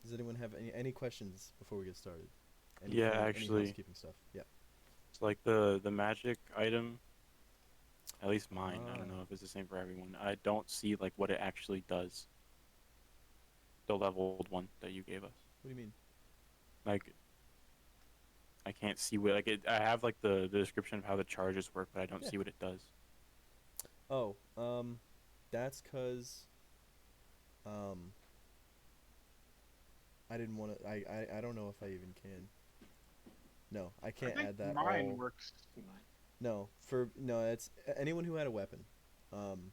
Does anyone have any questions before we get started? Yeah, Any actually, housekeeping stuff? Yeah. it's like the magic item, at least mine. I don't Ah, know if it's the same for everyone. I don't see like what it actually does. The leveled one that you gave us. what do you mean? Like I can't see what like it. I have like the description of how the charges work, but I don't Yeah. see what it does. Oh, that's cause um I didn't want to. I don't know if I even can. No, I I can't think add that mine all. works. No, for no, it's anyone who had a weapon. Um,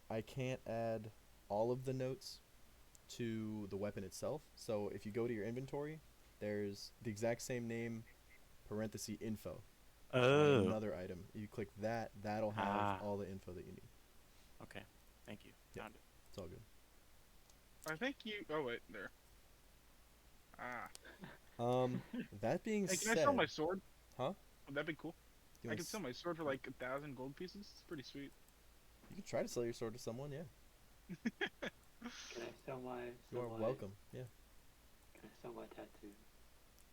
I can't add all of the notes to the weapon itself. So if you go to your inventory, there's the exact same name parenthesis info on Oh, another item. You click that, that'll have ah, all the info that you need. okay. Thank you. Yep, Found it. it's all good. I think you. Oh wait, there. Ah. That being Hey, can I sell said, my sword? huh? Would that be cool? You I want could sell my sword for like 1,000 gold pieces. It's pretty sweet. you can try to sell your sword to someone, yeah. Can I sell my You are welcome, yeah. can I sell my tattoo?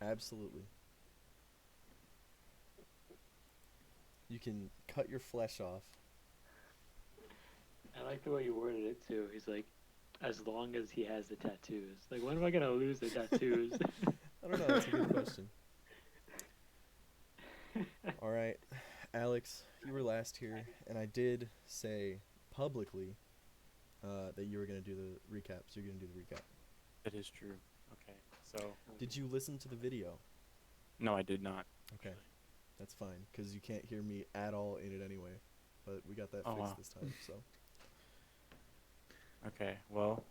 Absolutely. You can cut your flesh off. I like the way you worded it too. He's like, as long as he has the tattoos. Like, when am I gonna lose the tattoos? I don't know, that's a good question. All right, Alex, you were last here, and I did say publicly that you were going to do the recap, so you're going to do the recap. It is true. Okay. So Did you listen to the video? no, I did not. Okay, Actually. that's fine, because you can't hear me at all in it anyway. But we got that Oh fixed wow. this time, so. Okay. Well,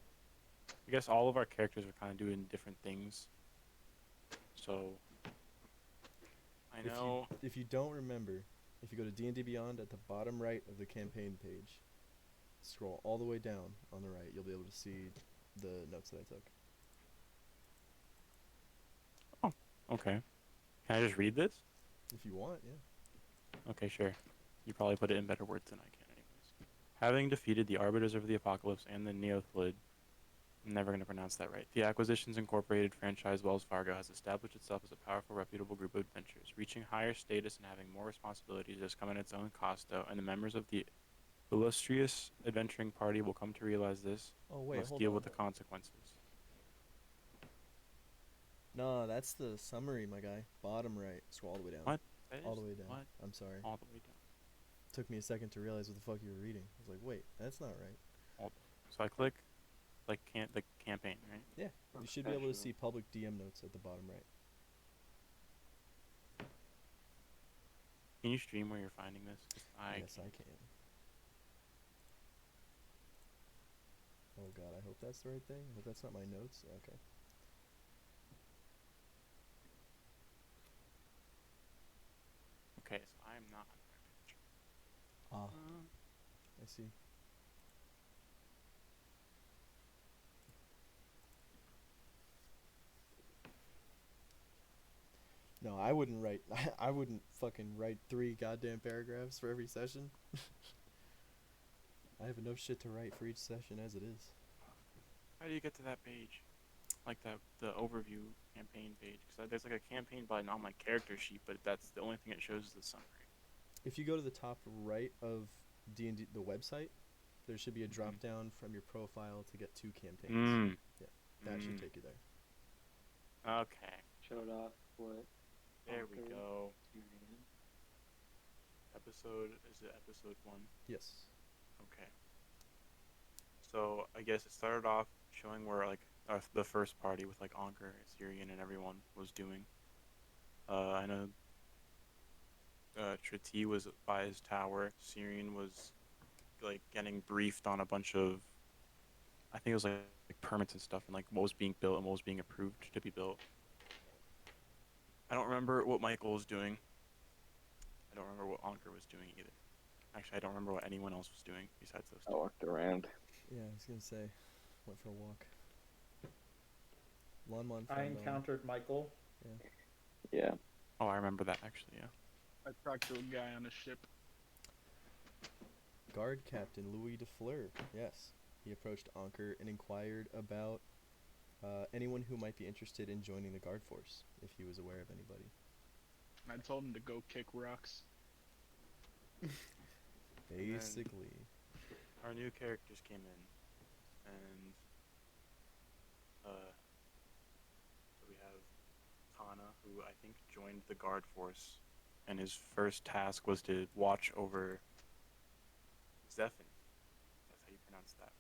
I guess all of our characters are kind of doing different things. So I If you know. if you don't remember, if you go to D&D Beyond at the bottom right of the campaign page, scroll all the way down on the right, you'll be able to see the notes that I took. Oh, okay. Can I just read this? If you want, yeah. Okay, sure. You probably put it in better words than I can, anyways. Having defeated the Arbiters of the Apocalypse and the Neothlid, I'm never going to pronounce that right. The Acquisitions Incorporated franchise Wells Fargo has established itself as a powerful, reputable group of adventurers. Reaching higher status and having more responsibilities has come at its own cost, though, and the members of the illustrious adventuring party will come to realize this Oh and wait, must hold deal on. with the consequences. No, that's the summary, my guy. Bottom right. Scroll all the way down. What? That All is the way down. what? I'm sorry. All the way down. Took me a second to realize what the fuck you were reading. I was like, wait, that's not right. All so I click like the campaign, right? Yeah, you should be able to see public DM notes at the bottom right. Can you stream where you're finding this? 'Cause Yes, I can't. can. Oh god, I hope that's the right thing. I hope that's not my notes. Okay. Okay, so I'm not. Ah, Uh, I see. No, I wouldn't write. I wouldn't fucking write 3 goddamn paragraphs for every session. I have enough shit to write for each session as it is. how do you get to that page? Like the overview campaign page? Because there's like a campaign button on my character sheet, but that's the only thing it shows is the summary. If you go to the top right of D&D the website, there should be a Mm-hmm. drop down from your profile to get 2 campaigns. Mm. Yeah, that should take you there. Okay. Showed off what There we Ahnkor go. Cyrian. Episode is it episode 1? Yes. Okay. So I guess it started off showing where like the first party with like Ahnkor, Cyrian, and everyone was doing. I know Tretij was by his tower. Cyrian was like getting briefed on a bunch of, I think it was like permits and stuff, and like what was being built and what was being approved to be built. I don't remember what Mykiel was doing. I don't remember what Ahnkor was doing either. Actually, I don't remember what anyone else was doing besides those I two. walked around. Yeah, I was gonna say, went for a walk. I Lonmonfondon. encountered Mykiel. Yeah. Yeah. Oh, I remember that actually. Yeah. I talked to a guy on a ship. Guard Captain Louis de Fleur. Yes. He approached Ahnkor and inquired about anyone who might be interested in joining the guard force, if he was aware of anybody. I told him to go kick rocks. then- Basically. Our new characters came in, and so we have Tahna, who I think joined the guard force, and his first task was to watch over Zephant. That's how you pronounce that.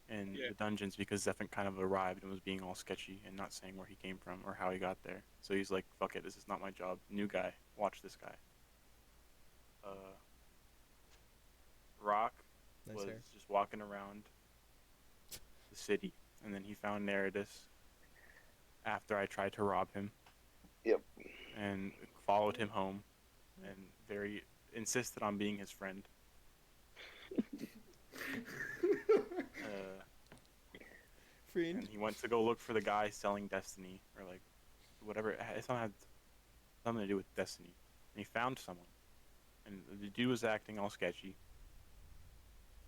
In Yeah. the dungeons, because Zephant kind of arrived and was being all sketchy and not saying where he came from or how he got there. So he's like, "Fuck it, this is not my job. New guy, watch this guy." Roque Nice was hair. just walking around the city, and then he found Neradas after I tried to rob him. Yep. And followed him home, and very insisted on being his friend. Friend. And he went to go look for the guy selling Destiny, or like whatever. It had something to do with Destiny. And he found someone, and the dude was acting all sketchy.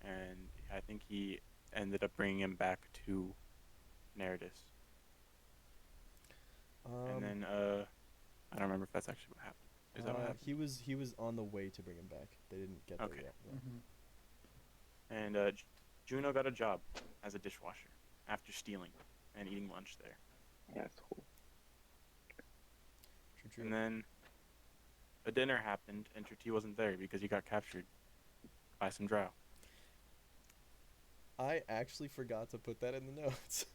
And I think he ended up bringing him back to Neradas. And then I don't remember if that's actually what happened. Is that what happened? He was on the way to bring him back. They didn't get there Okay. yet. Yeah. And Juno got a job as a dishwasher after stealing and eating lunch there. Asshole. True, true. And then a dinner happened, and Tretij wasn't there because he got captured by some drow. I actually forgot to put that in the notes.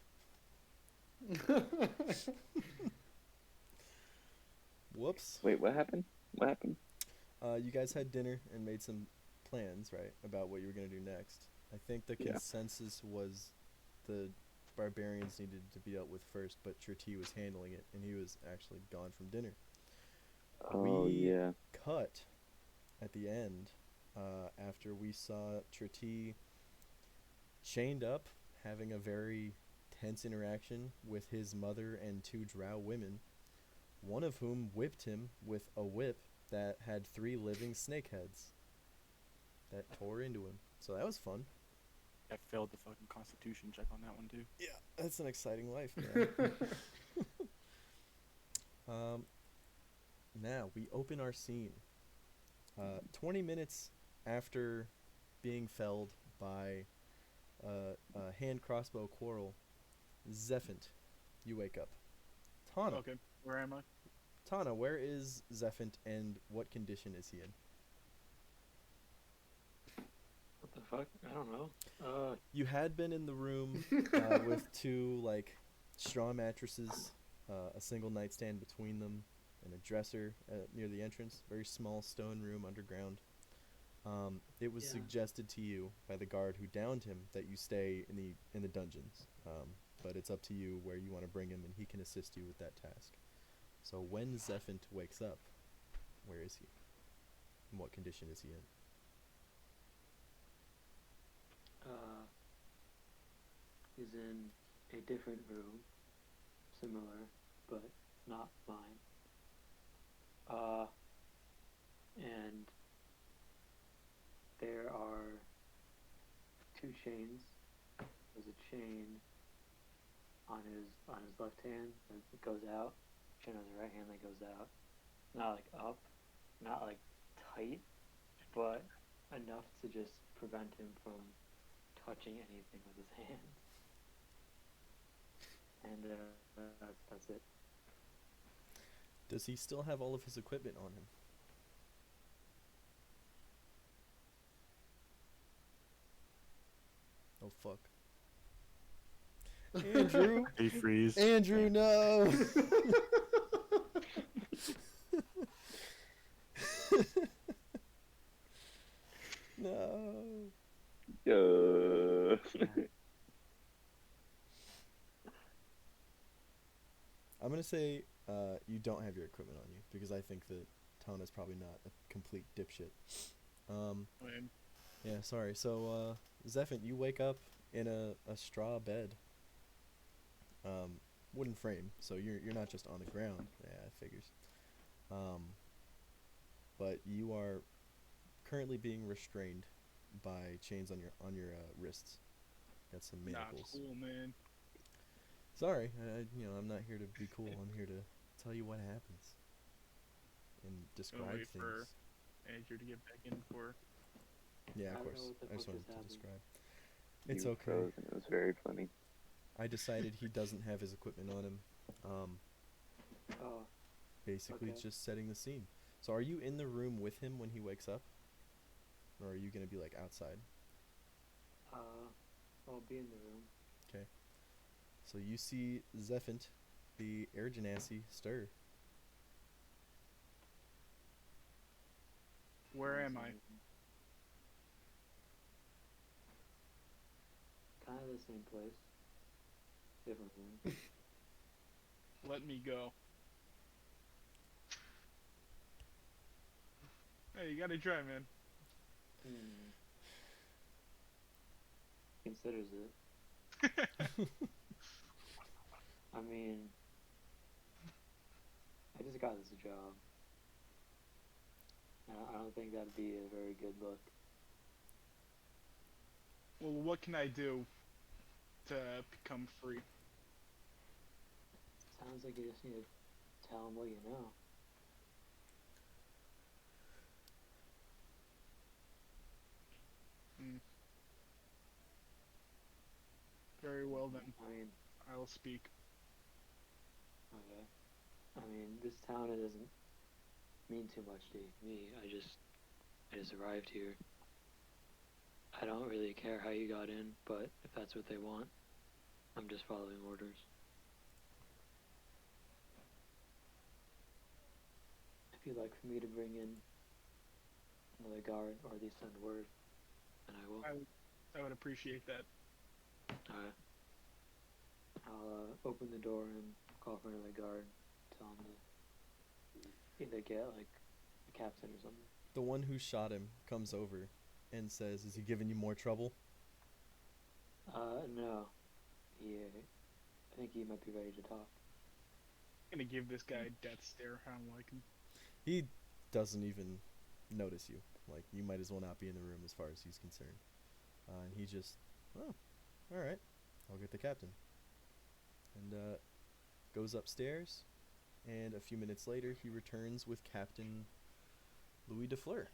Whoops. Wait, what happened? What happened? You guys had dinner and made some plans, right, about what you were going to do next. I think the Yeah. consensus was the barbarians needed to be dealt with first, but Tretij was handling it, and he was actually gone from dinner. Oh, We yeah. cut at the end after we saw Tretij chained up, having a very tense interaction with his mother and two drow women, one of whom whipped him with a whip that had 3 living snake heads that tore into him. So that was fun. I failed the fucking constitution check on that one too. Yeah, that's an exciting life, man. Now we open our scene. 20 minutes after being felled by a hand crossbow quarrel, Zephant, you wake up. Tahna, Okay, where am I? Tahna, where is Zephant and what condition is he in? What the fuck? I don't know. You had been in the room with 2 like straw mattresses, a single nightstand between them, and a dresser near the entrance. Very small stone room underground. It was Yeah. suggested to you by the guard who downed him that you stay in the dungeons, but it's up to you where you want to bring him, and he can assist you with that task. So when Zephant wakes up, where is he? And what condition is he in? He's in a different room, similar, but not mine. And there are 2 chains. There's a chain on his left hand that goes out, chain on his right hand that goes out. Not like up, not like tight, but enough to just prevent him from touching anything with his hands. And that's it. Does he still have all of his equipment on him? Oh fuck. Andrew! He freeze. Andrew, no! No. I'm gonna say you don't have your equipment on you because I think that Tahna's probably not a complete dipshit. Lame. Yeah, sorry. So, Zephant, you wake up in a straw bed. Wooden frame, so you're not just on the ground. Yeah, it figures. But you are currently being restrained by chains on your wrists. Got some Nah, manacles. cool, man. Sorry, I'm not here to be cool. I'm here to tell you what happens and Gonna describe wait for things. Andrew to get back in for. Yeah, I of don't know course. what the I just fuck wanted just to happened. describe. You It's okay. froze, and it was very funny. I decided he doesn't have his equipment on him. Oh, Basically, Okay. just setting the scene. So, are you in the room with him when he wakes up, or are you gonna be like outside? I'll be in the room. Okay. So you see Zephant, the air genasi, stir. Where am I? Kind of the same place. Different room. Let me go. Hey, you gotta try, man. Considers it. I mean, I just got this job. And I don't think that'd be a very good look. Well, what can I do to become free? Sounds like you just need to tell him what you know. Very well then. I mean, I will speak. okay. I mean, this town it doesn't mean too much to me. I just arrived here. I don't really care how you got in, but if that's what they want, I'm just following orders. If you'd like for me to bring in another guard or at least send word, then I will. I would appreciate that. Alright. I'll open the door and call for another guard. Tell him to either get like a captain or something. The one who shot him comes over and says, "Is he giving you more trouble?" No. I think he might be ready to talk. I'm gonna give this guy a death stare. I don't like him. He doesn't even notice you. Like, you might as well not be in the room as far as he's concerned. And he just, oh, all right, I'll get the captain. And goes upstairs, and a few minutes later, he returns with Captain Louis DeFleur.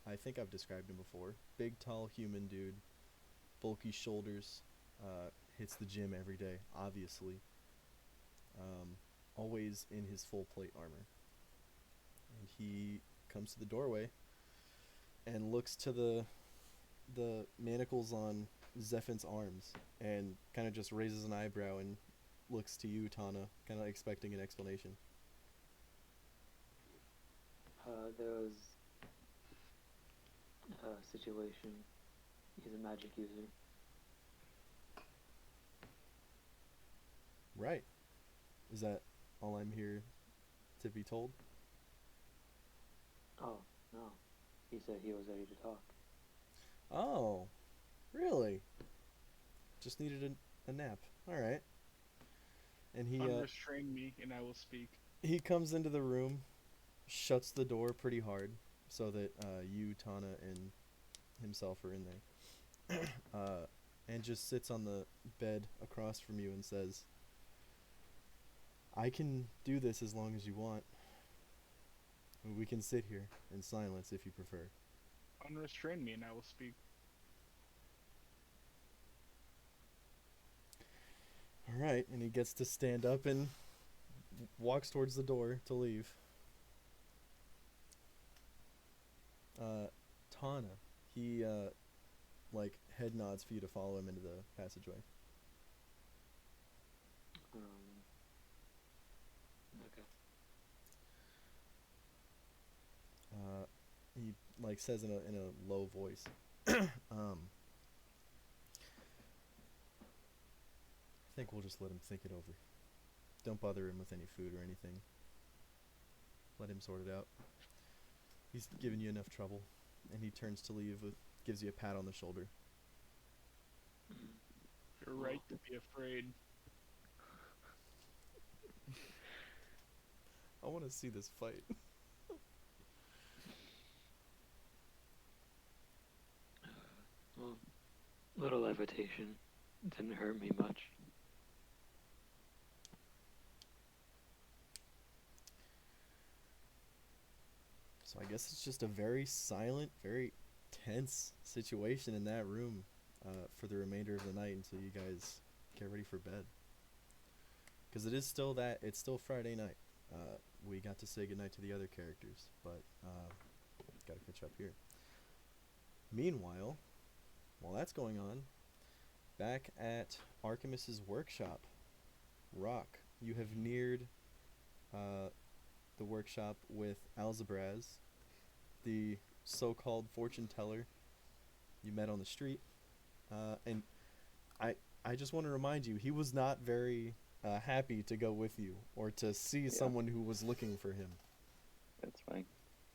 I think I've described him before. Big, tall, human dude, bulky shoulders, hits the gym every day, obviously. Always in his full plate armor. And he comes to the doorway and looks to the manacles on Zephant's arms and kind of just raises an eyebrow and looks to you, Tahna, kind of expecting an explanation. There was a situation. He's a magic user. Right. Is that all I'm here to be told? Oh, no. He said he was ready to talk. Oh, really? Just needed a nap. All right. And Unrestrain me, and I will speak. he comes into the room, shuts the door pretty hard so that you, Tahna, and himself are in there, and just sits on the bed across from you and says, "I can do this as long as you want. We can sit here in silence if you prefer." Unrestrain me, and I will speak. All right, and he gets to stand up and walks towards the door to leave. Tahna, he like head nods for you to follow him into the passageway. Okay. He like says in a low voice, I think we'll just let him think it over. Don't bother him with any food or anything. Let him sort it out. He's given you enough trouble. And he turns to leave, gives you a pat on the shoulder. You're right to be afraid. I want to see this fight. Well, little levitation. Didn't hurt me much. So I guess it's just a very silent, very tense situation in that room for the remainder of the night until you guys get ready for bed. Because it's still Friday night. We got to say goodnight to the other characters, but got to catch up here. Meanwhile, while that's going on, back at Artemis's workshop, Roque, you have neared the workshop with Alzabraz, the so-called fortune teller you met on the street. And I just want to remind you, he was not very happy to go with you or to see someone who was looking for him. That's fine.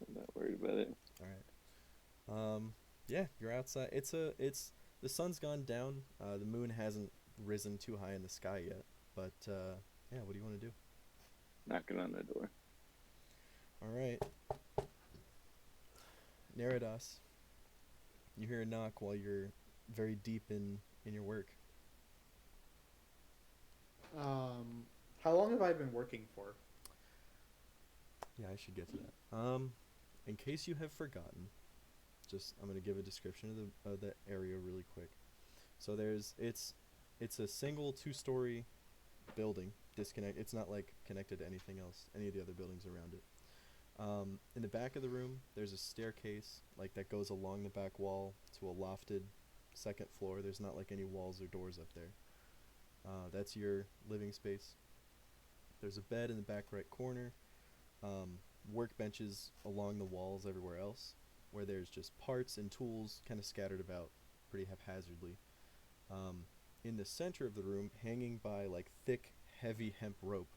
I'm not worried about it. All right. Yeah, you're outside. It's the sun's gone down. The moon hasn't risen too high in the sky yet. But yeah, what do you want to do? Knocking on the door. All right. Neradas, you hear a knock while you're very deep in your work. How long have I been working for? Yeah, I should get to that. In case you have forgotten, I'm gonna give a description of the area really quick. So it's a single 2-story building. It's not like connected to anything else, any of the other buildings around it. In the back of the room, there's a staircase like that goes along the back wall to a lofted second floor. There's not like any walls or doors up there. That's your living space. There's a bed in the back right corner. Workbenches along the walls everywhere else, where there's just parts and tools kind of scattered about pretty haphazardly. In the center of the room, hanging by like thick, heavy hemp rope,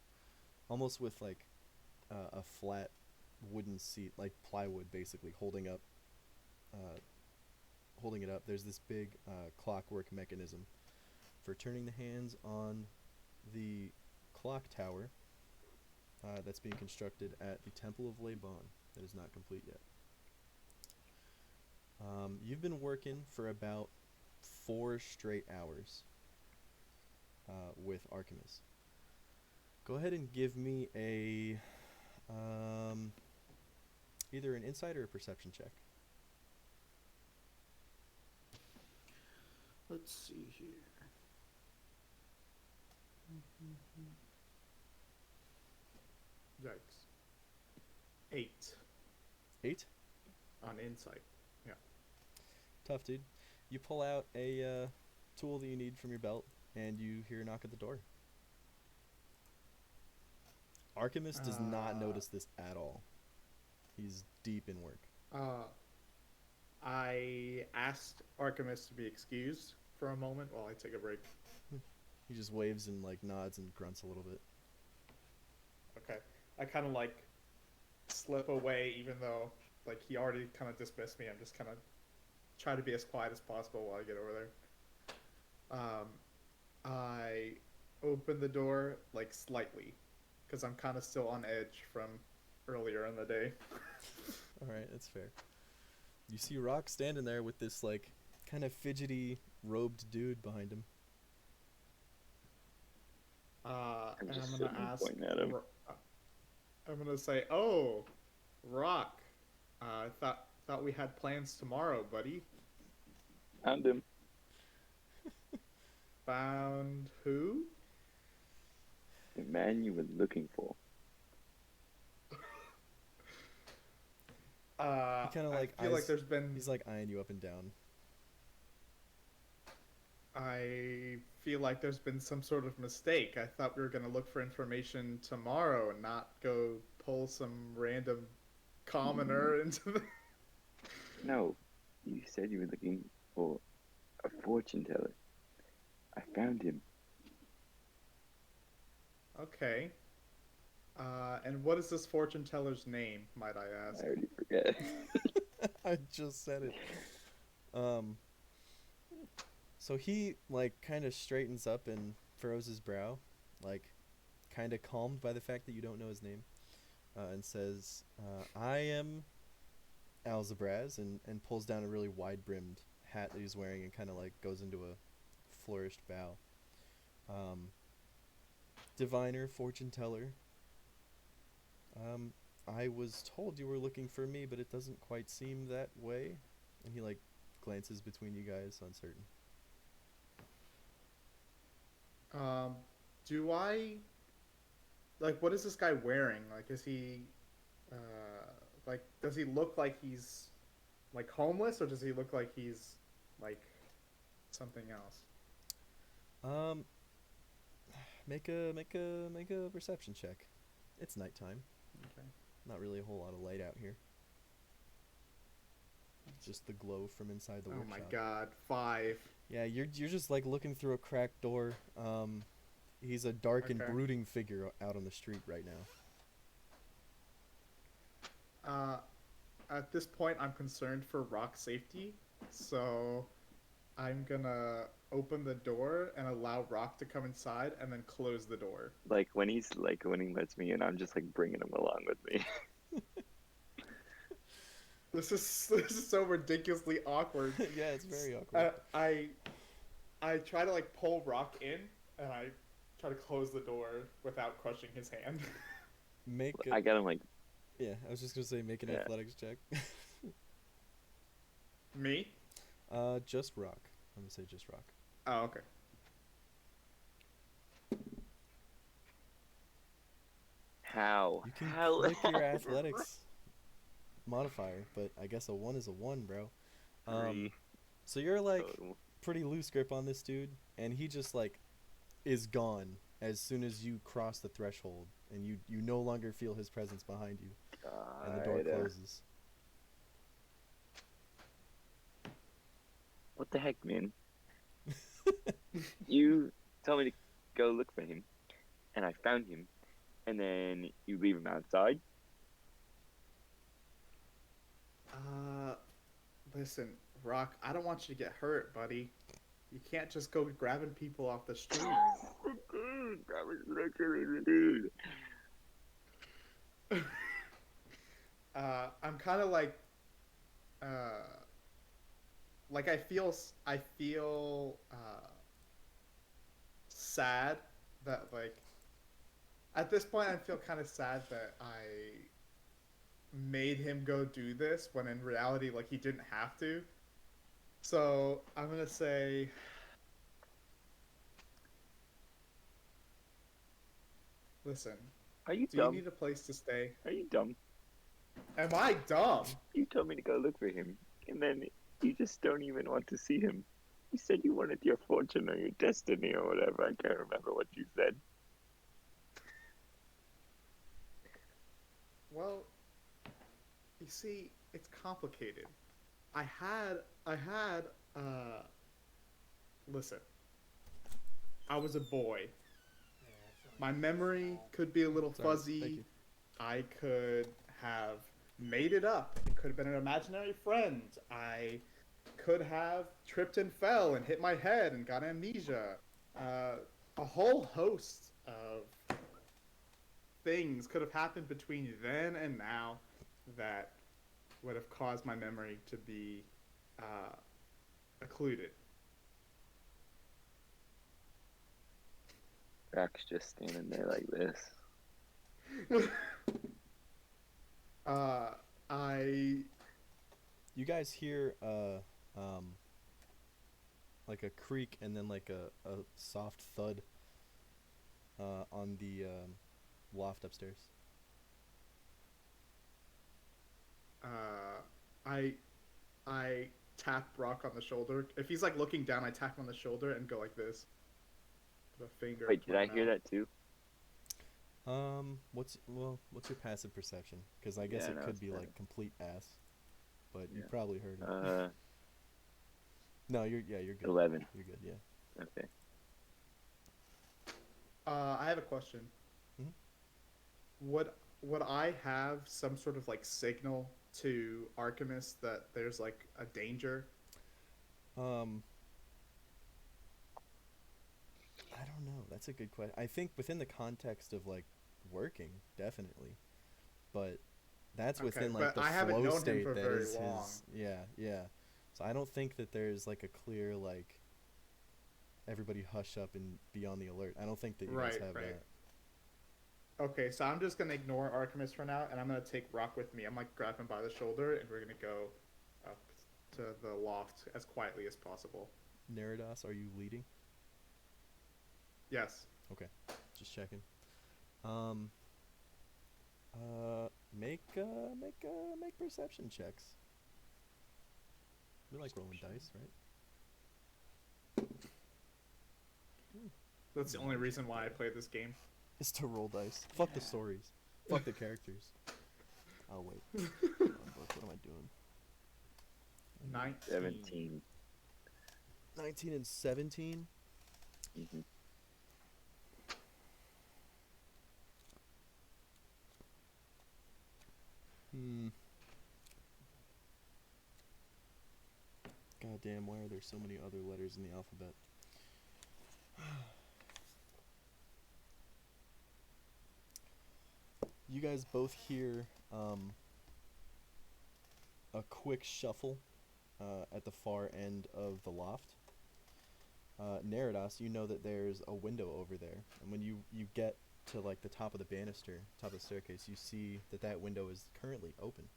almost with like a flat wooden seat, like plywood basically, holding it up. There's this big clockwork mechanism for turning the hands on the clock tower that's being constructed at the Temple of Laban that is not complete yet. You've been working for about 4 straight hours with Artemis. Go ahead and give me a either an insight or a perception check. Let's see here. Yikes. 8 8? on insight. Yeah. Tough, dude. You pull out a tool that you need from your belt, and you hear a knock at the door. Artemis does not notice this at all. He's deep in work. I asked Artemis to be excused for a moment while I take a break. He just waves and like nods and grunts a little bit. Okay. I kind of like slip away, even though like he already kind of dismissed me. I'm just kind of try to be as quiet as possible while I get over there. I open the door like slightly because I'm kind of still on edge from earlier in the day. All right, that's fair. You see Roque standing there with this like kind of fidgety robed dude behind him. And just I'm gonna sitting ask. pointing at him. I'm gonna say, "Oh, Roque, I thought we had plans tomorrow, buddy. Found him. Found who?" The man you were looking for. He kind of like I feel like there's been. He's like eyeing you up and down. I feel like there's been some sort of mistake. I thought we were gonna look for information tomorrow and not go pull some random commoner into the. No, you said you were looking for a fortune teller. I found him. Okay. And what is this fortune teller's name, might I ask? I already forget. I just said it. So he like kind of straightens up and furrows his brow, like kind of calmed by the fact that you don't know his name, and says, "I am Alzabraz," and pulls down a really wide-brimmed hat that he's wearing and kind of like goes into a flourished bow. Diviner, fortune teller. I was told you were looking for me, but it doesn't quite seem that way. And he like glances between you guys, uncertain. Do I like what is this guy wearing? Like, is he like does he look like he's like homeless, or does he look like he's like something else? Um, make a perception check. It's nighttime. Okay. Not really a whole lot of light out here. Just the glow from inside the Oh workshop. my god, 5. Yeah, you're just like looking through a cracked door. He's a dark and Okay. brooding figure out on the street right now. At this point, I'm concerned for Rock's safety, so I'm gonna open the door and allow Rock to come inside, and then close the door. Like when he lets me in, I'm just like bringing him along with me. This is so ridiculously awkward. Yeah, it's very awkward. I try to like pull Rock in, and I try to close the door without crushing his hand. Make I got him like yeah, I was just gonna say make an Yeah. athletics check. Me? Just Rock. I'm gonna say just Rock. Oh, okay. how? You can How? click your athletics modifier, but I guess a 1 is a 1, bro. Three So you're like total. pretty loose grip on this dude, and he just like is gone as soon as you cross the threshold, and you no longer feel his presence behind you, and the door God. closes. What the heck, man? You told me to go look for him, and I found him, and then you leave him outside. Listen, Rock, I don't want you to get hurt, buddy. You can't just go grabbing people off the street. I'm kind of like I feel sad that like at this point I feel kind of sad that I made him go do this when in reality like he didn't have to. So I'm gonna say listen, Are you do you dumb? need a place to stay? Are you dumb? Am I dumb? You told me to go look for him, and then you just don't even want to see him. You said you wanted your fortune or your destiny or whatever. I can't remember what you said. Well, you see, it's complicated. Listen. I was a boy. My memory could be a little Sorry, thank fuzzy. you. I could have made it up. It could have been an imaginary friend. I could have tripped and fell and hit my head and got amnesia. A whole host of things could have happened between then and now that would have caused my memory to be occluded. Rock's just standing there like this. You guys hear like a creak and then like a soft thud on the loft upstairs. I tap Rock on the shoulder. If he's like looking down, I tap him on the shoulder and go like this. Put a finger. Wait, to did my I hear mouth. that too? What's your passive perception? Because I guess Yeah, it no, could it's be better. like complete ass, but you Yeah. probably heard it. No, you're good. 11. You're good. Yeah. Okay. I have a question. Mhm. Would I have some sort of like signal to Archimus that there's like a danger? I don't know. That's a good question. I think within the context of like working, definitely, but that's Okay, within like but the I haven't flow known him state for that very is long. his. Yeah, yeah. So I don't think that there's like a clear like everybody hush up and be on the alert. I don't think that you guys Right, have right. that. Okay, so I'm just gonna ignore Artemis for now, and I'm gonna take Rock with me. I'm like grab him by the shoulder, and we're gonna go up to the loft as quietly as possible. Neradas, are you leading? Yes. Just checking. Make perception checks. We like rolling dice, right? That's the only reason why I play this game. Is to roll dice. Fuck the stories. Fuck the characters. Oh wait. What am I doing? 17. 19 and 17. Mhm. God damn, why are there so many other letters in the alphabet? You guys both hear a quick shuffle at the far end of the loft. Neradas, you know that there's a window over there, and when you get to like the top of the banister, top of the staircase, you see that that window is currently open.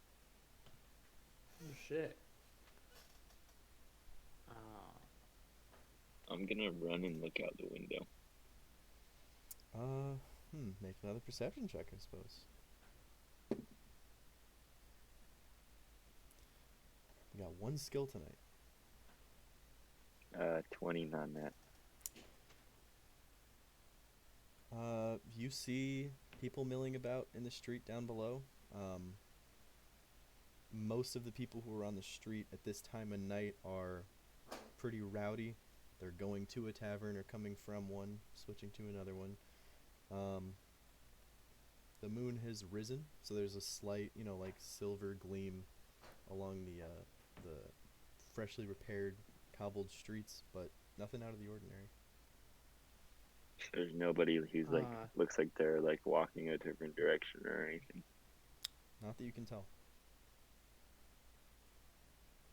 Oh shit. I'm gonna run and look out the window. Make another perception check, I suppose. You got one skill tonight. 20 on that. You see people milling about in the street down below. Most of the people who are on the street at this time of night are pretty rowdy. They're going to a tavern or coming from one, switching to another one. The moon has risen, so there's a slight, like silver gleam along the freshly repaired, cobbled streets, but nothing out of the ordinary. There's nobody who's like looks like they're like walking a different direction or anything. Not that you can tell.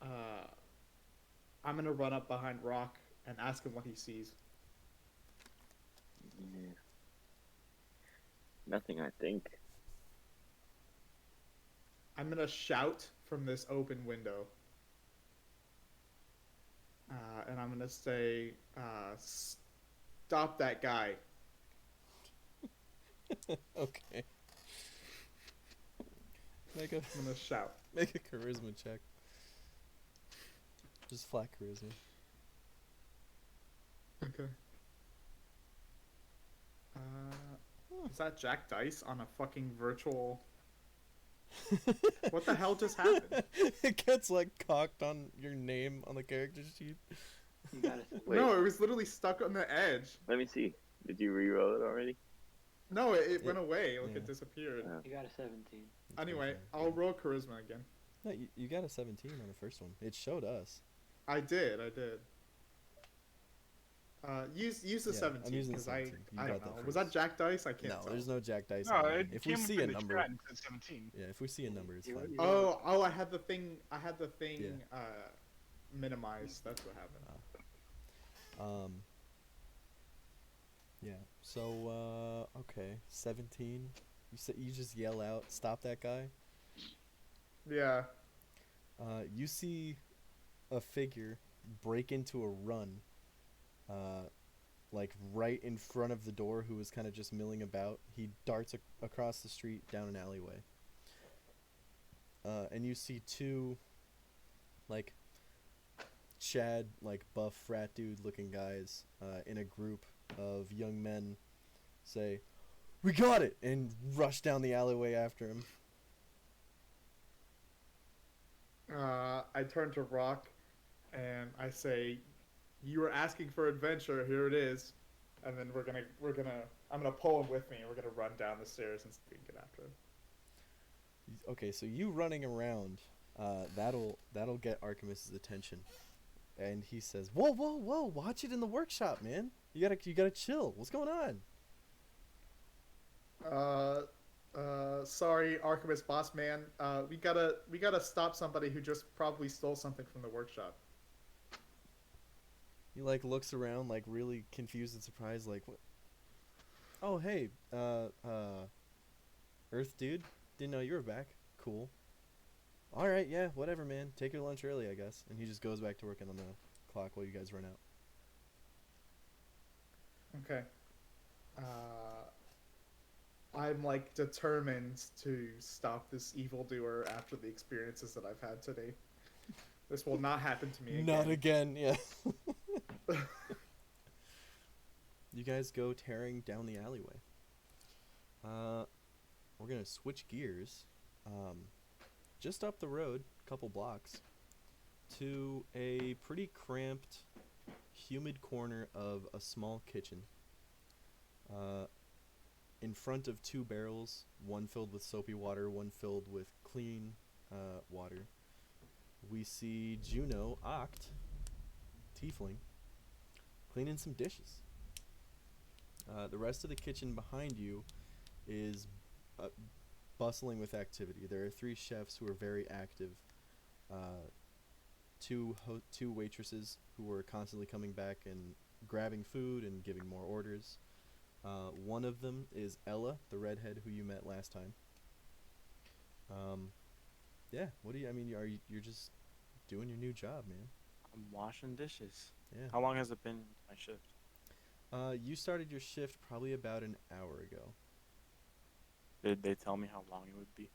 I'm gonna run up behind Rock and ask him what he sees. Yeah. Nothing, I think. I'm gonna shout from this open window. And I'm gonna say, stop that guy. Okay. I'm gonna shout. Make a charisma check. Just flat charisma. Okay. Is that Jack Dice on a fucking virtual... What the hell just happened? It gets like cocked on your name on the character sheet. You gotta, Wait. No, it was literally stuck on the edge. Let me see. Did you re-roll it already? No, it went away. Like, Yeah. it disappeared. you got a 17. Anyway, I'll roll charisma again. No, you got a 17 on the first one. It showed us. I did. Use the Yeah, I'm 17 using the because 17. You I got don't that know. Was that first. Jack Dice? I can't No, tell. there's no Jack Dice. No, on there. it If we came see up a in the number, chat and said 17. yeah, if we see a number, it's fine. Oh, I had the thing. Yeah. Minimized. That's what happened. Yeah. So, okay, 17. You just yell out, "Stop that guy!" Yeah. You see a figure break into a run, like right in front of the door, who was kind of just milling about. He darts across the street down an alleyway. And you see two, like, Chad, like, buff frat dude looking guys in a group of young men say, "We got it!" and rush down the alleyway after him. I turn to Rock, and I say, "You were asking for adventure. Here it is." And then I'm gonna pull him with me, and we're gonna run down the stairs and see if we can get after him. Okay, so you running around, that'll get Artemis's attention, and he says, "Whoa, whoa, whoa! Watch it in the workshop, man. You gotta chill. What's going on?" Sorry, Artemis boss man. We gotta stop somebody who just probably stole something from the workshop. He like looks around like really confused and surprised, like, what? Oh, hey, Earth dude, didn't know you were back. Cool. All right, yeah, whatever, man. Take your lunch early, I guess. And he just goes back to working on the clock while you guys run out. Okay. I'm like determined to stop this evildoer after the experiences that I've had today. This will not happen to me again. Not again, yeah. You guys go tearing down the alleyway. We're gonna switch gears. Just up the road, a couple blocks, to a pretty cramped, humid corner of a small kitchen. In front of two barrels, one filled with soapy water, one filled with clean water. We see Juno, Oct, Tiefling, cleaning some dishes. The rest of the kitchen behind you is bustling with activity. There are 3 chefs who are very active. Two waitresses who are constantly coming back and grabbing food and giving more orders. One of them is Ella, the redhead who you met last time. Yeah, what do you? I mean, you're just doing your new job, man. I'm washing dishes. Yeah. How long has it been my shift? You started your shift probably about an hour ago. Did they tell me how long it would be?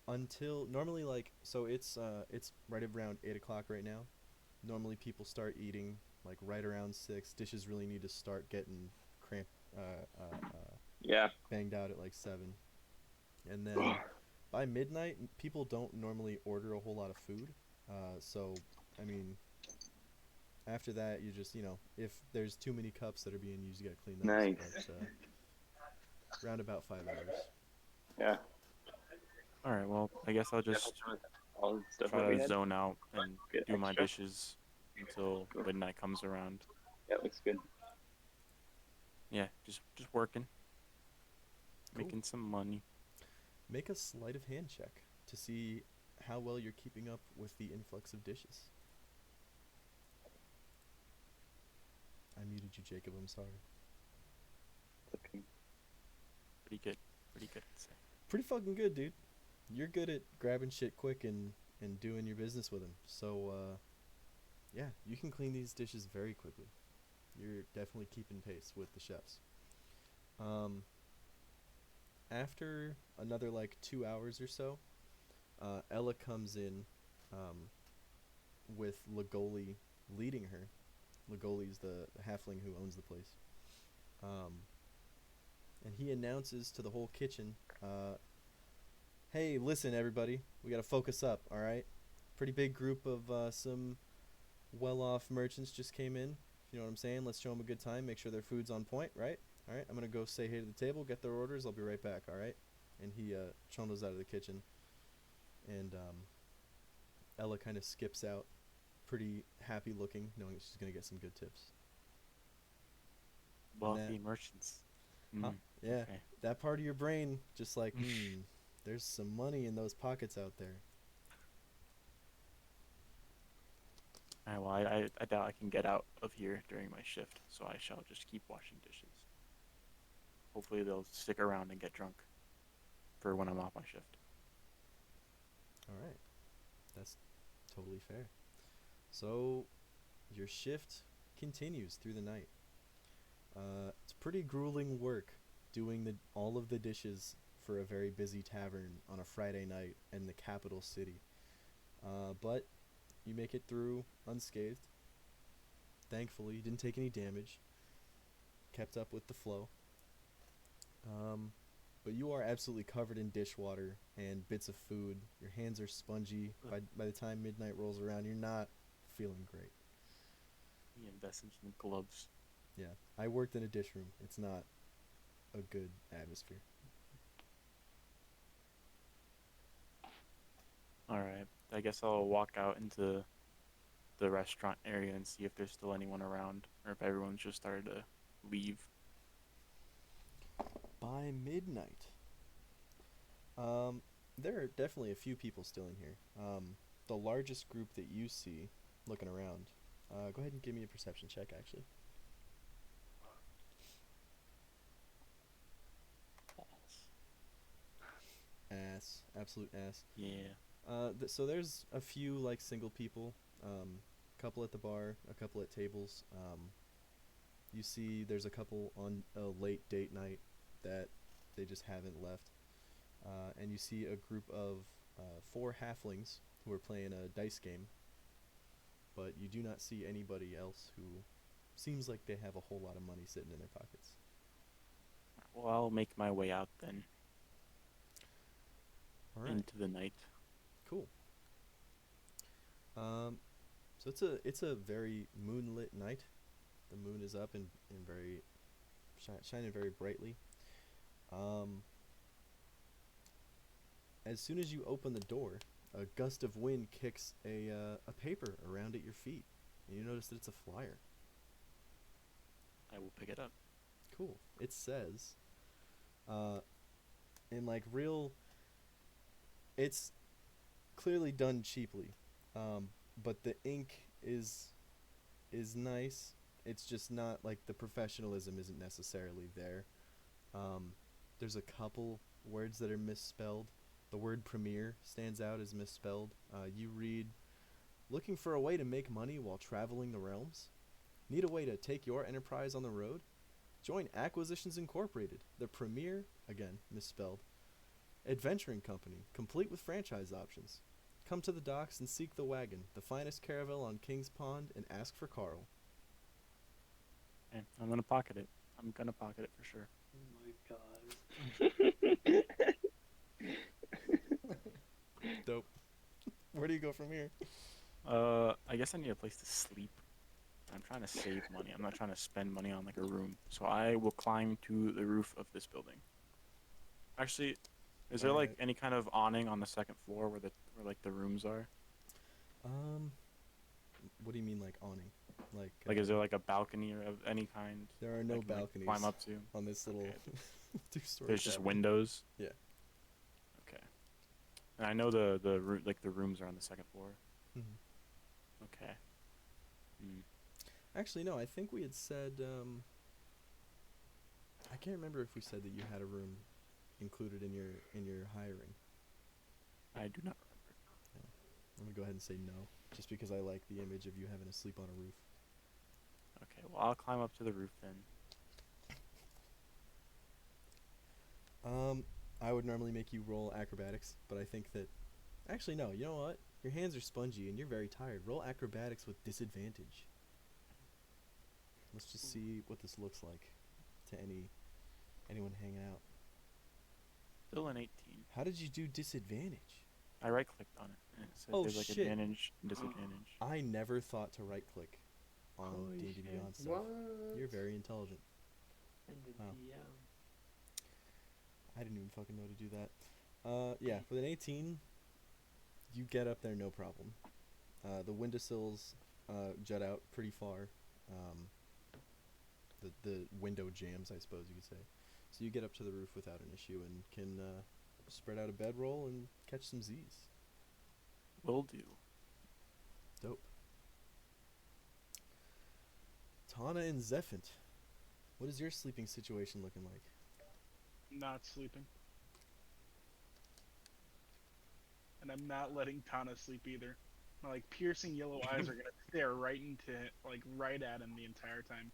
Until normally, like, so it's right around 8 o'clock right now. Normally people start eating like right around 6. Dishes really need to start getting Yeah. banged out at like 7, and then by midnight people don't normally order a whole lot of food. So I mean, after that you just, if there's too many cups that are being used, you gotta clean those. Nice. But, around about 5 hours. Yeah. All right. Well, I guess I'll just All the stuff that try we to had. zone out and Good do my extra. dishes until midnight comes around. Yeah, looks good. Yeah, just working, Cool. making some money. Make a sleight of hand check to see how well you're keeping up with the influx of dishes. I muted you, Jacob. I'm sorry. Okay. Pretty good. Pretty good, I'd say. Pretty fucking good, dude. You're good at grabbing shit quick and doing your business with them. So, yeah, you can clean these dishes very quickly. You're definitely keeping pace with the chefs. After another like 2 hours or so, Ella comes in with Legoli leading her. Legoli's the halfling who owns the place. And he announces to the whole kitchen, hey, listen, everybody, we gotta focus up, alright? Pretty big group of some well-off merchants just came in, if you know what I'm saying. Let's show them a good time, make sure their food's on point, right? Alright, I'm gonna go say hey to the table, get their orders, I'll be right back, alright? And he trundles out of the kitchen, and Ella kind of skips out, pretty happy looking, knowing that she's gonna get some good tips. Wealthy merchants. Huh, yeah, Okay. that part of your brain just like, there's some money in those pockets out there. Alright, well, I doubt I can get out of here during my shift, so I shall just keep washing dishes. Hopefully they'll stick around and get drunk for when I'm off my shift. Alright, that's totally fair. So, your shift continues through the night. It's pretty grueling work doing all of the dishes for a very busy tavern on a Friday night in the capital city. But you make it through unscathed. Thankfully, you didn't take any damage. Kept up with the flow. But you are absolutely covered in dishwater and bits of food. Your hands are spongy. By the time midnight rolls around, you're not feeling great. You invest in some gloves. Yeah, I worked in a dish room. It's not a good atmosphere. Alright, I guess I'll walk out into the restaurant area and see if there's still anyone around, or if everyone's just started to leave. By midnight, there are definitely a few people still in here. The largest group that you see looking around Go ahead and give me a perception check, actually. Ass. Absolute ass. Yeah. So there's a few, like, single people. Couple at the bar, a couple at tables. You see there's a couple on a late date night that they just haven't left. And you see a group of 4 halflings who are playing a dice game. But you do not see anybody else who seems like they have a whole lot of money sitting in their pockets. Well, I'll make my way out then All right. into the night. Cool. So it's a very moonlit night. The moon is up and very shining very brightly. As soon as you open the door, a gust of wind kicks a paper around at your feet, and you notice that it's a flyer. I will pick it up. Cool. It says, in like real, it's clearly done cheaply, but the ink is nice. It's just not like the professionalism isn't necessarily there. There's a couple words that are misspelled. The word premiere stands out as misspelled. You read, looking for a way to make money while traveling the realms? Need a way to take your enterprise on the road? Join Acquisitions Incorporated, the premier, again, misspelled, adventuring company, complete with franchise options. Come to the docks and seek the wagon, the finest caravel on King's Pond, and ask for Carl. Okay, I'm gonna pocket it. I'm gonna pocket it for sure. Oh my god. Dope. Where do you go from here? I guess I need a place to sleep. I'm trying to save money. I'm not trying to spend money on like a room. So I will climb to the roof of this building. Actually, is there like Alright. any kind of awning on the second floor where like the rooms are? What do you mean, like awning? Like, is there like a balcony or of any kind? There are no I can, like, balconies climb up to. on this little Okay. two-story. There's just cabin. windows. Yeah. Okay. And I know the rooms are on the second floor. Mhm. Okay. Hmm. Actually, no. I think we had said. I can't remember if we said that you had a room included in your hiring. I do not remember. I'm gonna go ahead and say no, just because I like the image of you having to sleep on a roof. Okay, well I'll climb up to the roof then. I would normally make you roll acrobatics, but I think that, actually no. You know what? Your hands are spongy and you're very tired. Roll acrobatics with disadvantage. Let's just see what this looks like to anyone hanging out. Still an 18. How did you do disadvantage? I right clicked on it and it said Oh, there's like shit. advantage and disadvantage. I never thought to right click on Holy D&D shit. Beyond stuff. What? You're very intelligent. And the Wow. DM. I didn't even fucking know to do that. Yeah, with an 18, you get up there no problem. The windowsills jut out pretty far. The window jams, I suppose you could say. So you get up to the roof without an issue and can spread out a bedroll and catch some Z's. Will do. Dope. Tahna and Zephant, what is your sleeping situation looking like? Not sleeping. And I'm not letting Tahna sleep either. My like piercing yellow eyes are gonna stare right right at him the entire time.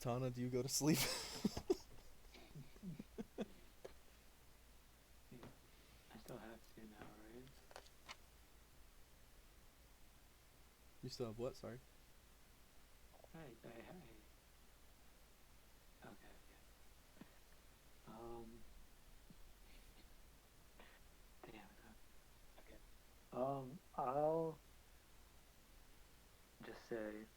Tahna, do you go to sleep? I still have to now, right? You still have what? Sorry. Hey. Okay. Damn it. Okay. I'll just say.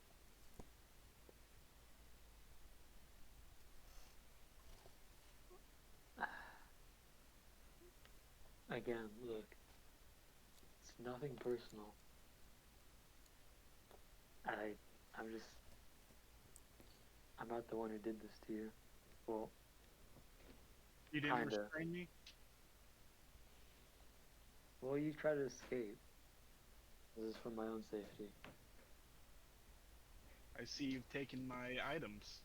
Again, look. It's nothing personal. I'm not the one who did this to you. Well, You didn't Kinda. restrain me? you tried to escape. This is for my own safety. I see you've taken my items.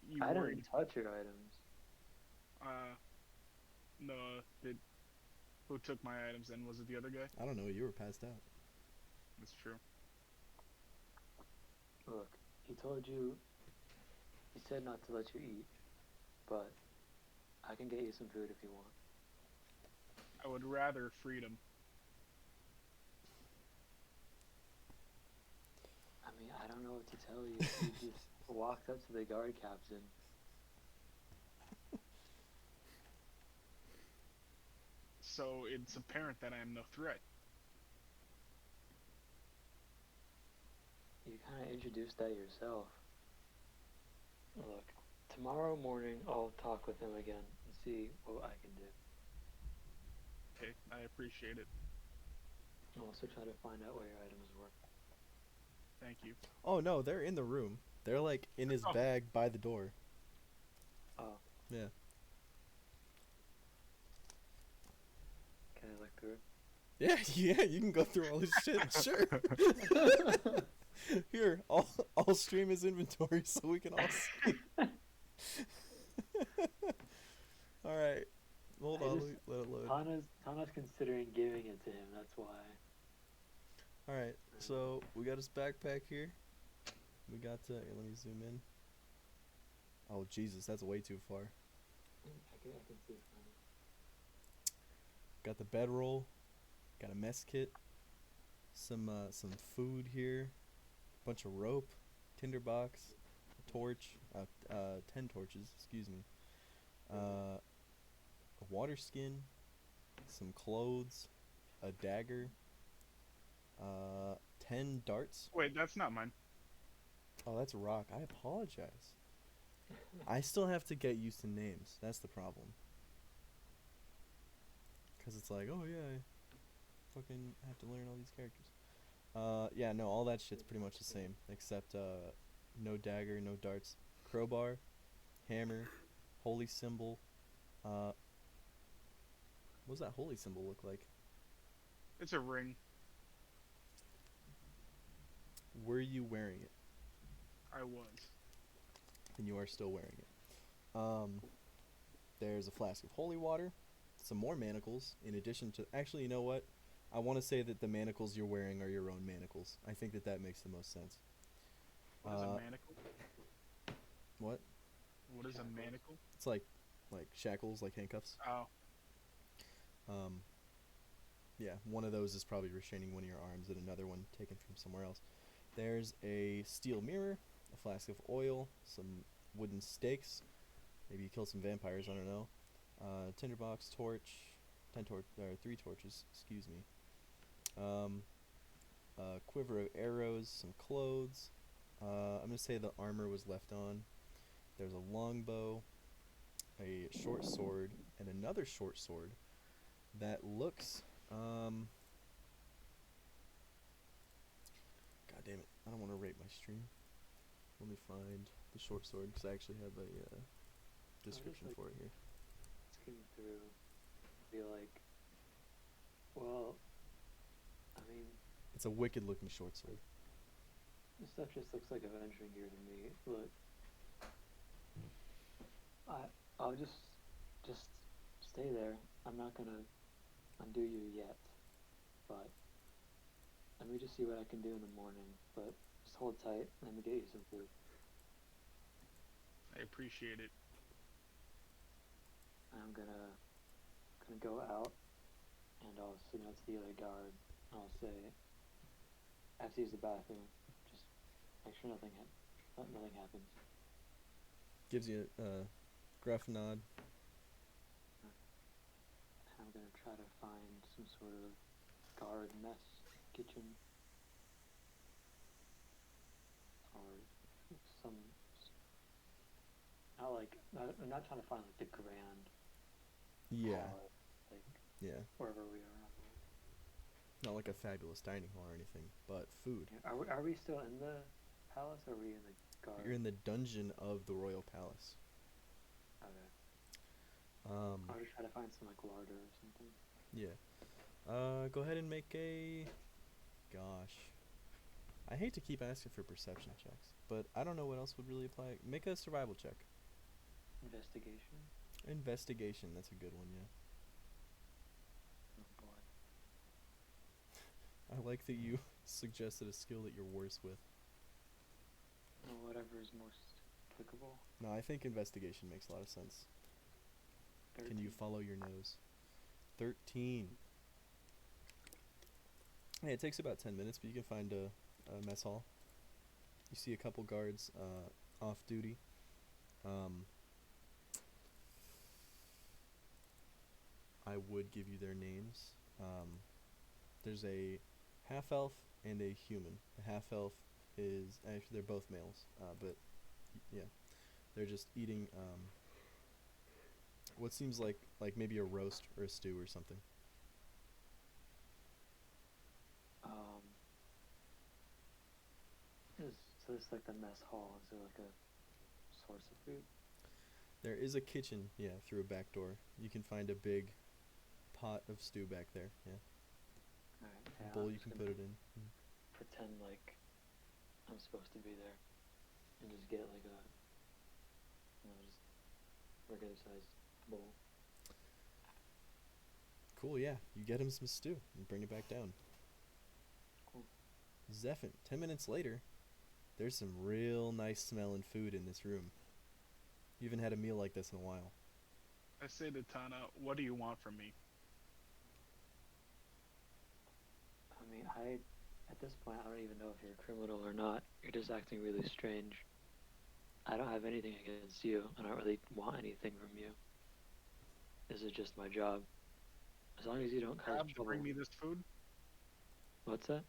You I worried? didn't touch your items. No. Did who took my items? Then was it the other guy? I don't know. You were passed out. That's true. Look, he told you. He said not to let you eat, but I can get you some food if you want. I would rather freedom. I mean, I don't know what to tell you. You just walked up to the guard captain. So it's apparent that I am no threat. You kind of introduced that yourself. Look, tomorrow morning I'll talk with him again and see what I can do. Okay, I appreciate it. I'll also try to find out where your items were. Thank you. Oh no, they're in the room. They're like in his Oh. bag by the door. Oh. Yeah. Can I look through it? Yeah, yeah, you can go through all his shit, sure. Here, I'll stream his inventory so we can all see. Alright. Hold I on, just- let it load. Tahna's considering giving it to him, that's why. Alright, so we got his backpack here. We got here, let me zoom in. Oh Jesus, that's way too far. I can see it from here. Got the bedroll. Got a mess kit. Some food here. Bunch of rope. Tinderbox. A torch. 10 torches, excuse me. A water skin. Some clothes. A dagger. 10 darts. Wait, that's not mine. Oh, that's Roque. I apologize. I still have to get used to names. That's the problem. Because it's like, oh yeah, I fucking have to learn all these characters. Yeah, no, all that shit's pretty much the same. Except, no dagger, no darts. Crowbar, hammer, holy symbol. What does that holy symbol look like? It's a ring. Were you wearing it? I was. And you are still wearing it. There's a flask of holy water, some more manacles, in addition to... Actually, you know what? I want to say that the manacles you're wearing are your own manacles. I think that makes the most sense. What is a manacle? What? What is a manacle? It's like shackles, like handcuffs. Oh. Yeah, one of those is probably restraining one of your arms and another one taken from somewhere else. There's a steel mirror, a flask of oil, some wooden stakes. Maybe you kill some vampires, I don't know. Tinderbox, torch, 3 torches, excuse me. A quiver of arrows, some clothes. I'm gonna say the armor was left on. There's a longbow, a short sword, and another short sword that looks, God damn it, I don't want to rate my stream. Let me find the short sword, because I actually have a description for it here. Skim through, be like, well, I mean, It's a wicked looking short sword. this stuff just looks like adventuring gear to me. Look, I'll just stay there. I'm not gonna undo you yet, but let me just see what I can do in the morning. But just hold tight. Let me get you some food. I appreciate it. I'm gonna go out, and I'll signal to the other guard. And I'll say, I have to use the bathroom. Just make sure nothing happens. Gives you a gruff nod. I'm gonna try to find some sort of guard mess kitchen, or some. I'm not trying to find like the grand. Yeah, palace, like yeah. wherever we are. Not like a fabulous dining hall or anything, but food. Are we still in the palace, or are we in the guard? You're in the dungeon of the royal palace. Okay. Um, I'll just try to find some like larder or something. yeah. Go ahead and make a gosh. I hate to keep asking for perception checks, but I don't know what else would really apply. Make a survival check. Investigation. Investigation, that's a good one, yeah. Oh boy. I like that you suggested a skill that you're worse with. Whatever is most applicable. No, I think investigation makes a lot of sense. 13. Can you follow your nose? 13. Hey, it takes about 10 minutes, but you can find a mess hall. You see a couple guards off duty. I would give you their names. There's a half-elf and a human. The half-elf is... Actually, they're both males, but yeah. They're just eating what seems like maybe a roast or a stew or something. So this is like the mess hall. Is there like a source of food? There is a kitchen, yeah, through a back door. You can find a big pot of stew back there, yeah. Alright, A yeah, bowl I'm you just can gonna put it in. pretend like I'm supposed to be there and just get like a, just regular sized bowl. Cool, yeah. You get him some stew and bring it back down. Cool. Zephant, 10 minutes later, there's some real nice smelling food in this room. You haven't had a meal like this in a while. I say to Tahna, what do you want from me? I mean, at this point, I don't even know if you're a criminal or not. You're just acting really strange. I don't have anything against you. I don't really want anything from you. This is just my job. As long as you don't cause Job to trouble. bring me this food? What's that?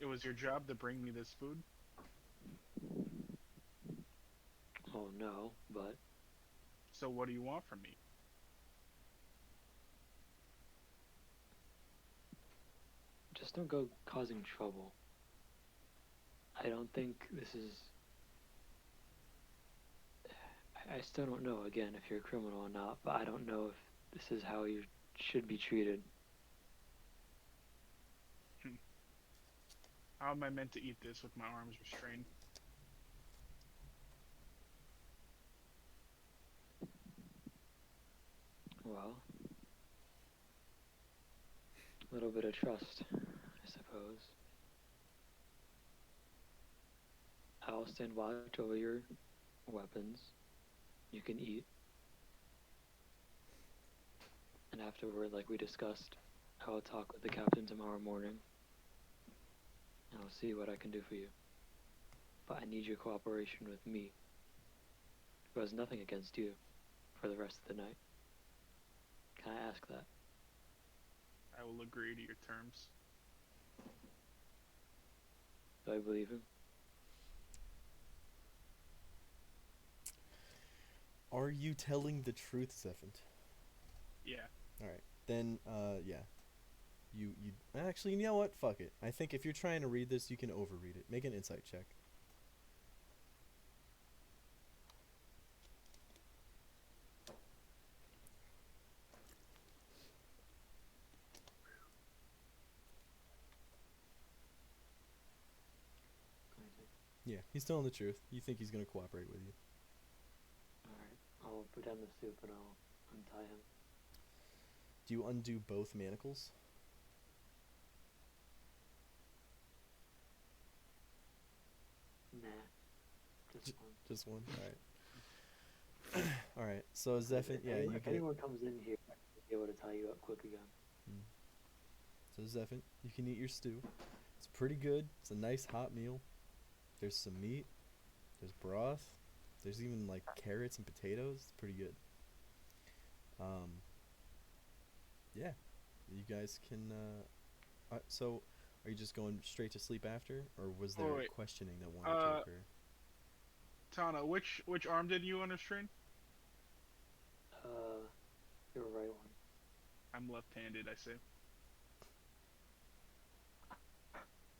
It was your job to bring me this food? Oh no, but So what do you want from me? just don't go causing trouble. I don't think this is... I still don't know, again, if you're a criminal or not, but I don't know if this is how you should be treated. How am I meant to eat this with my arms restrained? Well, a little bit of trust, I suppose. I'll stand watch over your weapons. You can eat. And afterward, like we discussed, I will talk with the captain tomorrow morning. And I'll see what I can do for you. But I need your cooperation with me, who has nothing against you, for the rest of the night. Can I ask that? I will agree to your terms. Do I believe him? Are you telling the truth, Zephant? Yeah. Alright. Then, yeah. You actually, you know what? Fuck it. I think if you're trying to read this, you can overread it. Make an insight check. Yeah, he's telling the truth. You think he's gonna cooperate with you. Alright, I'll put down the soup and I'll untie him. Do you undo both manacles? Nah. Just one. Just one? Alright. Alright, so Zephant, yeah, you If get... anyone comes in here, I'll be able to tie you up quick again. So Zephant, you can eat your stew. It's pretty good. It's a nice hot meal. There's some meat. There's broth. There's even like carrots and potatoes. It's pretty good. Yeah, you guys can. So, are you just going straight to sleep after, or was there wait. questioning that wanted to occur? Tahna, which arm did you unrestrain? Your right one. I'm left-handed, I say.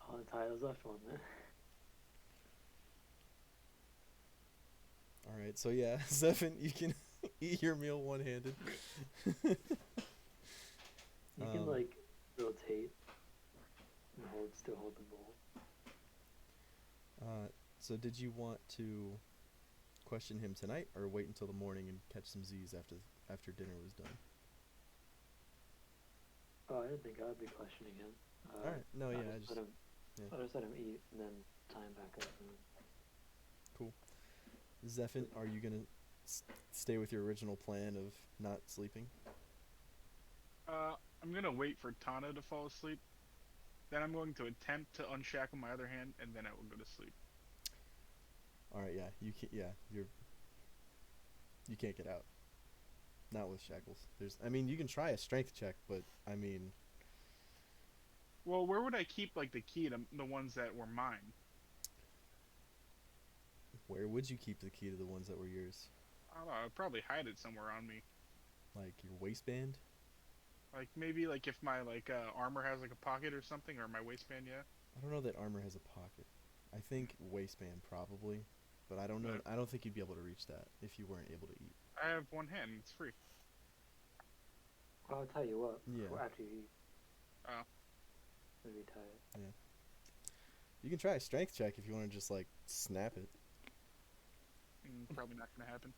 I'll untie his left one then. All right, so yeah, Zephant, you can eat your meal one-handed. You can like rotate. And still hold the bowl. So did you want to question him tonight, or wait until the morning and catch some Z's after dinner was done? Oh, I didn't think I would be questioning him. All right. No, yeah, I just let him. yeah. I'll just let him eat and then tie him back up. Cool. Zephant, are you gonna stay with your original plan of not sleeping? I'm gonna wait for Tahna to fall asleep. Then I'm going to attempt to unshackle my other hand, and then I will go to sleep. All right. Yeah. You can't. Yeah. You can't get out. Not with shackles. I mean, you can try a strength check, but I mean. Well, where would I keep like the key to the ones that were mine? Where would you keep the key to the ones that were yours? I don't know. I'd probably hide it somewhere on me. Like your waistband? Like maybe like if my armor has like a pocket or something, or my waistband, yeah. I don't know that armor has a pocket. I think waistband probably, but I don't know. I don't think you'd be able to reach that if you weren't able to eat. I have one hand. It's free. I'll tell you what. Yeah. After you eat. Oh. Maybe tie it. Yeah. You can try a strength check if you want to just like snap it. Probably not gonna happen.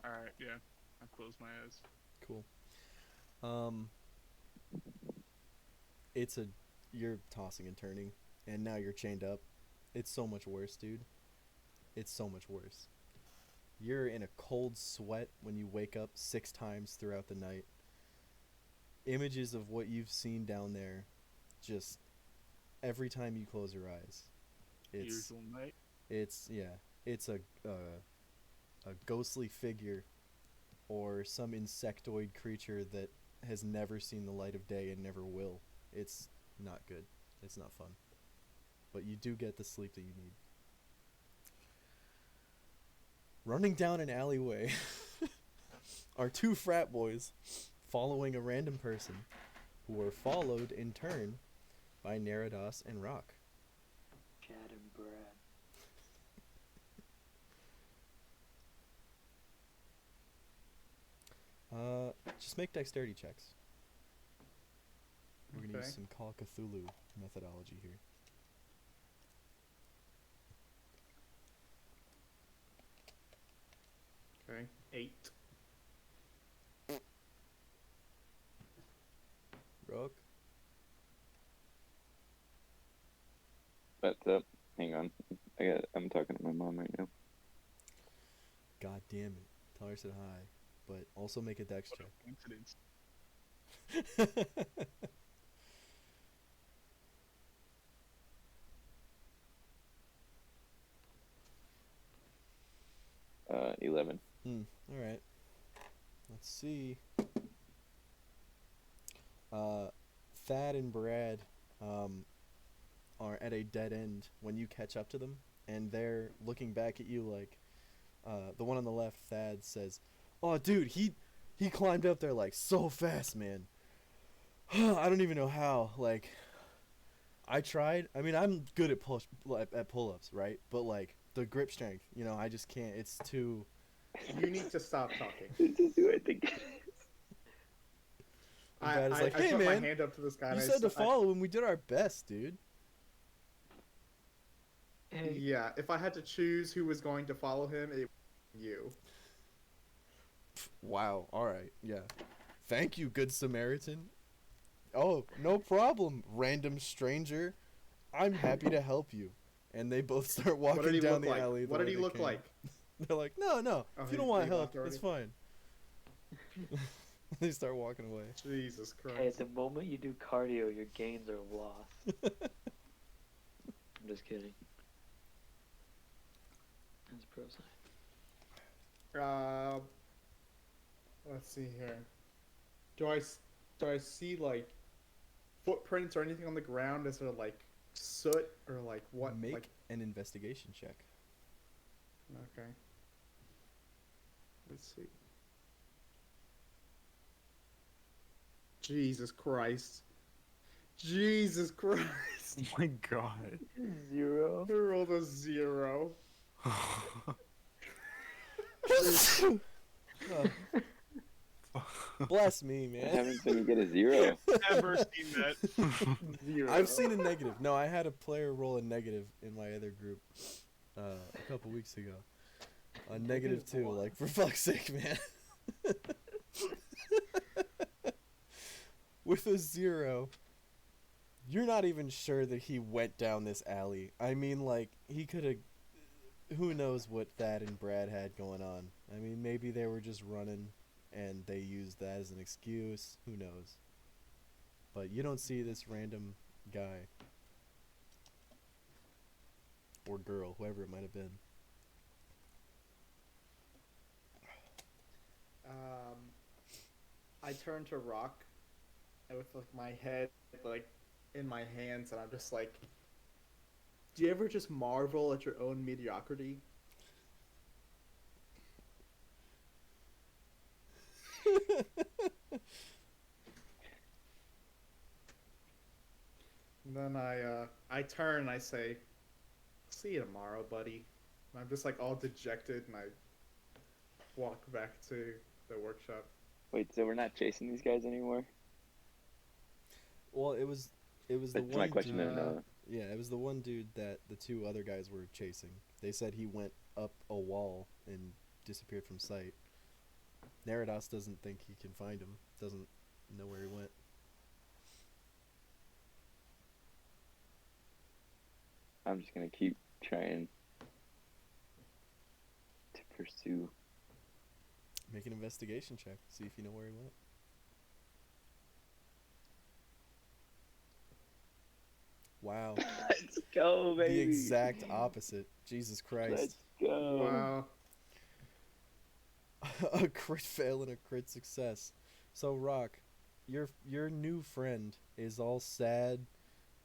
All right. Yeah. I'll close my eyes. Cool. You're tossing and turning, and now you're chained up. It's so much worse, dude. It's so much worse. You're in a cold sweat when you wake up 6 times throughout the night. Images of what you've seen down there, just every time you close your eyes. Usual night. It's a ghostly figure or some insectoid creature that has never seen the light of day and never will. It's not good. It's not fun. But you do get the sleep that you need. Running down an alleyway are 2 frat boys following a random person who were followed in turn by Neradas and Roque. Chad and Brad. Just make dexterity checks. We're gonna Okay. use some Call Cthulhu methodology here. Okay. 8. Roque? That's up. Hang on. I'm talking to my mom right now. God damn it. Tell her I said hi. But also make a dex What check. a coincidence. Uh, 11. Alright. Let's see. Thad and Brad are at a dead end when you catch up to them, and they're looking back at you like, the one on the left, Thad, says, "Oh, dude, he climbed up there like so fast, man. I don't even know how. Like, I tried. I mean, I'm good at pull-ups, right? But like the grip strength, I just can't. It's too." You need to stop talking. This is who I think it is. Brad is like, I "Hey, put man, my hand up to this guy. you and said to follow him. We did our best, dude." Hey, Yeah, if I had to choose who was going to follow him, it was you. Wow. All right. Yeah. Thank you, Good Samaritan. Oh, no problem, random stranger. I'm happy to help you. And they both start What did walking he down look the like? alley. What did he look like? They're like, no. Oh, If you don't want he help, left it's fine. They start walking away. Jesus Christ. hey, at the moment you do cardio, your gains are lost. I'm just kidding. That's pro science. Let's see here. Do I see like footprints or anything on the ground? Is there like soot or like what? Make Like, an investigation check. okay. Let's see. Jesus Christ. Jesus Christ. Oh my god. 0. I rolled a 0. Bless me, What man. happens when you get a 0? Never seen that. 0. I've seen a negative. No, I had a player roll a negative in my other group a couple weeks ago. A negative two, What? like for fuck's sake, man. With a 0, you're not even sure that he went down this alley. I mean, like, he could have. Who knows what Thad and Brad had going on? I mean, maybe they were just running and they used that as an excuse. Who knows? But you don't see this random guy or girl, whoever it might have been. I turn to Rock with like my head like in my hands, and I'm just like, do you ever just marvel at your own mediocrity? And then I turn and I say, "See you tomorrow, buddy." And I'm just like all dejected, and I walk back to the workshop. Wait, so we're not chasing these guys anymore? Well, it was the That's one my question. dude. No. Yeah, it was the one dude that the two other guys were chasing. They said he went up a wall and disappeared from sight. Neradas doesn't think he can find him. Doesn't know where he went. I'm just gonna keep trying to pursue. Make an investigation check. See if you know where he went. Wow. Let's go, baby. The exact opposite. Jesus Christ. Let's go. Wow. A crit fail and a crit success. So Rock, your new friend is all sad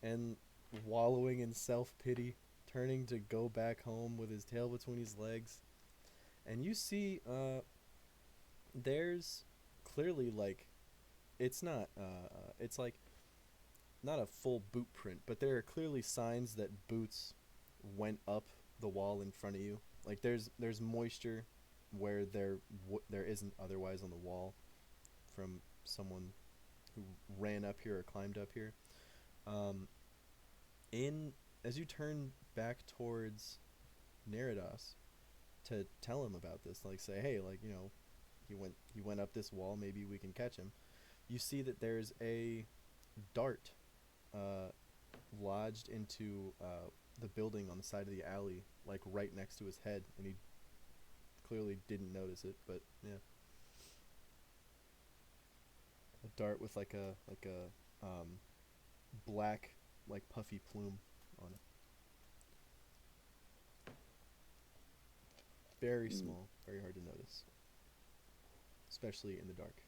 and wallowing in self-pity, turning to go back home with his tail between his legs. And you see there's clearly like it's not it's like not a full boot print, but there are clearly signs that boots went up the wall in front of you. Like there's moisture where there isn't otherwise on the wall from someone who ran up here or climbed up here. As you turn back towards Neradas to tell him about this, like say, hey, like, you know, he went up this wall, maybe we can catch him. You see that there's a dart lodged into the building on the side of the alley, like right next to his head, and he clearly didn't notice it, but yeah. A dart with like a black, like puffy plume on it. Very small, very hard to notice, especially in the dark.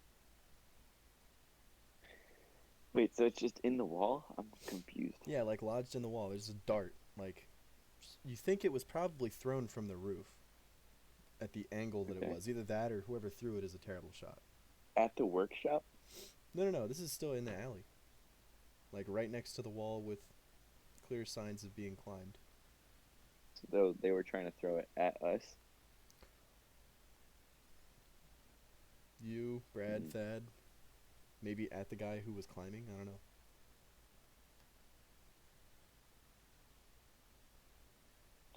Wait, so it's just in the wall? I'm confused. Yeah, like lodged in the wall. There's a dart. Like, you think it was probably thrown from the roof at the angle that it was. Either that or whoever threw it is a terrible shot. At the workshop? No. This is still in the alley. Like right next to the wall with clear signs of being climbed. So they were trying to throw it at us? You, Brad, Thad, maybe at the guy who was climbing. I don't know.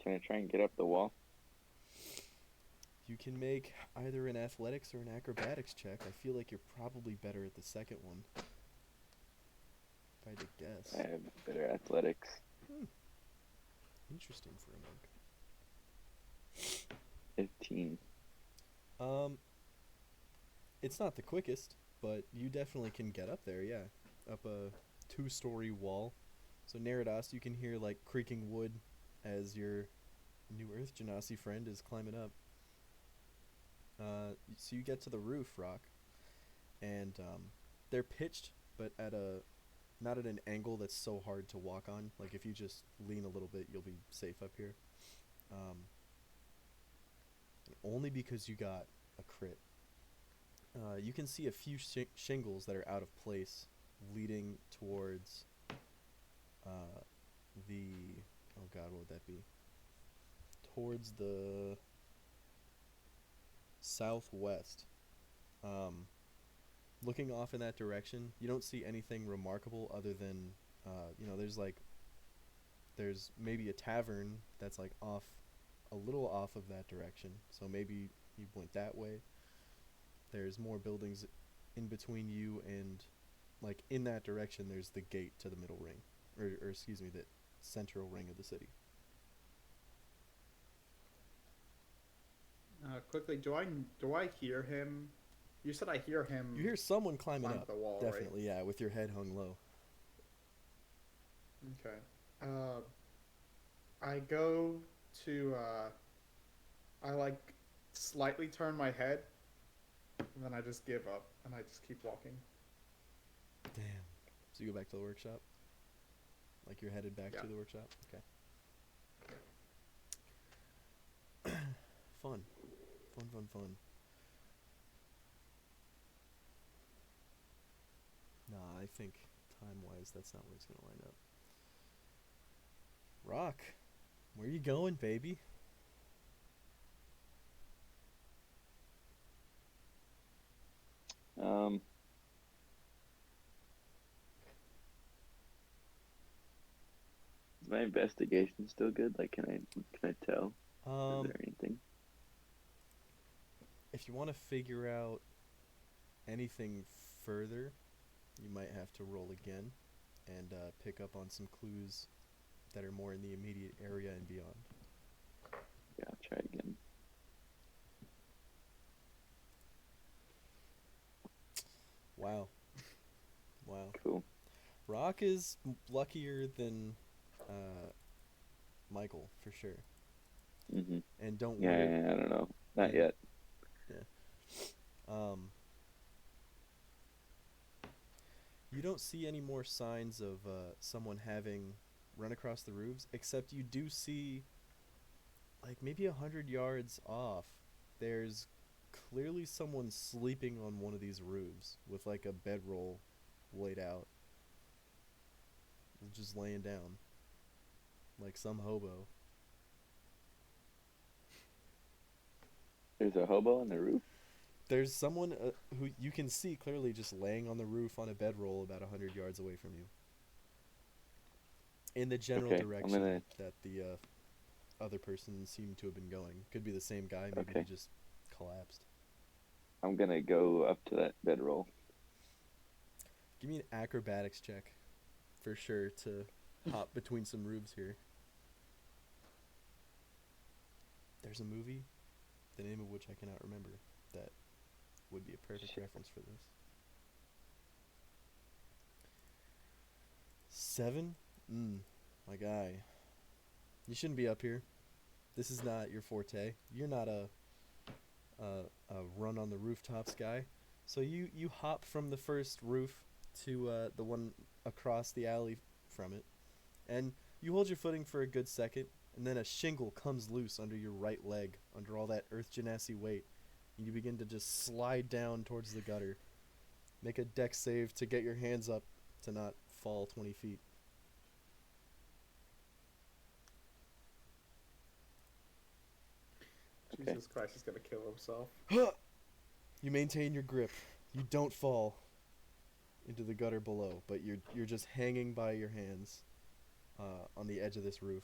Can I try and get up the wall? You can make either an athletics or an acrobatics check. I feel like you're probably better at the second one. If I had to guess. I have better athletics. Interesting for a monk. 15. It's not the quickest, but you definitely can get up there, yeah. Up a 2-story wall. So Neradas, you can hear like creaking wood as your new Earth Genasi friend is climbing up. So you get to the roof, Rock, and they're pitched, but not at an angle that's so hard to walk on. Like if you just lean a little bit, you'll be safe up here. Only because you got a crit. You can see a few shingles that are out of place, leading towards oh god, what would that be? Towards the southwest. looking off in that direction, you don't see anything remarkable other than, there's maybe a tavern that's like off, a little off of that direction. So maybe you went that way. There's more buildings in between you and, like, in that direction, there's the gate to the middle ring, or excuse me, the central ring of the city. Quickly, do I hear him? You said I hear him. You hear someone climbing climb up. the wall, Definitely, yeah, with your head hung low. right? Okay. I go to. I like slightly turn my head, and then I just give up, and I just keep walking. Damn. So you go back to the workshop? Like you're headed back to the workshop? Okay. Fun. Fun. Nah, I think time-wise, that's not where it's going to line up. Roque, where you going, baby? Is my investigation still good? Like, can I tell? Is there anything? If you want to figure out anything further, you might have to roll again and pick up on some clues that are more in the immediate area and beyond. Yeah, I'll try again. Wow. Cool. Roque is luckier than Mykiel, for sure. Mm-hmm. And don't Yeah, worry. I don't know. Not yet. You don't see any more signs of someone having run across the roofs, except you do see, like, maybe 100 yards off, there's clearly someone sleeping on one of these roofs with, like, a bedroll laid out. Just laying down. Like some hobo. There's a hobo on the roof? There's someone who you can see clearly just laying on the roof on a bedroll about 100 yards away from you. In the general direction that the other person seemed to have been going. Could be the same guy, maybe he just collapsed. I'm gonna go up to that bedroll. Give me an acrobatics check, for sure, to hop between some roofs here. There's a movie, the name of which I cannot remember, that would be a perfect reference for this. 7? My guy. You shouldn't be up here. This is not your forte. You're not a run on the rooftops guy. So you hop from the first roof to the one across the alley from it, and you hold your footing for a good second, and then a shingle comes loose under your right leg, under all that earth genasi weight, and you begin to just slide down towards the gutter. Make a dex save to get your hands up to not fall 20 feet. Jesus Christ, he's gonna kill himself. You maintain your grip. You don't fall into the gutter below, but you're just hanging by your hands on the edge of this roof.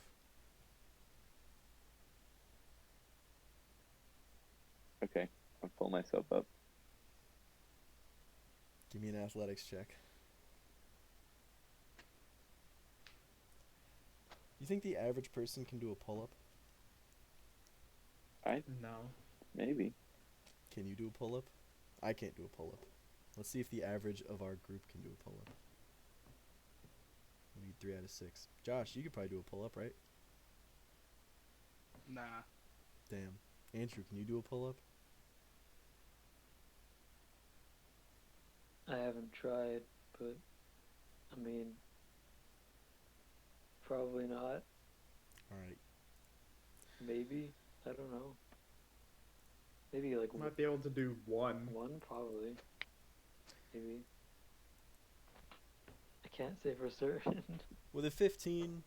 Okay, I'll pull myself up. Give me an athletics check. You think the average person can do a pull-up? No. Maybe. Can you do a pull-up? I can't do a pull-up. Let's see if the average of our group can do a pull-up. We need 3 out of 6. Josh, you could probably do a pull-up, right? Nah. Damn. Andrew, can you do a pull-up? I haven't tried, but I mean, probably not. Alright. Maybe. I don't know. Maybe like Might be able to do one. one, probably. Maybe. I can't say for certain. With a 15,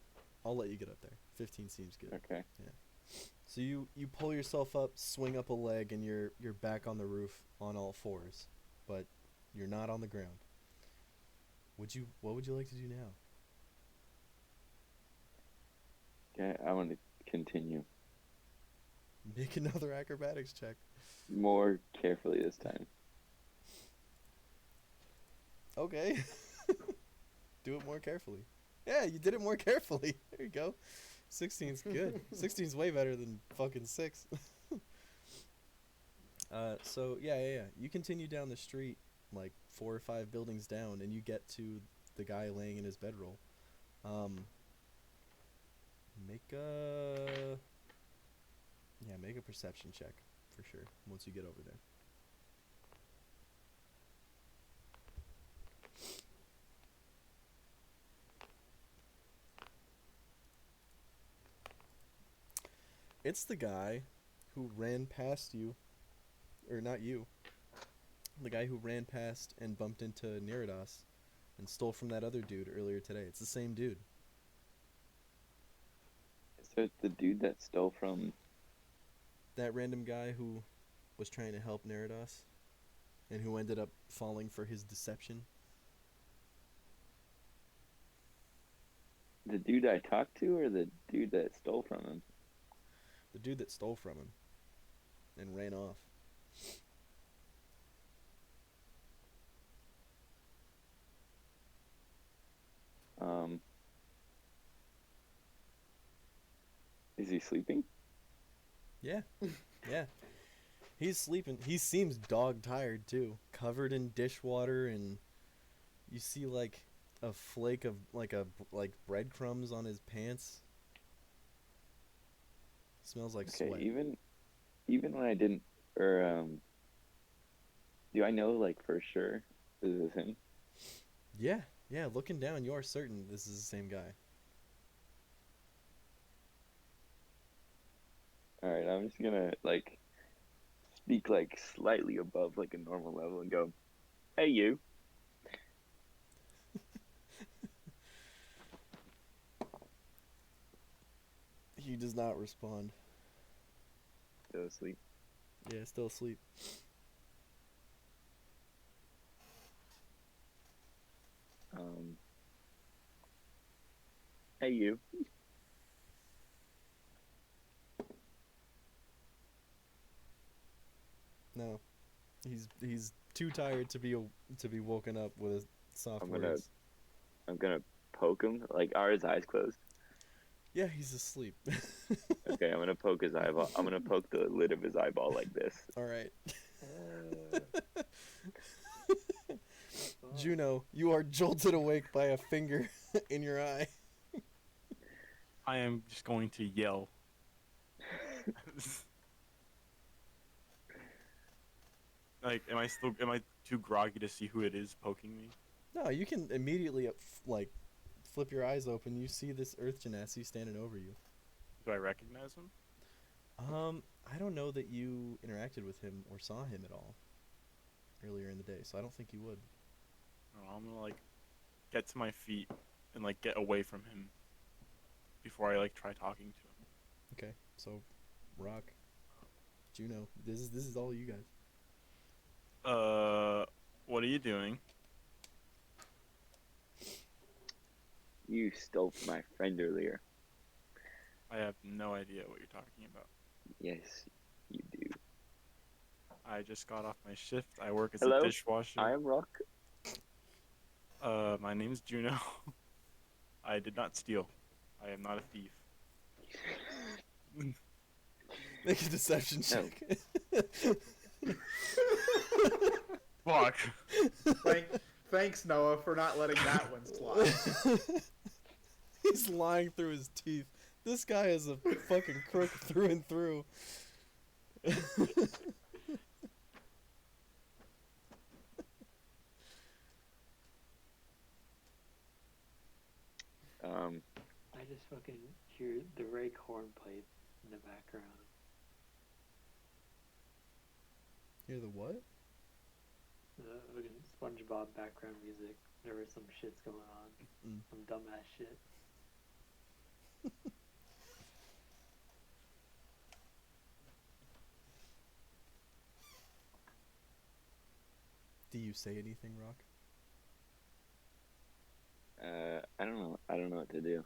I'll let you get up there. 15 seems good. Okay. So you pull yourself up, swing up a leg, and you're back on the roof on all fours. But You're not on the ground. What would you like to do now? Okay, I want to continue Make another acrobatics check. more carefully this time. Okay. Do it more carefully. Yeah, you did it more carefully. There you go. 16's good. 16's way better than fucking 6. So yeah. You continue down the street, like 4 or 5 buildings down, and you get to the guy laying in his bedroll. Make a perception check for sure once you get over there. It's the guy who ran past you, or not you. The guy who ran past and bumped into Neradas and stole from that other dude earlier today. It's the same dude. So it's the dude that stole from. That random guy who was trying to help Neradas and who ended up falling for his deception. The dude I talked to, or the dude that stole from him? The dude that stole from him and ran off. Is he sleeping? Yeah. Yeah. He's sleeping. He seems dog tired too. Covered in dishwater, and you see like a flake of like breadcrumbs on his pants. Smells like Okay, sweat. even when I didn't, or do I know like for sure this is him? Yeah. Looking down, you are certain this is the same guy. All right, I'm just gonna like speak like slightly above like a normal level and go, "Hey, you." He does not respond. Still asleep. Yeah, still asleep. Hey, you. No, he's too tired to be woken up with soft words. I'm gonna poke him. Like, are his eyes closed? Yeah, he's asleep. Okay, I'm gonna poke his eyeball. I'm gonna poke the lid of his eyeball like this. All right. Juno, you are jolted awake by a finger in your eye. I am just going to yell. Like, am I too groggy to see who it is poking me? No, you can immediately flip your eyes open. You see this Earth Genasi standing over you. Do I recognize him? I don't know that you interacted with him or saw him at all earlier in the day, so I don't think you would. No, I'm gonna like get to my feet and like get away from him before I like try talking to him. Okay, so Roque, Juno, this is all you guys. What are you doing? You stole from my friend earlier. I have no idea what you're talking about. Yes, you do. I just got off my shift. I work as Hello? a dishwasher. I am Roque. My name's Juno. I did not steal. I am not a thief. Make a deception check. Fuck. Thanks, Noah, for not letting that one slide. He's lying through his teeth. This guy is a fucking crook through and through. I just fucking hear the Rake horn pipe in the background. Hear the what? The fucking SpongeBob background music whenever some shit's going on. Mm. Some dumbass shit. Do you you say anything, Rock? I don't know. I don't know what to do.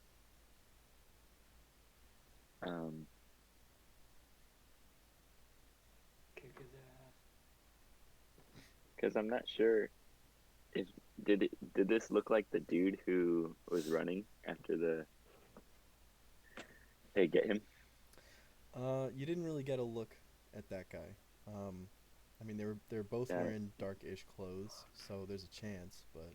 Kick his ass. Because I'm not sure if did this look like the dude who was running after the. Hey, get him. You didn't really get a look at that guy. I mean, they're both Yeah. wearing dark-ish clothes, so there's a chance, but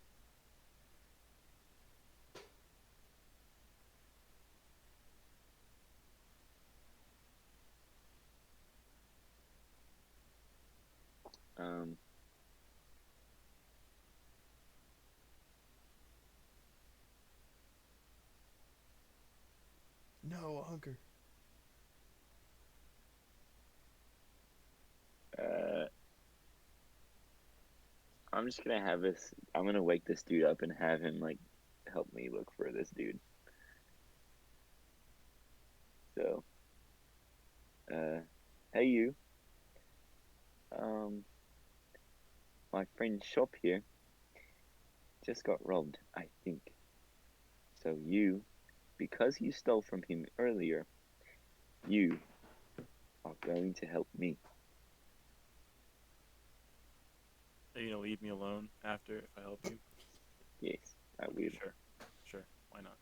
Um. no, Ahnkor. I'm just gonna have this. I'm gonna wake this dude up and have him like help me look for this dude. So, hey you. My friend's shop here just got robbed, I think. So you, because you stole from him earlier, you are going to help me. Are you gonna leave me alone after if I help you? Yes, I will. Sure. Why not?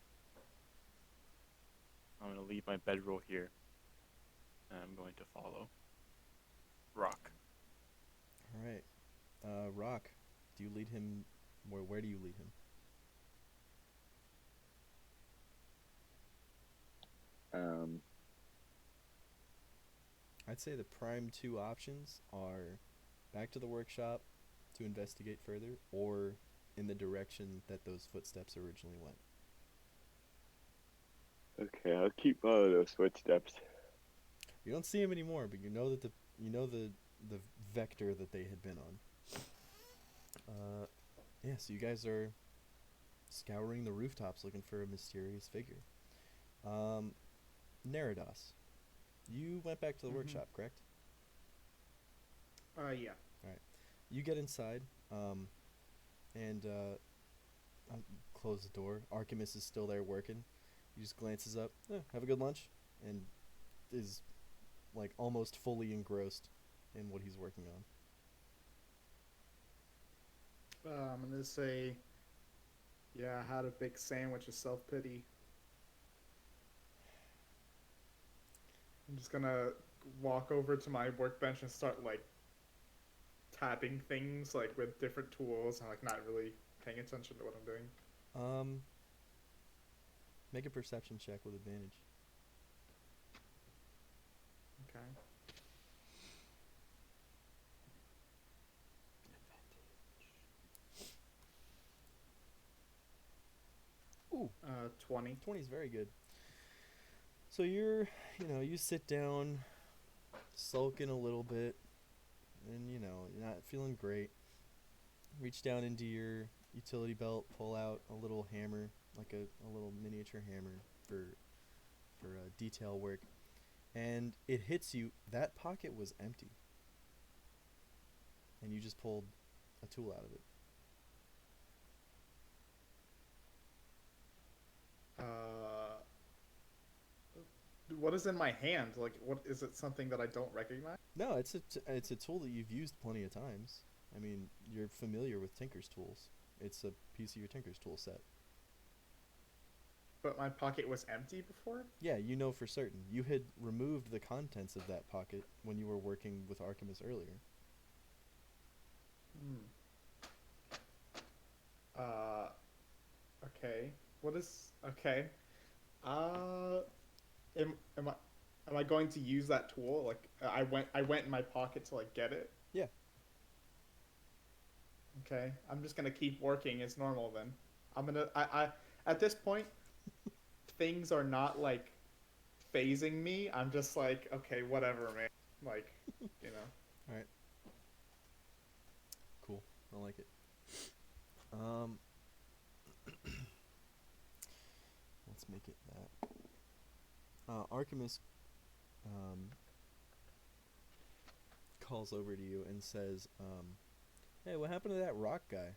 I'm gonna leave my bedroll here, and I'm going to follow Rock. All right. Rock, do you lead him? Where do you lead him? I'd say the prime two options are back to the workshop to investigate further, or in the direction that those footsteps originally went. Okay, I'll keep following those footsteps. You don't see him anymore, but you know that the vector that they had been on. Yeah. So you guys are scouring the rooftops looking for a mysterious figure. Neradas, you went back to the workshop, correct? Yeah. All right. You get inside, and close the door. Artemis is still there working. He just glances up. Have a good lunch, and is like almost fully engrossed in what he's working on. I'm gonna say, yeah, I had a big sandwich of self-pity. I'm just gonna walk over to my workbench and start like tapping things like with different tools and like not really paying attention to what I'm doing. Make a perception check with advantage. Okay. Ooh, 20. 20 is very good. So you sit down, sulking a little bit, and you're not feeling great. Reach down into your utility belt, pull out a little hammer, like a little miniature hammer for detail work, and it hits you. That pocket was empty, and you just pulled a tool out of it. What is in my hand? Like, what is it? Something that I don't recognize? No, it's a tool that you've used plenty of times. I mean, you're familiar with Tinker's tools. It's a piece of your Tinker's tool set. But my pocket was empty before? Yeah, you know for certain. You had removed the contents of that pocket when you were working with Artemis earlier. Okay. What is... Okay. Am I going to use that tool? Like, I went in my pocket to, like, get it? Yeah. Okay. I'm just gonna keep working as normal then. At this point, things are not, like, phasing me. I'm just like, okay, whatever, man. Like, you know. Alright. Cool. I like it. Let's make it that. Artemis calls over to you and says, Hey, what happened to that rock guy?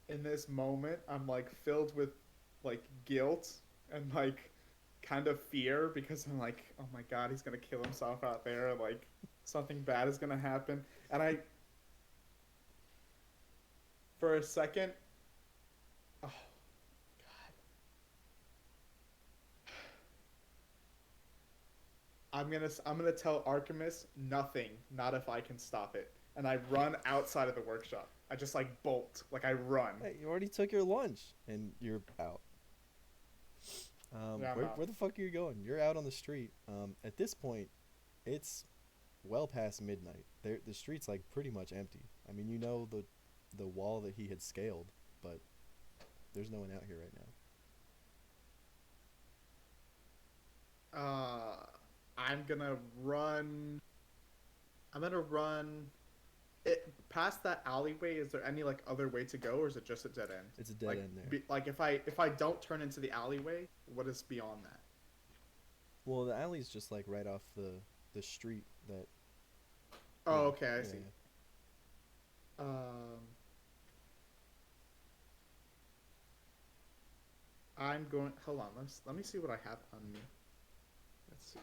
In this moment, I'm like filled with like guilt and like kind of fear because I'm like, oh my god, he's gonna kill himself out there. Like something bad is gonna happen. And I, for a second, oh god, I'm gonna tell Artemis nothing, not if I can stop it. And I run outside of the workshop. I just like bolt, like I run. Hey, you already took your lunch and you're out. Yeah, I'm out. Where the fuck are you going? You're out on the street. At this point, it's well past midnight. The street's like pretty much empty. I mean, you know the wall that he had scaled, but there's no one out here right now. I'm gonna run. I'm gonna run. It past that alleyway. Is there any like other way to go, or is it just a dead end? It's a dead like, end there. Like if I don't turn into the alleyway, what is beyond that? Well, the alley's just like right off the street that. Oh, Yeah, okay, I yeah, see. yeah. I'm going. Hold on. Let me see what I have on me. Let's see.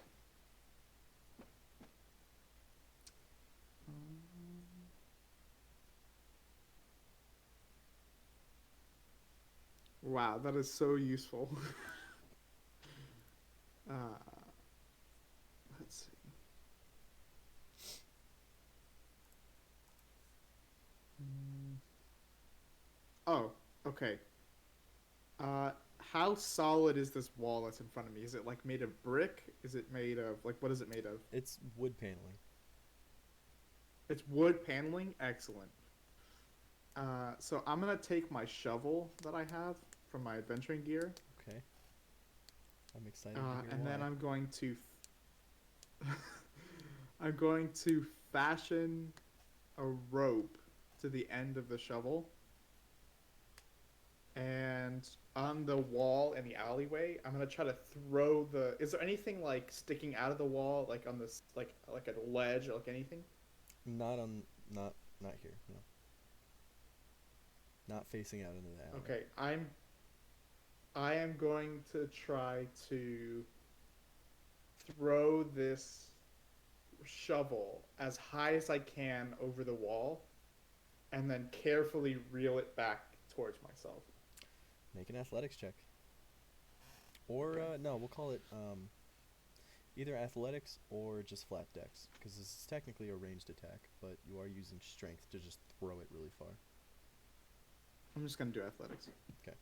Wow, that is so useful. uh, let's see. Oh, okay. How solid is this wall that's in front of me? Is it like made of brick? Is it made of like what is it made of? It's wood paneling. It's wood paneling. Excellent. So I'm gonna take my shovel that I have from my adventuring gear. Okay. I'm excited to hear And why. then I'm going to I'm going to fashion a rope to the end of the shovel. And on the wall in the alleyway, I'm gonna try to throw the. Is there anything like sticking out of the wall, like on this, like a ledge or like anything? Not here. No. Not facing out into the alley. Okay, I am going to try to throw this shovel as high as I can over the wall, and then carefully reel it back towards myself. Make an athletics check. Or no, we'll call it either athletics or just flat dex, because this is technically a ranged attack, but you are using strength to just throw it really far. I'm just gonna do athletics. Okay.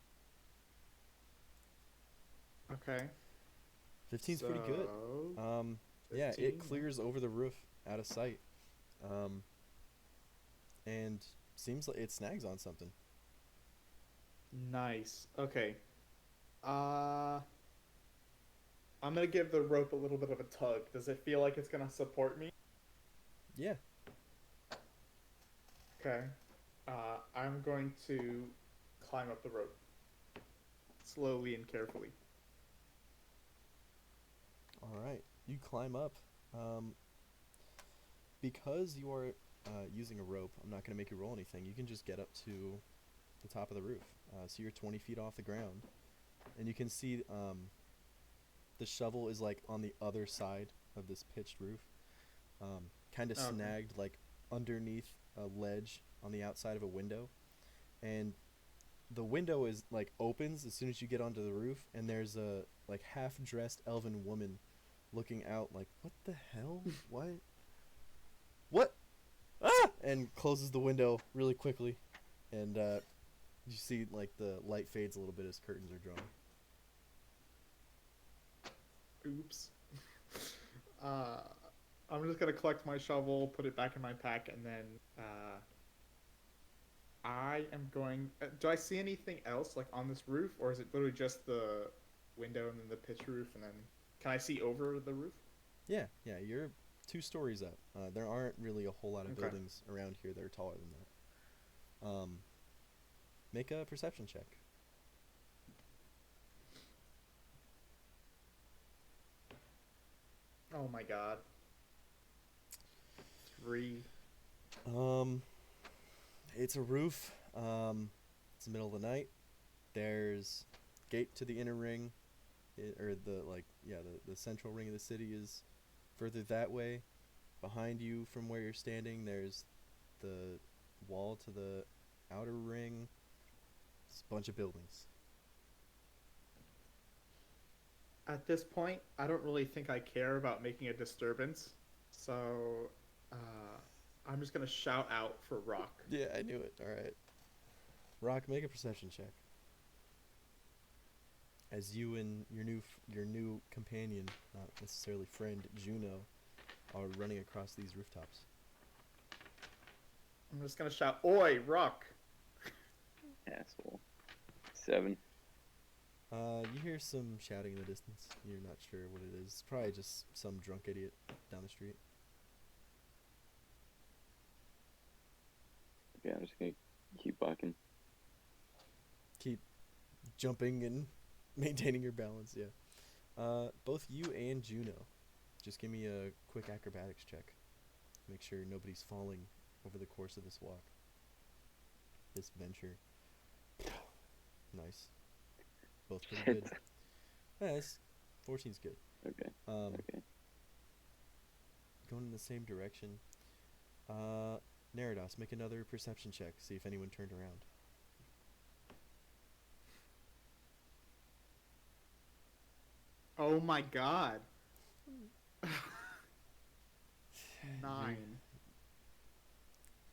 Okay. 15's pretty good. Yeah, 15, it clears over the roof out of sight. And seems like it snags on something. Nice. Okay. I'm gonna give the rope a little bit of a tug. Does it feel like it's gonna support me? Yeah. Okay. I'm going to climb up the rope. Slowly and carefully. Alright. You climb up. Because you are using a rope, I'm not going to make you roll anything. You can just get up to the top of the roof. So you're 20 feet off the ground. And you can see the shovel is like on the other side of this pitched roof. Kind of snagged like underneath a ledge on the outside of a window. And the window is like opens as soon as you get onto the roof, and there's a like half-dressed elven woman looking out like, what the hell? What? Ah! And closes the window really quickly, and you see like the light fades a little bit as curtains are drawn. Oops. I'm just gonna collect my shovel, put it back in my pack, and then I am going. Do I see anything else like on this roof, or is it literally just the window and then the pitch roof, and then can I see over the roof? Yeah, you're 2 stories up. There aren't really a whole lot of Okay. buildings around here that are taller than that. Make a perception check. Oh my god. S3? It's a roof. It's the middle of the night. There's gate to the inner ring, or the central ring of the city is further that way. Behind you, from where you're standing, there's the wall to the outer ring. It's a bunch of buildings. At this point, I don't really think I care about making a disturbance, so I'm just gonna shout out for Roque. Yeah, I knew it. All right. Roque, make a perception check. As you and your new companion, not necessarily friend, Juno, are running across these rooftops. I'm just gonna shout, "Oi, Roque!" Asshole. 7. You hear some shouting in the distance. You're not sure what it is. It's probably just some drunk idiot down the street. Okay, I'm just gonna keep walking. Keep jumping and maintaining your balance, yeah. Both you and Juno, just give me a quick acrobatics check. Make sure nobody's falling over the course of this walk. This venture. Nice. Both pretty good. Nice. 14's good. Okay. Okay. Going in the same direction. Neradas, make another perception check. See if anyone turned around. Oh my god. 9.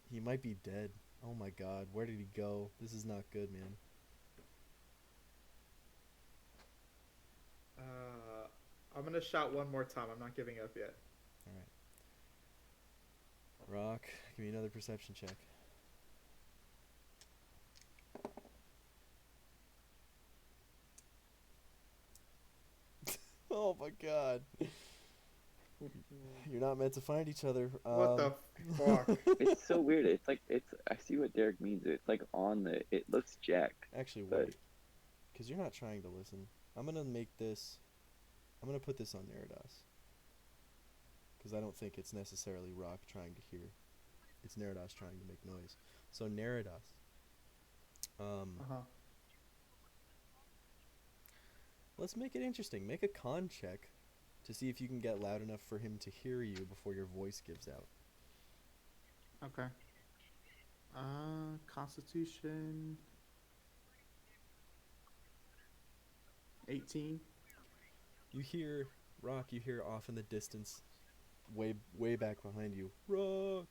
He might be dead. Oh my god, where did he go? This is not good, man. I'm gonna shout one more time. I'm not giving up yet. Alright. Roque, give me another perception check. Oh my god. You're not meant to find each other. What the fuck? It's so weird. It's like I see what Derrick means. It's like on the. It looks jacked. Actually, but- wait. Because you're not trying to listen. I'm going to make this. I'm going to put this on Neradas. Because I don't think it's necessarily Roque trying to hear. It's Neradas trying to make noise. So, Neradas. Let's make it interesting. Make a con check to see if you can get loud enough for him to hear you before your voice gives out. Okay. Constitution. 18. You hear, Roque, you hear off in the distance, way back behind you, Roque!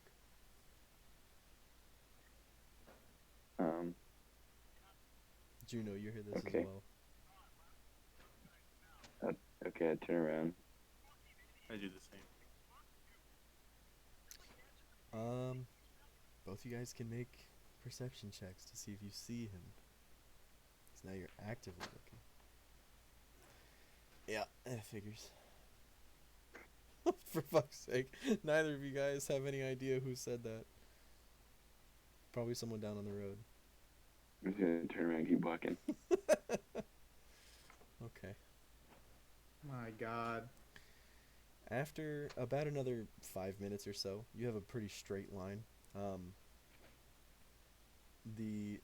Juno, you hear this Okay. as well. Okay, I turn around. I do the same. Both you guys can make perception checks to see if you see him. Because now you're actively looking. Yeah, that figures. For fuck's sake. Neither of you guys have any idea who said that. Probably someone down on the road. I'm just gonna turn around and keep walking. Okay. My god. After about another 5 minutes or so, you have a pretty straight line. The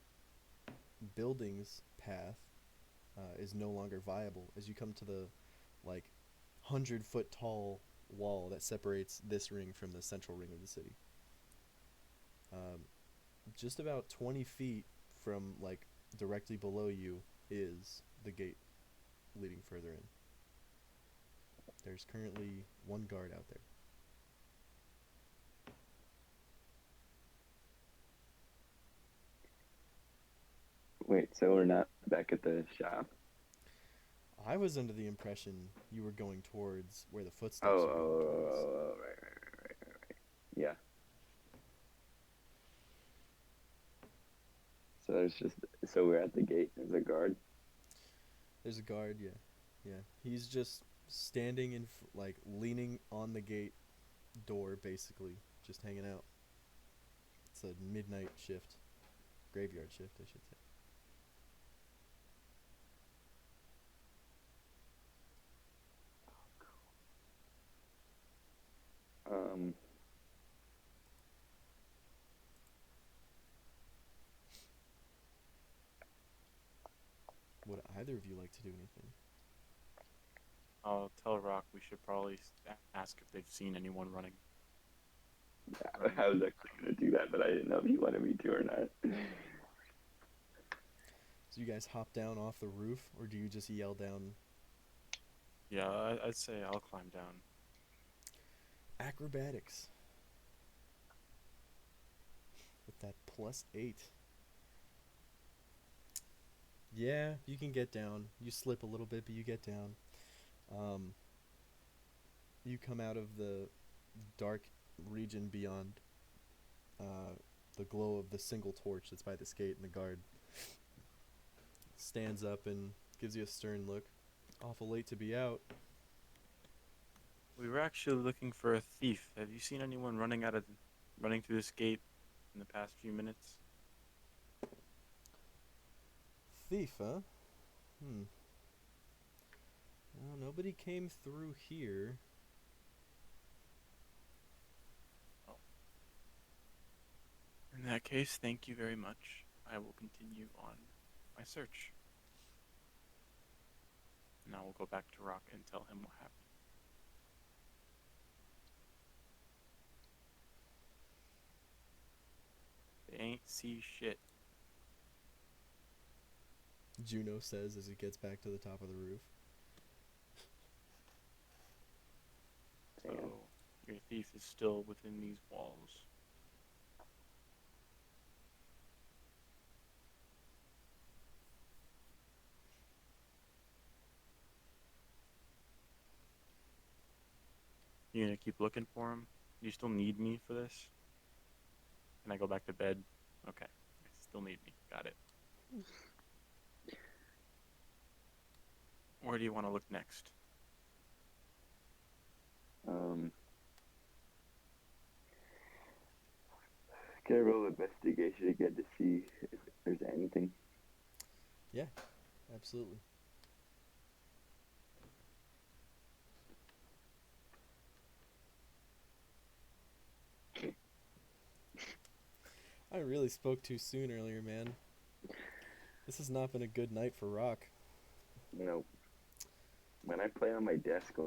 building's path is no longer viable as you come to the 100-foot tall wall that separates this ring from the central ring of the city. Just about 20 feet from directly below you is the gate leading further in. There's currently one guard out there. Wait, so we're not back at the shop? I was under the impression you were going towards where the footsteps Oh, are going towards. right. Yeah. So we're at the gate. There's a guard. There's a guard, yeah. Yeah. He's just standing in, leaning on the gate door, basically. Just hanging out. It's a midnight shift. Graveyard shift, I should say. Would either of you like to do anything? I'll tell Rock we should probably ask if they've seen anyone running. Yeah, I was actually gonna do that, but I didn't know if you wanted me to or not. So you guys hop down off the roof, or do you just yell down? Yeah, I'd say I'll climb down. Acrobatics. With that +8. Yeah, you can get down. You slip a little bit, but you get down. You come out of the dark region beyond the glow of the single torch that's by this gate, and the guard stands up and gives you a stern look. Awful late to be out. We were actually looking for a thief. Have you seen anyone running through this gate in the past few minutes? Thief, huh? Well, nobody came through here. In that case, thank you very much. I will continue on my search. And I will go back to Rock and tell him what happened. They ain't see shit. Juno says as he gets back to the top of the roof. So, your thief is still within these walls. You gonna keep looking for him? You still need me for this? Can I go back to bed? Okay. You still need me. Got it. Where do you want to look next? Can I roll investigation again to see if there's anything? Yeah, absolutely. I really spoke too soon earlier, man. This has not been a good night for Rock. No. When I play on my desk,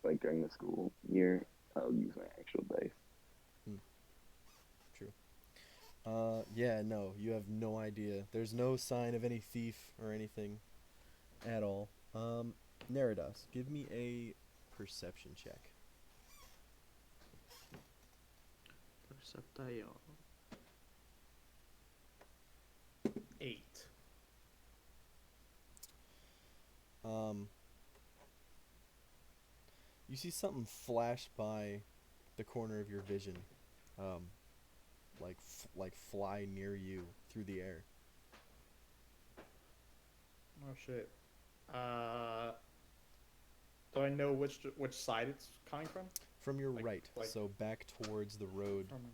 like during the school year, I'll use my actual dice. True. Yeah, no, you have no idea. There's no sign of any thief or anything at all. Neradas, give me a perception check. Perceptio. 8. You see something flash by the corner of your vision, like fly near you through the air. Oh shit. Do I know which side it's coming from? From your Like- right, like- so back towards the road, From my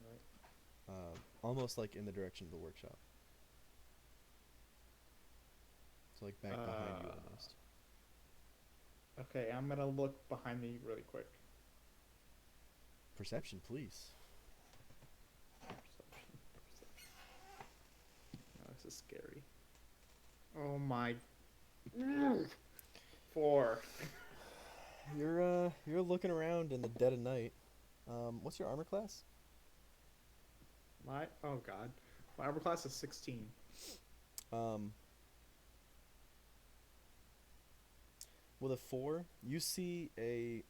right. almost like in the direction of the workshop. So like back behind you almost. Okay, I'm gonna look behind me really quick. Perception, please. Perception. Oh, this is scary. Oh my. 4. You're looking around in the dead of night. What's your armor class? Oh god. My armor class is 16. With a 4, you see a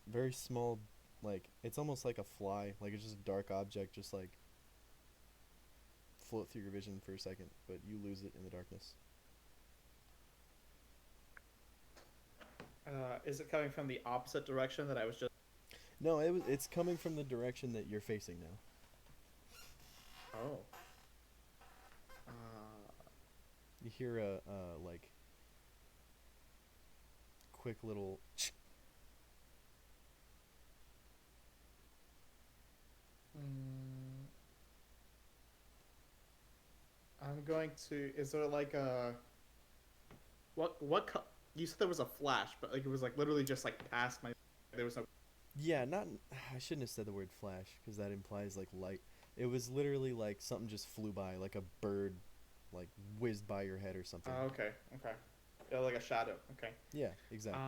very small, like, it's almost like a fly, like it's just a dark object, just like float through your vision for a second, but you lose it in the darkness. Is it coming from the opposite direction that I was just? No, it's coming from the direction that you're facing now. Oh. You hear a like quick little I'm going to. Is there like a? You said there was a flash, but like it was like literally just like past my. There was no. Yeah, not. I shouldn't have said the word flash because that implies like light. It was literally like something just flew by, like a bird like whizzed by your head or something. Okay. Okay. Yeah, like a shadow. Okay. Yeah, exactly.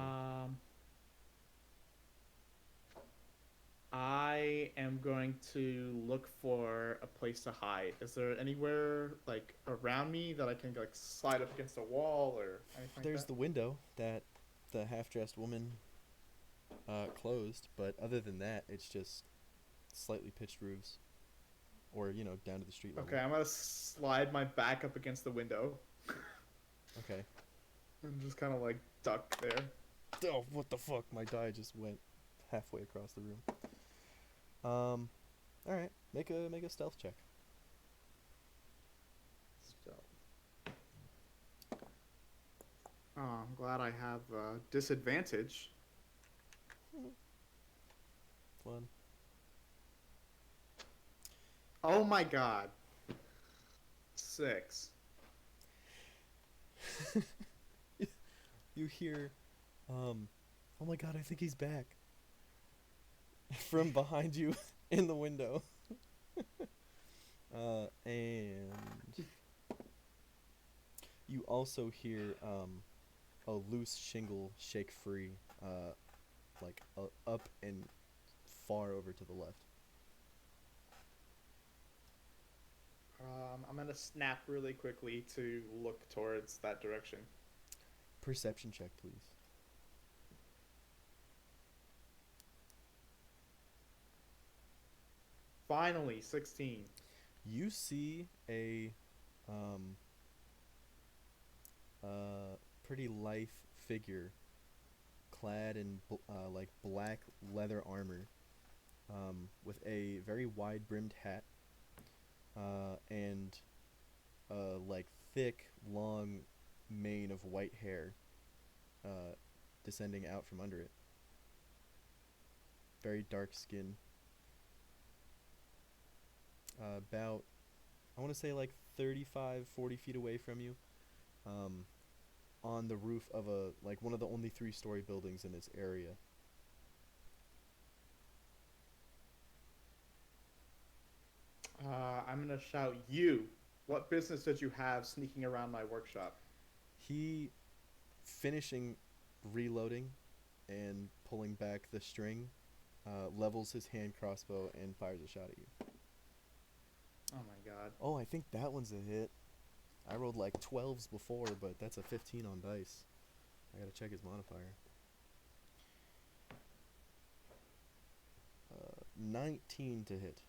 I am going to look for a place to hide. Is there anywhere like around me that I can like slide up against a wall or anything There's like the window that the half-dressed woman closed, but other than that, it's just slightly pitched roofs, or down to the street that? level. Okay, I'm gonna slide my back up against the window Okay. and just kind of like duck there. Oh, what the fuck? My die just went halfway across the room. All right. Make a stealth check. So, oh, I'm glad I have disadvantage. Fun. Oh my god. 6. You hear, oh my god, I think he's back. From behind you in the window. And you also hear a loose shingle shake free, like up and far over to the left. I'm gonna snap really quickly to look towards that direction. Perception check, please. Finally, 16. You see a pretty lithe figure clad in like black leather armor, with a very wide brimmed hat, and like thick long mane of white hair descending out from under it. Very dark skin. About, I want to say like 35, 40 feet away from you, on the roof of one of the only 3-story buildings in this area. I'm gonna shout, "You! What business did you have sneaking around my workshop?" He, finishing reloading and pulling back the string, levels his hand crossbow and fires a shot at you. Oh my god. Oh, I think that one's a hit. I rolled like 12s before, but that's a 15 on dice. I gotta check his modifier. 19 to hit.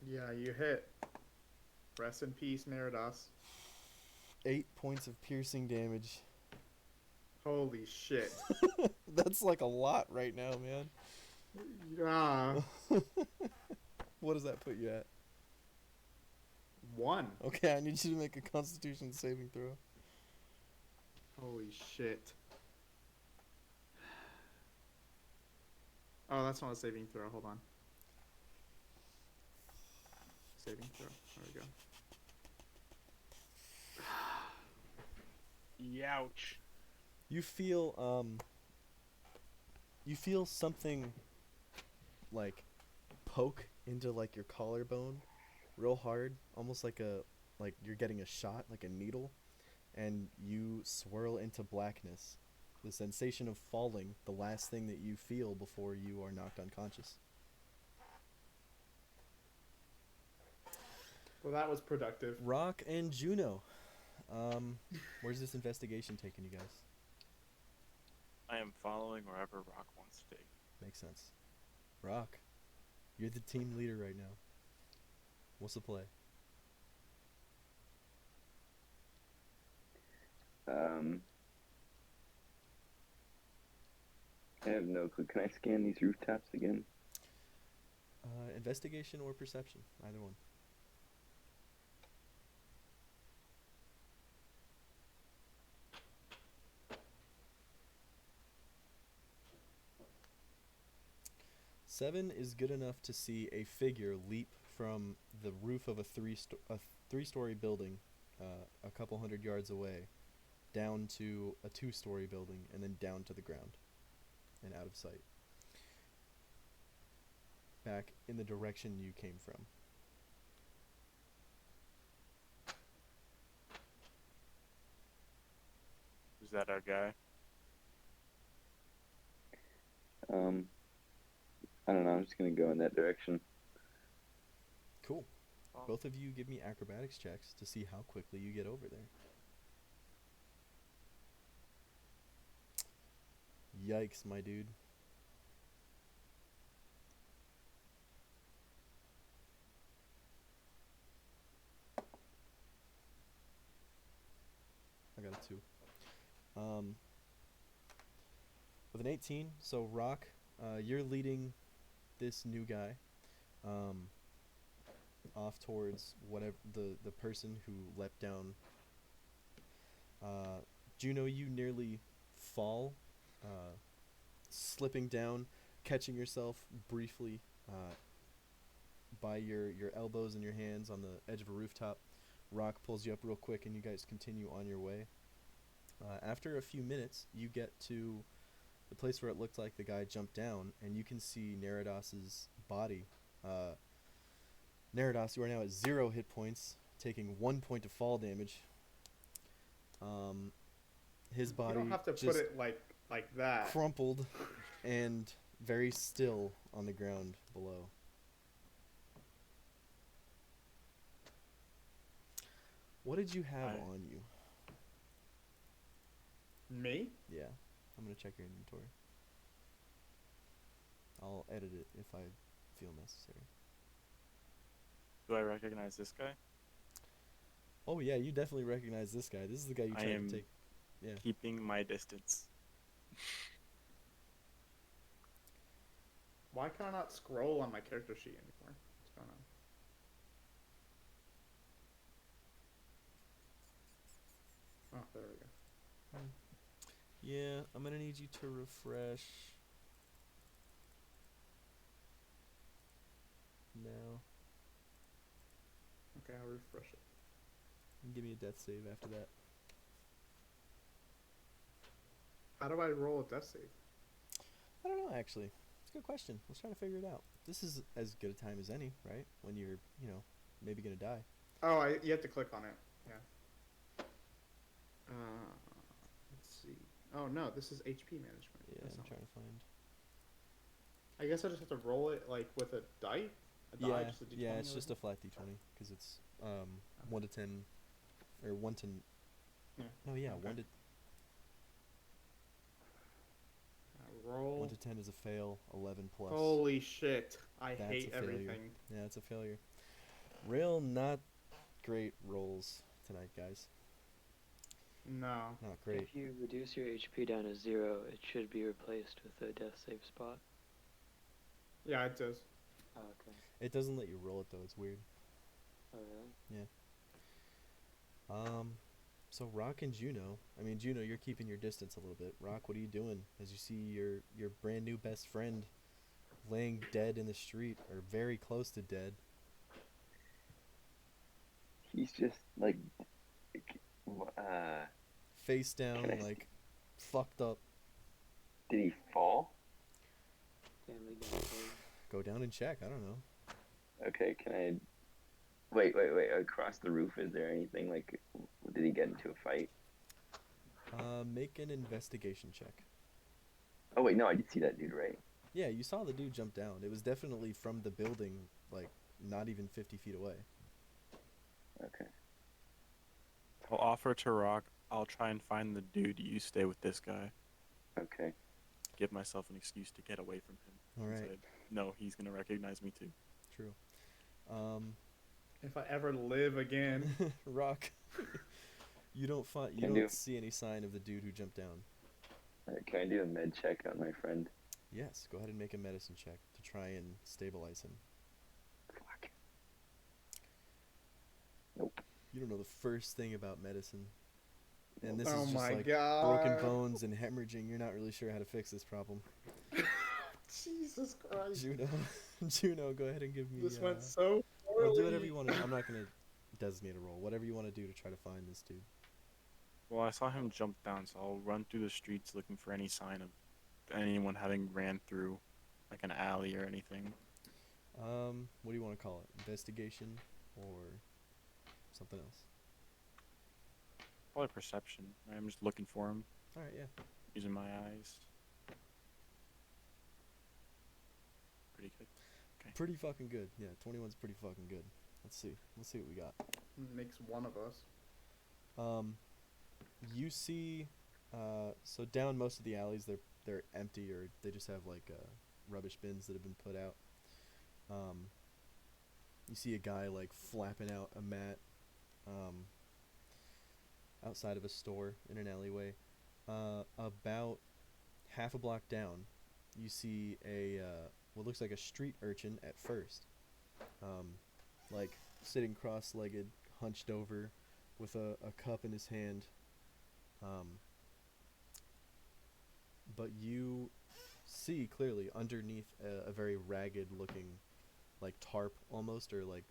Yeah, you hit. Rest in peace, Neradas. 8 points of piercing damage. Holy shit. That's like a lot right now, man. Yeah. What does that put you at? 1. Okay, I need you to make a Constitution saving throw. Holy shit. Oh, that's not a saving throw. Hold on. Saving throw. There we go. Youch. You feel something like poke into like your collarbone real hard, almost like you're getting a shot, like a needle, and you swirl into blackness. The sensation of falling, the last thing that you feel before you are knocked unconscious. Well, that was productive. Roque and Juno. Where's this investigation taking you guys? I am following wherever Roque wants to take. Makes sense. Roque, you're the team leader right now. What's the play? I have no clue. Can I scan these rooftops again? Investigation or perception, either one. Seven is good enough to see a figure leap from the roof of a three-story building, a couple hundred yards away, down to a 2-story building, and then down to the ground, and out of sight. Back in the direction you came from. that our guy? I don't know. I'm just gonna go in that direction. Cool. Oh. Both of you give me acrobatics checks to see how quickly you get over there. Yikes, my dude. I got a 2. With an 18, so Roque, you're leading this new guy off towards whatever the person who leapt down. Juno, you nearly fall, slipping down, catching yourself briefly by your elbows and your hands on the edge of a rooftop. Roque pulls you up real quick, and you guys continue on your way. After a few minutes, you get to the place where it looked like the guy jumped down, and you can see Neradas's body. Neradas, you are now at 0 hit points, taking 1 point of fall damage. His body You don't have to just put it like that. crumpled and very still on the ground below. What did you have on you? Me? Yeah, I'm gonna check your inventory. I'll edit it if I feel necessary. Do I recognize this guy? Oh yeah, you definitely recognize this guy. This is the guy you I tried am to take. Yeah. keeping my distance. Why can I not scroll on my character sheet anymore? What's going on? Oh, there we go. Yeah, I'm gonna need you to refresh. Now. Okay, I'll refresh it. And give me a death save after that. How do I roll a death save? I don't know, actually. It's a good question. Let's try to figure it out. This is as good a time as any, right? When you're, maybe gonna die. Oh, you have to click on it. Yeah. Let's see. Oh no, this is HP management. Yeah, That's I'm not- trying to find. I guess I just have to roll it like with a die. A die, Yeah, just a D20 yeah, or it's just a flat d20 because it's 1 to 10, or 1 to. Yeah. No, yeah, Okay. 1 to roll. 1 to 10 is a fail. 11 plus. Holy shit! I That's hate a failure. everything. Yeah, it's a failure. Real not great rolls tonight, guys. No. Not great. If you reduce your HP down to 0, it should be replaced with a death save spot. Yeah, it does. Oh, okay. It doesn't let you roll it though. It's weird. Oh, really? So Roque and Juno. I mean, Juno, you're keeping your distance a little bit. Roque, what are you doing as you see your brand new best friend laying dead in the street, or very close to dead? He's just like, Face down, Can I- like fucked up. did he fall? Family death save. Go down and check. I don't know. Okay, can I? Wait. Across the roof, is there anything like? Did he get into a fight? Make an investigation check. Oh wait, no, I did see that dude, right? Yeah, you saw the dude jump down. It was definitely from the building, like not even 50 feet away. Okay. I'll offer to Roque. I'll try and find the dude. You stay with this guy. Okay. Give myself an excuse to get away from him. All since right. I know he's gonna recognize me too. True. If I ever live again. Roque, you don't Can do. see any sign of the dude who jumped down. Can I do a med check on my friend? Yes, go ahead and make a medicine check to try and stabilize him. Fuck. Nope. You don't know the first thing about medicine. And this Oh is just my like God. broken bones and hemorrhaging. You're not really sure how to fix this problem. Jesus Christ. Juno, go ahead and give me. This went so poorly. Well, do whatever you want to. I'm not gonna designate a roll. Whatever you want to do to try to find this dude. Well, I saw him jump down, so I'll run through the streets looking for any sign of anyone having ran through, like an alley or anything. What do you want to call it? Investigation or something else? Probably perception. I'm just looking for him. All right, yeah. Using my eyes. Pretty good. Pretty fucking good. Yeah, 21's pretty fucking good. Let's see. Let's see what we got. Makes one of us. You see, so down most of the alleys, they're empty, or they just have like rubbish bins that have been put out. You see a guy like flapping out a mat outside of a store in an alleyway. About half a block down, you see a what looks like a street urchin at first, like sitting cross-legged, hunched over, with a cup in his hand. But you see clearly underneath a very ragged-looking, like tarp almost, or like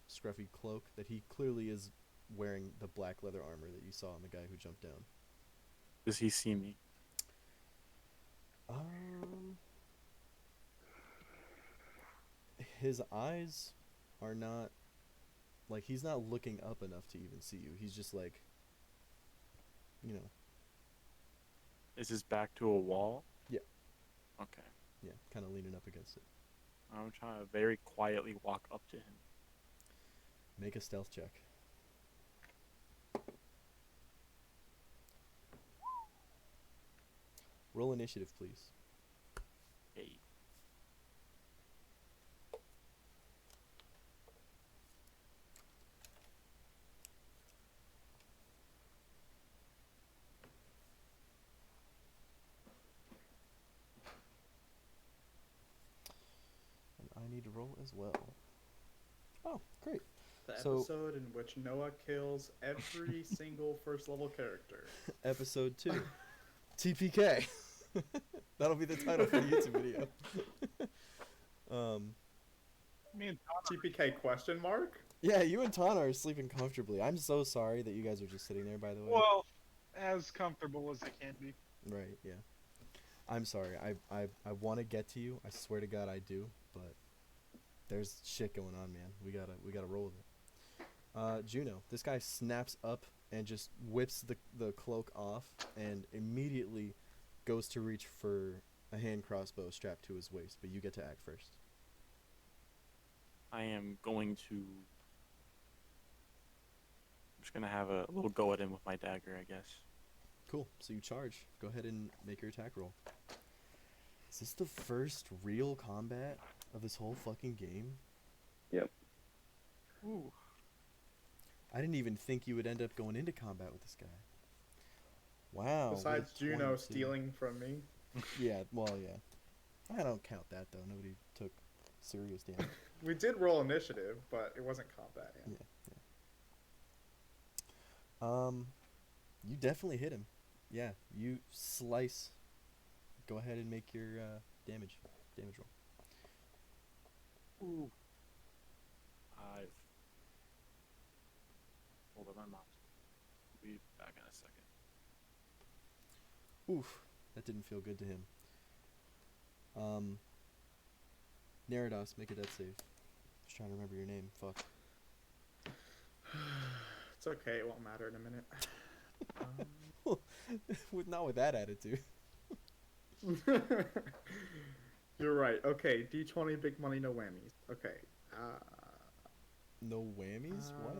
scruffy cloak, that he clearly is wearing the black leather armor that you saw on the guy who jumped down. Does he see me? His eyes are not, like, he's not looking up enough to even see you. He's just like, you know. Is his back to a wall? Yeah. Okay. Yeah, kind of leaning up against it. I'm trying to very quietly walk up to him. Make a stealth check. Roll initiative, please. 8. And I need to roll as well. Oh, great. The So- episode in which Noah kills every single first level character. Episode 2. TPK. That'll be the title for the YouTube video. Me and Tahna, TPK question mark? Yeah, you and Tahna are sleeping comfortably. I'm so sorry that you guys are just sitting there, by the way. well, as comfortable as I can be. Right, yeah. I'm sorry. I want to get to you. I swear to God I do, but there's shit going on, man. We gotta roll with it. Juno, this guy snaps up and just whips the cloak off and immediately goes to reach for a hand crossbow strapped to his waist, but you get to act first. I am going to. I'm just gonna have a little go at him with my dagger, I guess. Cool. So you charge. Go ahead and make your attack roll. Is this the first real combat of this whole fucking game? Ooh. I didn't even think you would end up going into combat with this guy. Wow. with a Besides Juno 22. stealing from me. Yeah, well, yeah. I don't count that, though. Nobody took serious damage. We did roll initiative, but it wasn't combat. Yeah. You definitely hit him. Yeah, you slice. Go ahead and make your damage roll. Ooh. 5. Hold on, my mouse. We'll be back in a second. Oof, that didn't feel good to him. Neradas, make a death save. Just trying to remember your name. Fuck. It's okay, it won't matter in a minute. Not with that attitude. You're right. Okay, D20, big money, no whammies. Okay. No whammies? What?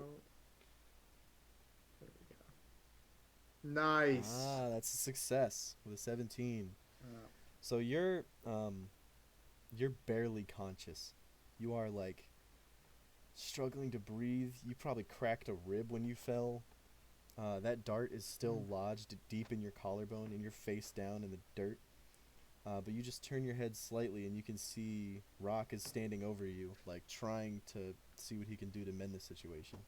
There we go. Nice. Ah, that's a success with a 17. Uh, So you're barely conscious. You are like struggling to breathe. You probably cracked a rib when you fell. That dart is still lodged deep in your collarbone, and you're face down in the dirt. But you just turn your head slightly, and you can see Roque is standing over you, like trying to see what he can do to mend the situation.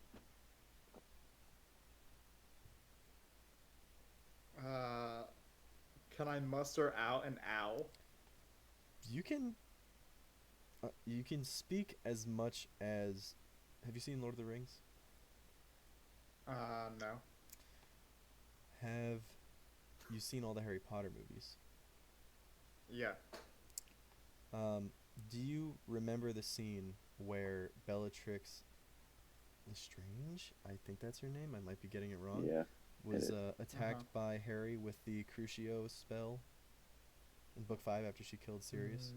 Can I muster out an owl? You can speak as much as. Have you seen Lord of the Rings? No. Have you seen all the Harry Potter movies? Yeah. Do you remember the scene where Bellatrix Lestrange, I think that's her name, I might be getting it wrong, Yeah. was Hit attacked by Harry with the Crucio spell in book 5 after she killed Sirius.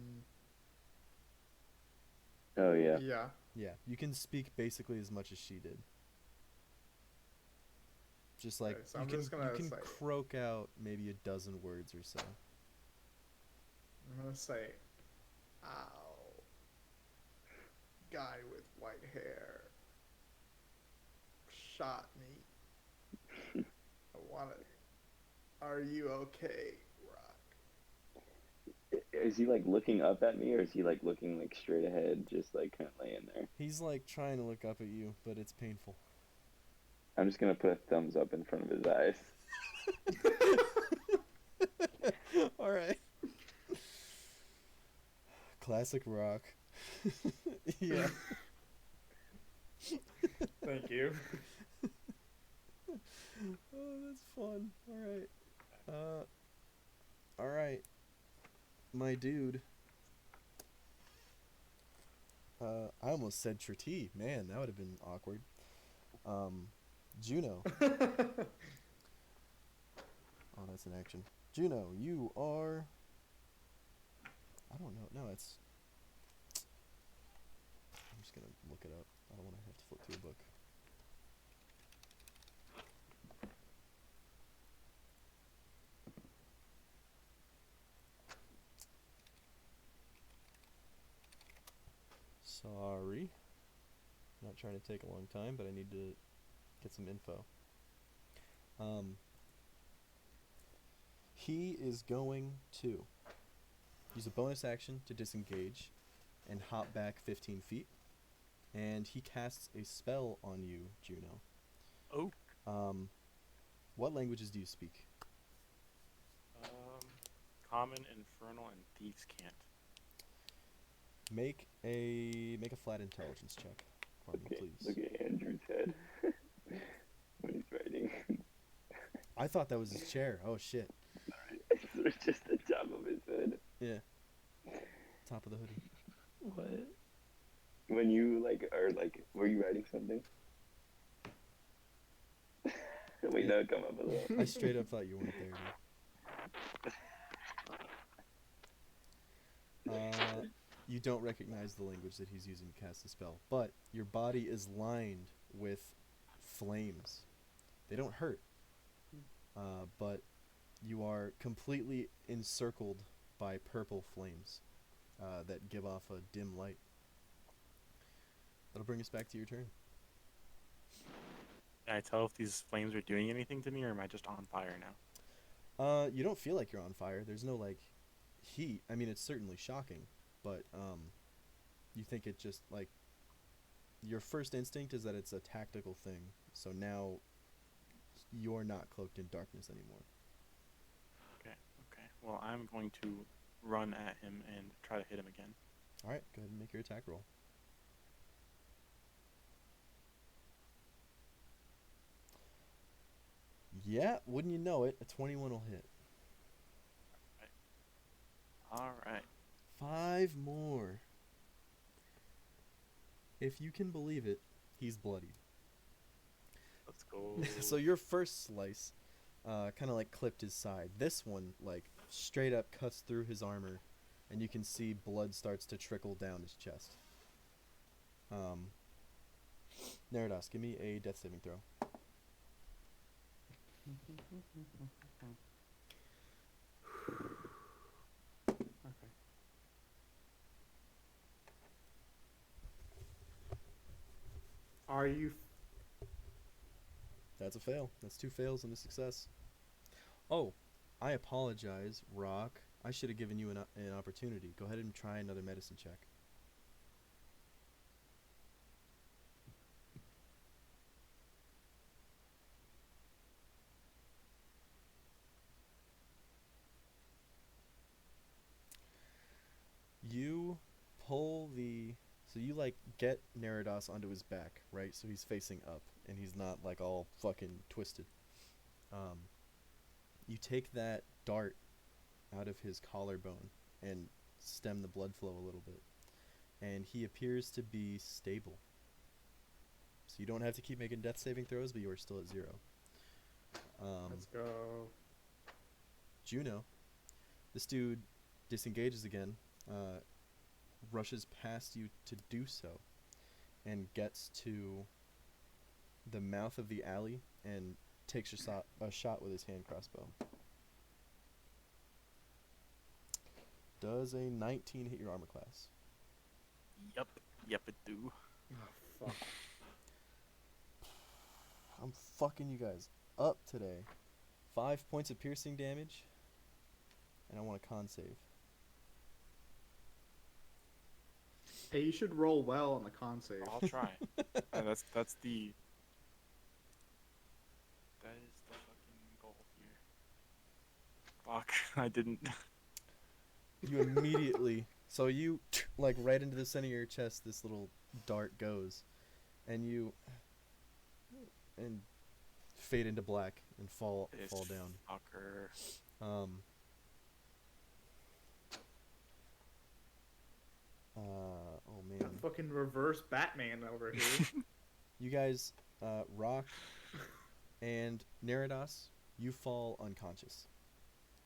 Oh yeah. Yeah. Yeah, you can speak basically as much as she did. Just like Okay, so you I'm can, just gonna you can say- croak out maybe a dozen words or so. I'm gonna say, ow. Guy with white hair shot me. I want it. Are you okay, Rock? Is he like looking up at me, or is he like looking like straight ahead, just like kind of laying there? He's like trying to look up at you, but it's painful. I'm just gonna put a thumbs up in front of his eyes. All right. Classic Rock. Yeah. Thank you. Oh, that's fun. All right. All right. My dude. I almost said Tretij. Man, that would have been awkward. Juno. Oh, that's an action. Juno, you are... I don't know. No, it's... I'm just going to look it up. I don't want to have to flip through a book. Sorry. Not trying to take a long time, but I need to get some info. He is going to use a bonus action to disengage and hop back 15 feet. And he casts a spell on you, Juno. Oh. What languages do you speak? Common, Infernal, and Thieves' Cant. Make a flat intelligence check for me, Okay, please. look at Andrew's head when he's writing. I thought that was his chair. Oh shit. It's just the top of his head. Yeah. Top of the hoodie. What? When you like are like, were you writing something? Wait, no, come up a little. I straight up thought you weren't there, dude. You don't recognize the language that he's using to cast the spell, but your body is lined with flames. They don't hurt, but you are completely encircled by purple flames that give off a dim light. That'll bring us back to your turn. Can I tell if these flames are doing anything to me, or am I just on fire now? You don't feel like you're on fire. There's no like heat. I mean, it's certainly shocking, but you think it just like your first instinct is that it's a tactical thing. So now you're not cloaked in darkness anymore. Okay. Well, I'm going to run at him and try to hit him again. All right, go ahead and make your attack roll. Yeah, wouldn't you know it, a 21 will hit. All right. 5 more. If you can believe it, he's bloodied. Let's go. So your first slice kind of like clipped his side. This one like straight up cuts through his armor, and you can see blood starts to trickle down his chest. Neradas, give me a death saving throw. Okay. Are you? That's a fail. That's 2 fails and a success. Oh, I apologize, Roque. I should have given you an opportunity. Go ahead and try another medicine check. You pull the... So you, like, get Neradas onto his back, right? So he's facing up, and he's not, like, all fucking twisted. You take that dart out of his collarbone and stem the blood flow a little bit. And he appears to be stable. So you don't have to keep making death saving throws, but you are still at 0. Let's go. Juno, this dude disengages again, rushes past you to do so, and gets to the mouth of the alley and takes a shot with his hand crossbow. Does a 19 hit your armor class? Yep, it do. Oh, fuck. I'm fucking you guys up today. 5 points of piercing damage, and I want a con save. Hey, you should roll well on the con save. I'll try. That's the. That is the fucking goal here. Fuck, I didn't. You immediately, so you like right into the center of your chest. This little dart goes, and you fade into black and fall down. Fucker. Oh man. Fucking reverse Batman over here. You guys, Roque and Neradas, you fall unconscious.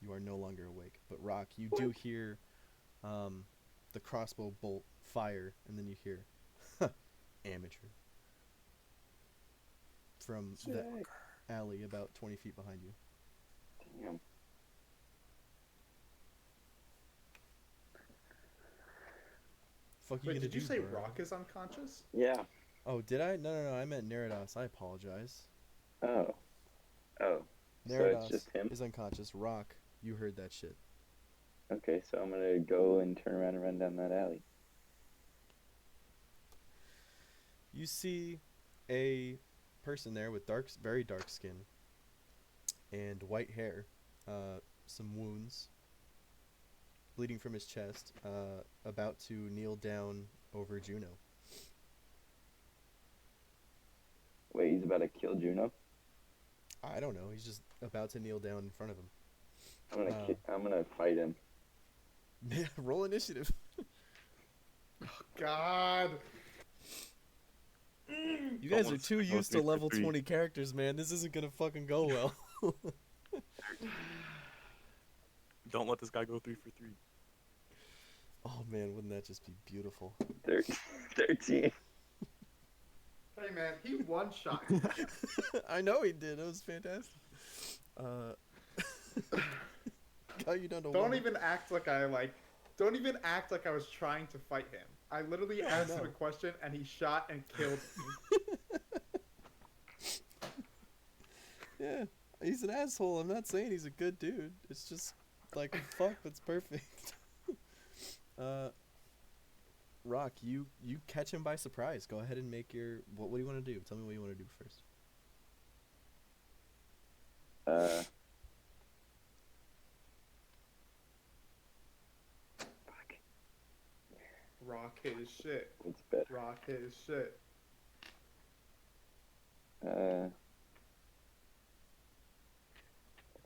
You are no longer awake. But Roque, you do hear the crossbow bolt fire, and then you hear amateur from the alley about 20 feet behind you. Damn. Fuck you Wait, gonna did you do, say bro? Roque is unconscious? Yeah. Oh, did I? No, I meant Neradas. I apologize. Oh. So Neradas it's just him? is unconscious. Roque, you heard that shit. Okay, so I'm gonna go and turn around and run down that alley. You see a person there with very dark skin and white hair, some wounds, bleeding from his chest, about to kneel down over Juno. Wait, he's about to kill Juno? I don't know. He's just about to kneel down in front of him. I'm gonna fight him. Roll initiative. God. You guys are Almost too go used to 3 for level 3. 20 characters, man. This isn't gonna fucking go well. Don't let this guy go 3 for 3. Oh man, wouldn't that just be beautiful? 13. Hey man, he one shot. I know he did. It was fantastic. Got you down to Don't one. even act like I was trying to fight him. I literally asked him no. a question and he shot and killed me. Yeah, he's an asshole. I'm not saying he's a good dude. It's just like fuck. That's perfect. Roque, you catch him by surprise. Go ahead and make your what do you want to do? Tell me what you want to do first. Fuck. Roque hit his shit. What's better? Roque hit his shit. Okay,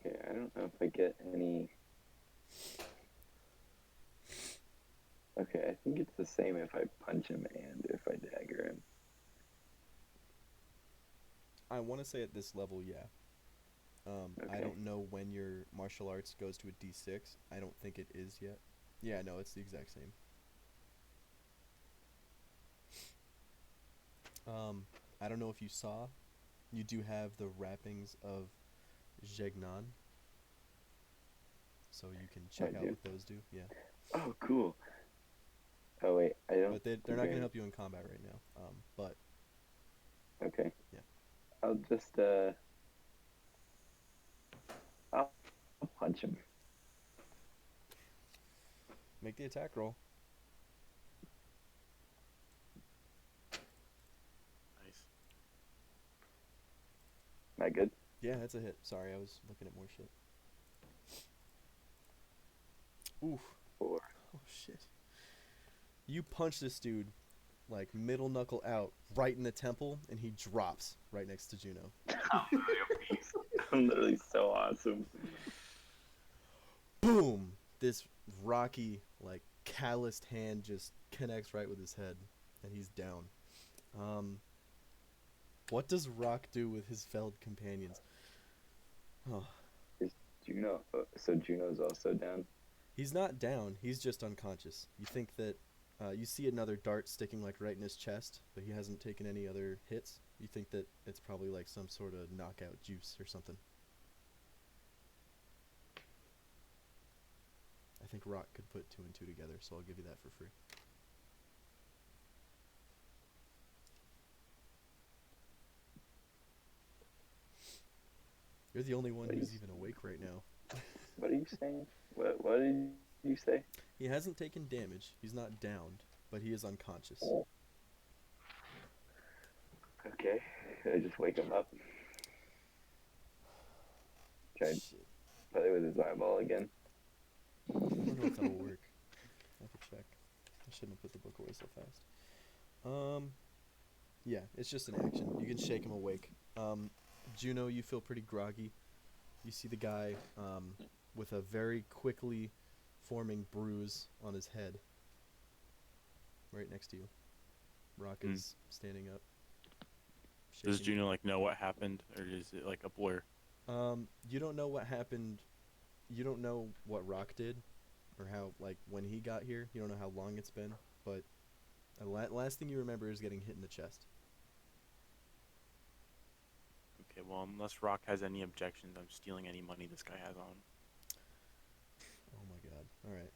I don't know if I get any. Okay, I think it's the same if I punch him and if I dagger him. I want to say at this level, yeah. I Okay. don't know when your martial arts goes to a D6. I don't think it is yet. Yeah, no, it's the exact same. I don't know if you saw. You do have the wrappings of Jegnan. So you can check I out do. what those do. Yeah. Oh, cool. Oh wait, I don't. But they're not going to help you in combat right now. But Okay. Yeah. I'll just I'll punch him. make the attack roll. Nice. Am I good? Yeah, that's a hit. Sorry, I was looking at more shit. Oof. 4. Oh, shit. You punch this dude, like, middle knuckle out, right in the temple, and he drops right next to Juno. I'm literally so awesome. Boom! This rocky, like, calloused hand just connects right with his head, and he's down. What does Roque do with his felled companions? Oh, Juno. So Juno's also down. he's not down. He's just unconscious. You think that you see another dart sticking like right in his chest, but he hasn't taken any other hits. You think that it's probably like some sort of knockout juice or something. I think Roque could put 2 and 2 together, so I'll give you that for free. You're the only one who's even awake right now. What are you saying? What did you say? He hasn't taken damage. He's not downed, but he is unconscious. Okay, I just wake him up. Try and Shit. play with his eyeball again. I don't know if that'll work. I have to check. I shouldn't have put the book away so fast. Yeah, it's just an action. You can shake him awake. Juno, you feel pretty groggy. You see the guy with a very quickly forming bruise on his head right next to you. Roque is standing up. Does shaking. Juno like know what happened, or is it like a blur? You don't know what happened. You don't know what Roque did, or how, like, when he got here. You don't know how long it's been, but the last thing you remember is getting hit in the chest. Okay, well, unless Rock has any objections, I'm stealing any money this guy has on. Oh my god. Alright.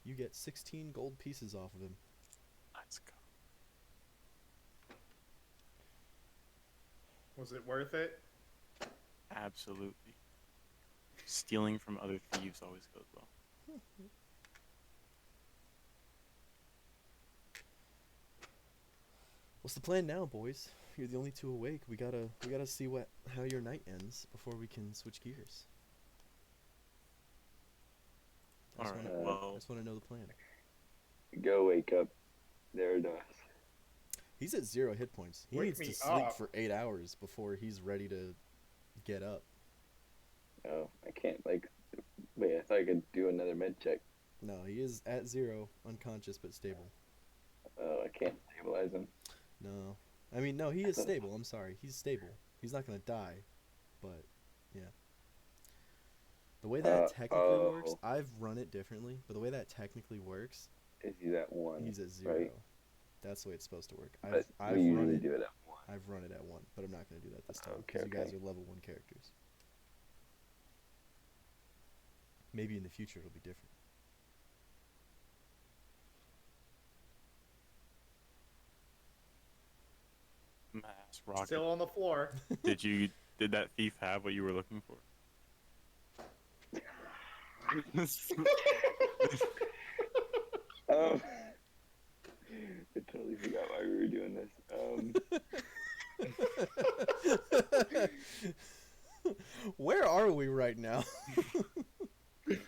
You get 16 gold pieces off of him. Let's go. Was it worth it? Absolutely. Stealing from other thieves always goes well. What's the plan now, boys? You're the only 2 awake. We gotta see how your night ends before we can switch gears. I just Alright, wanna- well, I just want to know the plan. Go wake up Neradas. He's at 0 hit points. He Wake needs me to sleep up. for 8 hours before he's ready to get up. Oh, I can't, like, wait, I thought I could do another med check. No, he is at 0, unconscious but stable. Oh, I can't stabilize him. No. I mean, no, he is stable. I'm sorry. He's stable. He's not going to die, but yeah. The way that technically works, I've run it differently, but the way that technically works, Is he at 1? he's at 0. right? That's the way it's supposed to work. But I've we run usually it. do it at 1. I've run it at 1, but I'm not going to do that this time Okay, because you guys okay. are level 1 characters. Maybe in the future it'll be different. I'm gonna ask Rock, Still on the floor. did that thief have what you were looking for? I totally forgot why we were doing this. Where are we right now? Do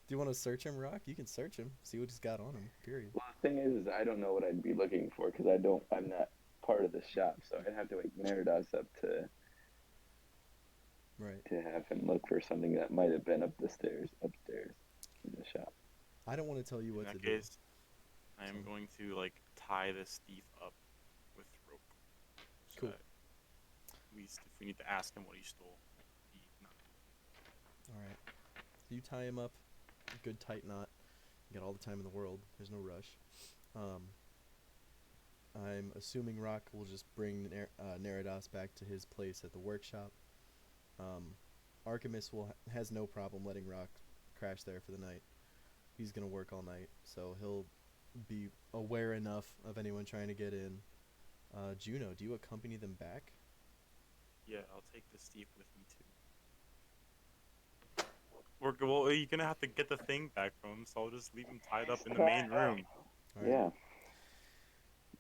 you want to search him, Roque? You can search him, see what he's got on him. Period. Well, the thing is I don't know what I'd be looking for because I'm not part of the shop, so I'd have to wake Neradas up to Right. have him look for something that might have been upstairs in the shop. I don't want to tell you In what that to case, I am So- going to like tie this thief up with rope. So Cool. that at least if we need to ask him what he stole, he not. do. All right. So you tie him up, good tight knot. You got all the time in the world. There's no rush. I'm assuming Roque will just bring Neradas back to his place at the workshop. Artemis has no problem letting Roque crash there for the night. He's gonna work all night, so he'll be aware enough of anyone trying to get in. Juno, do you accompany them back? Yeah, I'll take this thief with me too. Well, you're gonna have to get the thing back from him, so I'll just leave him tied up in the main room. All right. Yeah.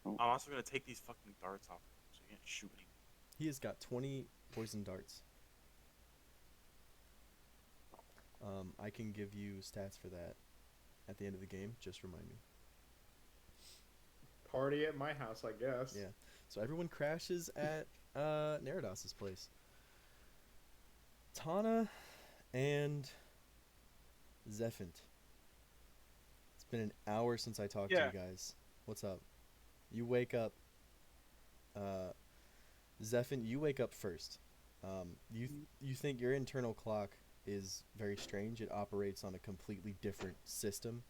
I'm also gonna take these fucking darts off him, so he can't shoot anymore. He has got 20 poison darts. I can give you stats for that at the end of the game. Just remind me. Party at my house, I guess. Yeah. So everyone crashes at Neradas' place. Tahna and Zephant. It's been an hour since I talked to Yeah. you guys. What's up? You wake up. Zephant, you wake up first. You think your internal clock is very strange. It operates on a completely different system.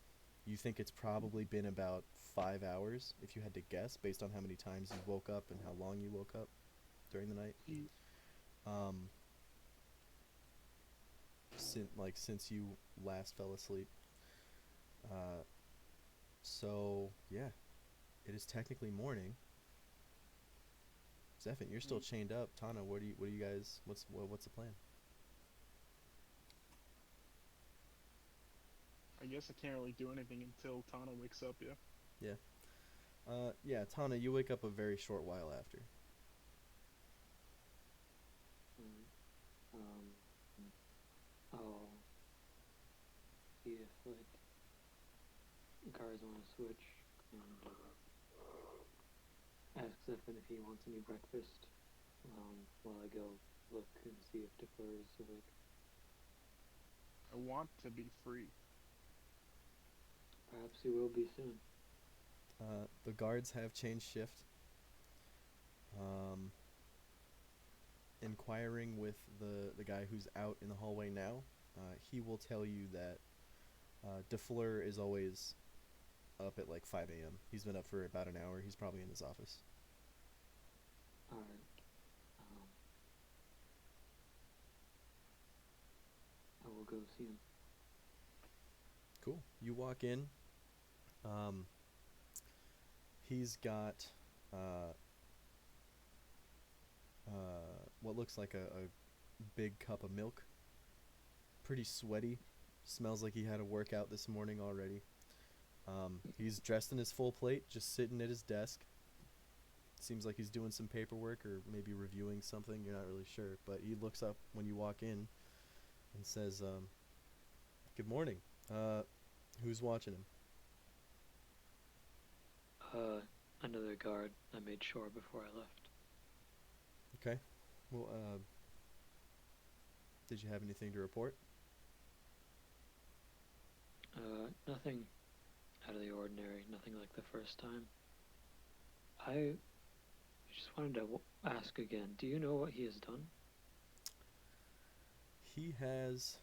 You think it's probably been about 5 hours, if you had to guess, based on how many times you woke up and how long you woke up during the night. Since you last fell asleep. So yeah, it is technically morning. Zephant, you're still chained up. Tahna, what do you guys? What's the plan? I guess I can't really do anything until Tahna wakes up. Yeah. Yeah, Tahna, you wake up a very short while after. I'll see if guards want to switch and ask Zephant if he wants any breakfast. While I go look and see if Defleur is awake. I want to be free. Perhaps he will be soon. The guards have changed shift. Inquiring with the guy who's out in the hallway now, he will tell you that Defleur is always up at like 5 a.m. He's been up for about an hour. He's probably in his office. Alright. I will go see him. Cool. You walk in. He's got what looks like a big cup of milk. Pretty sweaty. Smells like he had a workout this morning already. He's dressed in his full plate, just sitting at his desk. Seems like he's doing some paperwork or maybe reviewing something. You're not really sure, but he looks up when you walk in and says, "Good morning. Who's watching him?" Another guard. I made sure before I left. Okay. Well, did you have anything to report? Nothing out of the ordinary. Nothing like the first time. I just wanted to ask again. Do you know what he has done? He has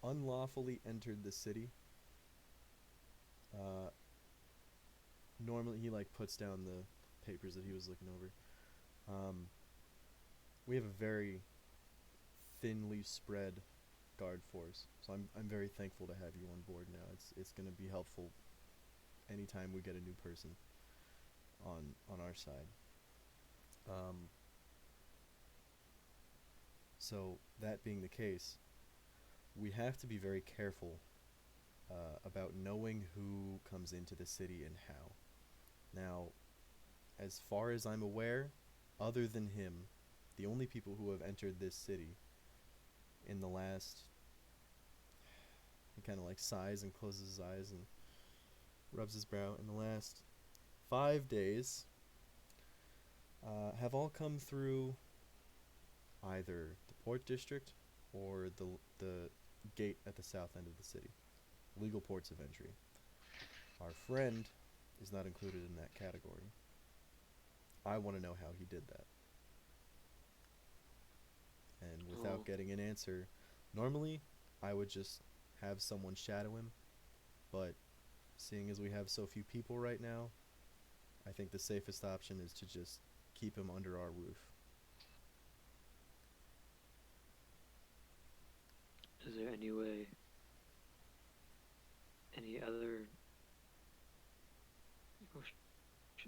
unlawfully entered the city. Normally he puts down the papers that he was looking over. We have a very thinly spread guard force, so I'm very thankful to have you on board now. It's going to be helpful anytime we get a new person on our side. So that being the case, we have to be very careful about knowing who comes into the city and how. Now, as far as I'm aware, other than him, the only people who have entered this city in the last... He kind of sighs and closes his eyes and rubs his brow. In the last 5 days, have all come through either the port district or the gate at the south end of the city. Legal ports of entry. Our friend is not included in that category. I want to know how he did that. And without getting an answer, normally I would just have someone shadow him, but seeing as we have so few people right now, I think the safest option is to just keep him under our roof. Is there any way, any other,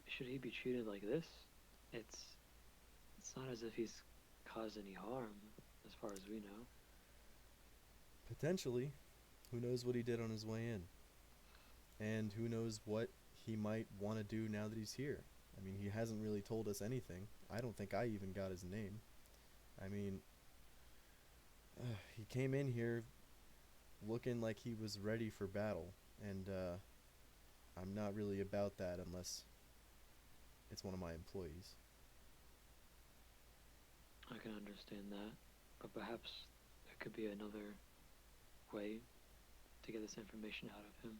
should he be treated like this? It's not as if he's caused any harm, as far as we know. Potentially. Who knows what he did on his way in? And who knows what he might want to do now that he's here? I mean, he hasn't really told us anything. I don't think I even got his name. I mean, he came in here looking like he was ready for battle, and I'm not really about that unless it's one of my employees. I can understand that, but perhaps there could be another way to get this information out of him.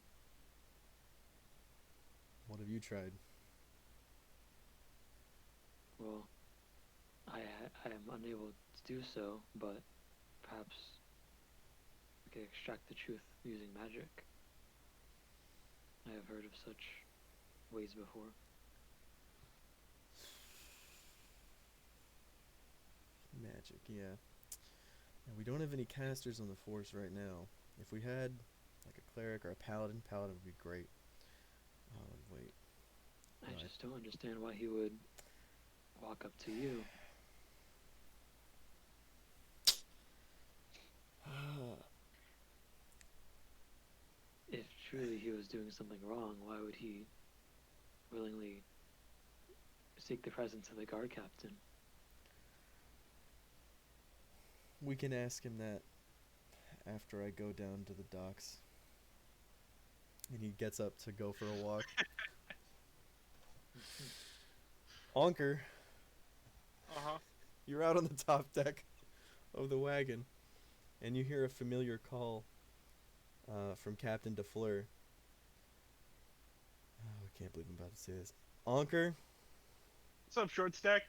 What have you tried? Well, I am unable to do so, but perhaps we could extract the truth using magic. I have heard of such ways before. Magic, yeah. And we don't have any casters on the force right now. If we had like a cleric or a paladin would be great. Wait. I No, just don't understand why he would walk up to you. If truly he was doing something wrong, why would he willingly seek the presence of the guard captain? We can ask him that after I go down to the docks. And he gets up to go for a walk. Ahnkor, Uh-huh. you're out on the top deck of the wagon, and you hear a familiar call from Captain DeFleur. Oh, I can't believe I'm about to say this. Ahnkor, What's up, short stack?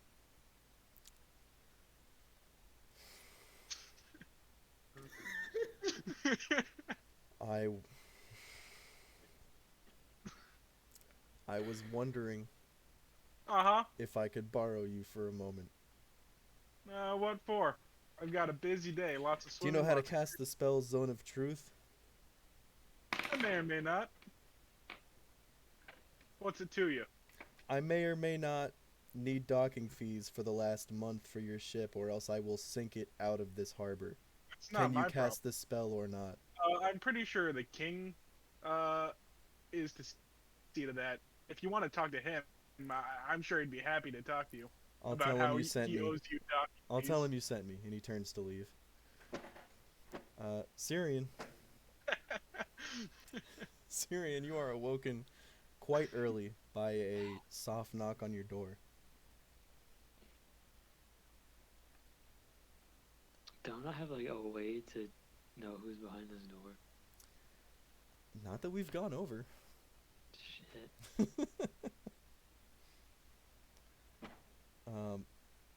I was wondering Uh-huh. if I could borrow you for a moment. What for? I've got a busy day, lots of Do you swimming. know how to lots of- cast the spell Zone of Truth? I may or may not. What's it to you? I may or may not need docking fees for the last month for your ship, or else I will sink it out of this harbor. It's not Can you my cast this spell or not? problem. I'm pretty sure the king is to see to that. If you want to talk to him, I'm sure he'd be happy to talk to you I'll about tell him how you sent he me. owes you docking I'll fees. tell him you sent me, and he turns to leave. Cyrian. Cyrian, you are awoken quite early by a soft knock on your door. Don't I have like a way to know who's behind this door? Not that we've gone over. Shit.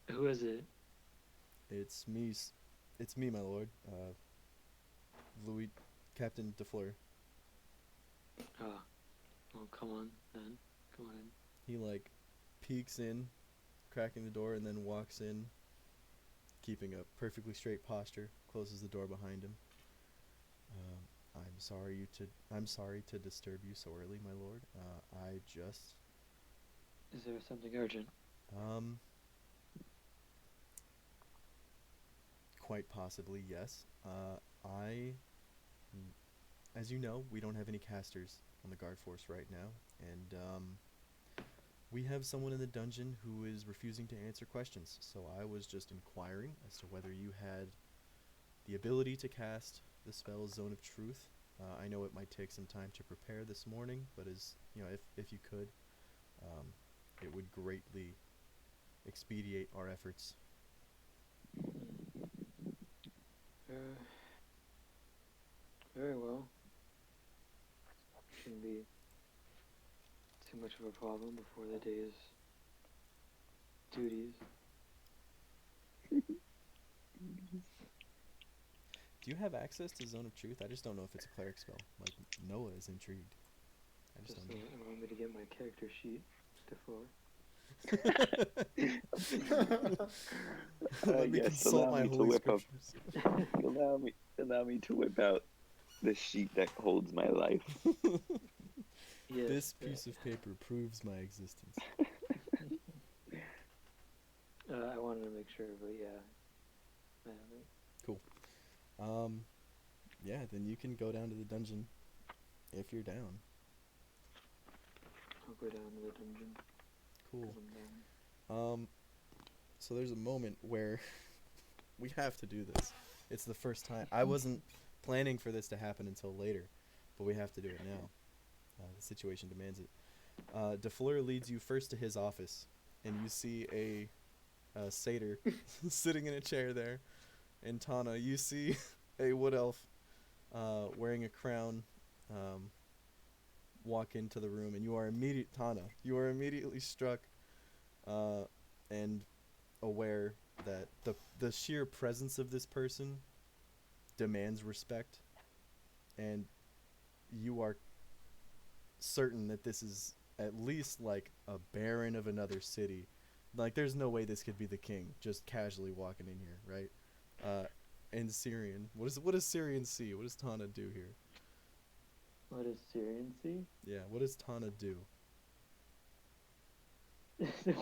Who is it? It's me. It's me, my lord. Louis, Captain DeFleur. Ah, well, come on then. Come on in. He like peeks in, cracking the door, and then walks in, keeping a perfectly straight posture. Closes the door behind him. I'm sorry to disturb you so early, my lord. Is there something urgent? Quite possibly, yes. As you know, we don't have any casters on the guard force right now, and we have someone in the dungeon who is refusing to answer questions. So I was just inquiring as to whether you had the ability to cast the spell Zone of Truth. I know it might take some time to prepare this morning, but if you could, it would greatly expedite our efforts. Very well. Shouldn't be too much of a problem before the day's duties. Do you have access to Zone of Truth? I just don't know if it's a cleric spell. Like, Noah is intrigued. I just Just don't allow me to get my character sheet to floor. Let me Yes, consult allow my me to holy whip up. scriptures. Allow me to whip out the sheet that holds my life. Yes, This piece of paper proves my existence. I wanted to make sure, but yeah. I have it. Yeah, then you can go down to the dungeon if you're down. I'll go down to the dungeon. Cool. 'Cause I'm down. So there's a moment where we have to do this. It's the first time. I wasn't planning for this to happen until later, but we have to do it now. The situation demands it. DeFleur leads you first to his office, and you see a satyr sitting in a chair there, And Tahna, you see a wood elf wearing a crown walk into the room, and you are immediately struck and aware that the sheer presence of this person demands respect, and you are certain that this is at least like a baron of another city. Like, there's no way this could be the king just casually walking in here, right? And Cyrian, what does Cyrian see? What does Tahna do here? What does Syrian see? Yeah, what does Tahna do?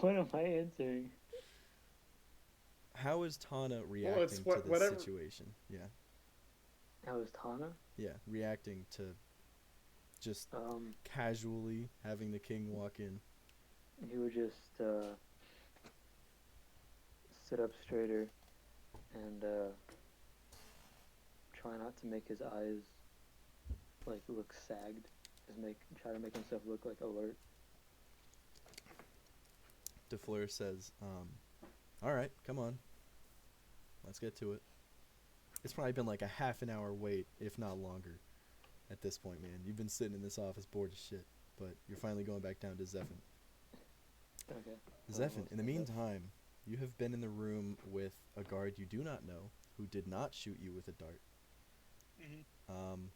What am I answering? How is Tahna reacting to this whatever. situation? Yeah, How is Tahna? yeah, reacting to just casually having the king walk in. He would just sit up straighter and try not to make his eyes like look sagged. Try to make himself look like alert. DeFleur says, all right, come on. Let's get to it. It's probably been like a half an hour wait, if not longer, at this point, man. You've been sitting in this office bored as shit, but you're finally going back down to Zephant. Okay. Zephant, in the meantime, you have been in the room with a guard you do not know who did not shoot you with a dart. Mm-hmm.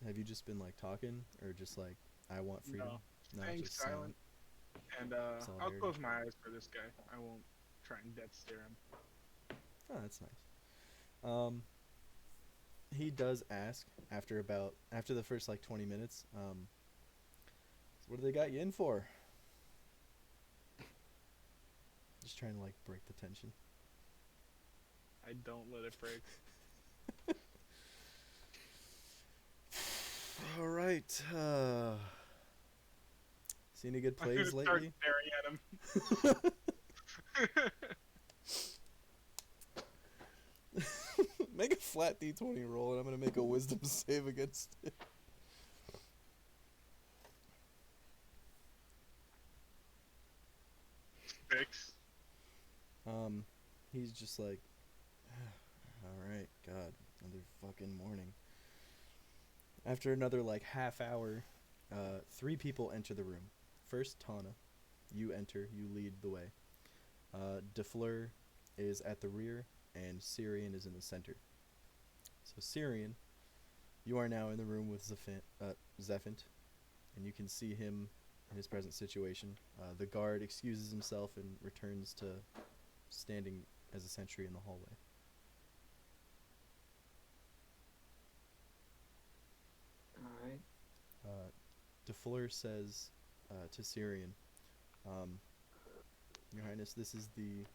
Have you just been like talking, or just like, I want freedom? No, staying just silent. And I'll Solidarity. close my eyes for this guy. I won't try and death stare him. Oh, that's nice. He does ask after the first like 20 minutes, so what do they got you in for? Just trying to like break the tension. I don't let it break. All right. See any good I'm plays gonna start lately? staring at him. Make a flat D20 roll, and I'm gonna make a wisdom save against it. Fix. He's just like, all right, God, another fucking morning. After another like half hour, 3 people enter the room. First, Tahna, you enter, you lead the way. DeFleur is at the rear, and Cyrian is in the center. So Cyrian, you are now in the room with Zephant, and you can see him in his present situation. The guard excuses himself and returns to standing as a sentry in the hallway. Alright. DeFleur says to Cyrian, Your Highness, this is the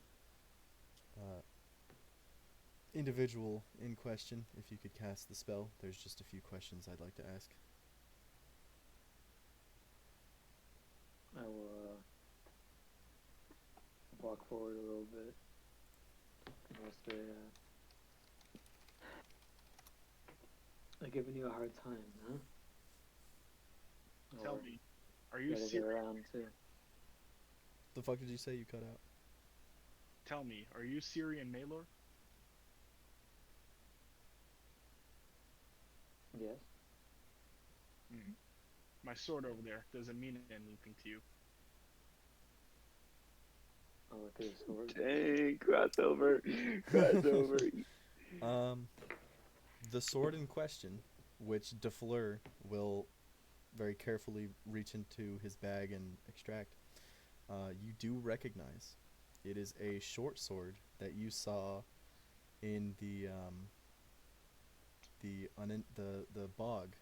individual in question. If you could cast the spell, there's just a few questions I'd like to ask. I will walk forward a little bit. And I'll say, they're giving you a hard time, huh? Tell Or me, are you gotta get serious? around too. The fuck did you say? You cut out. Tell me, are you Syrian Maelor? Yes. Mm. My sword over there, does it mean anything to you? I'll look at his sword. Dang, crossover. The sword in question, which DeFleur will very carefully reach into his bag and extract, you do recognize. It is a short sword that you saw in the bog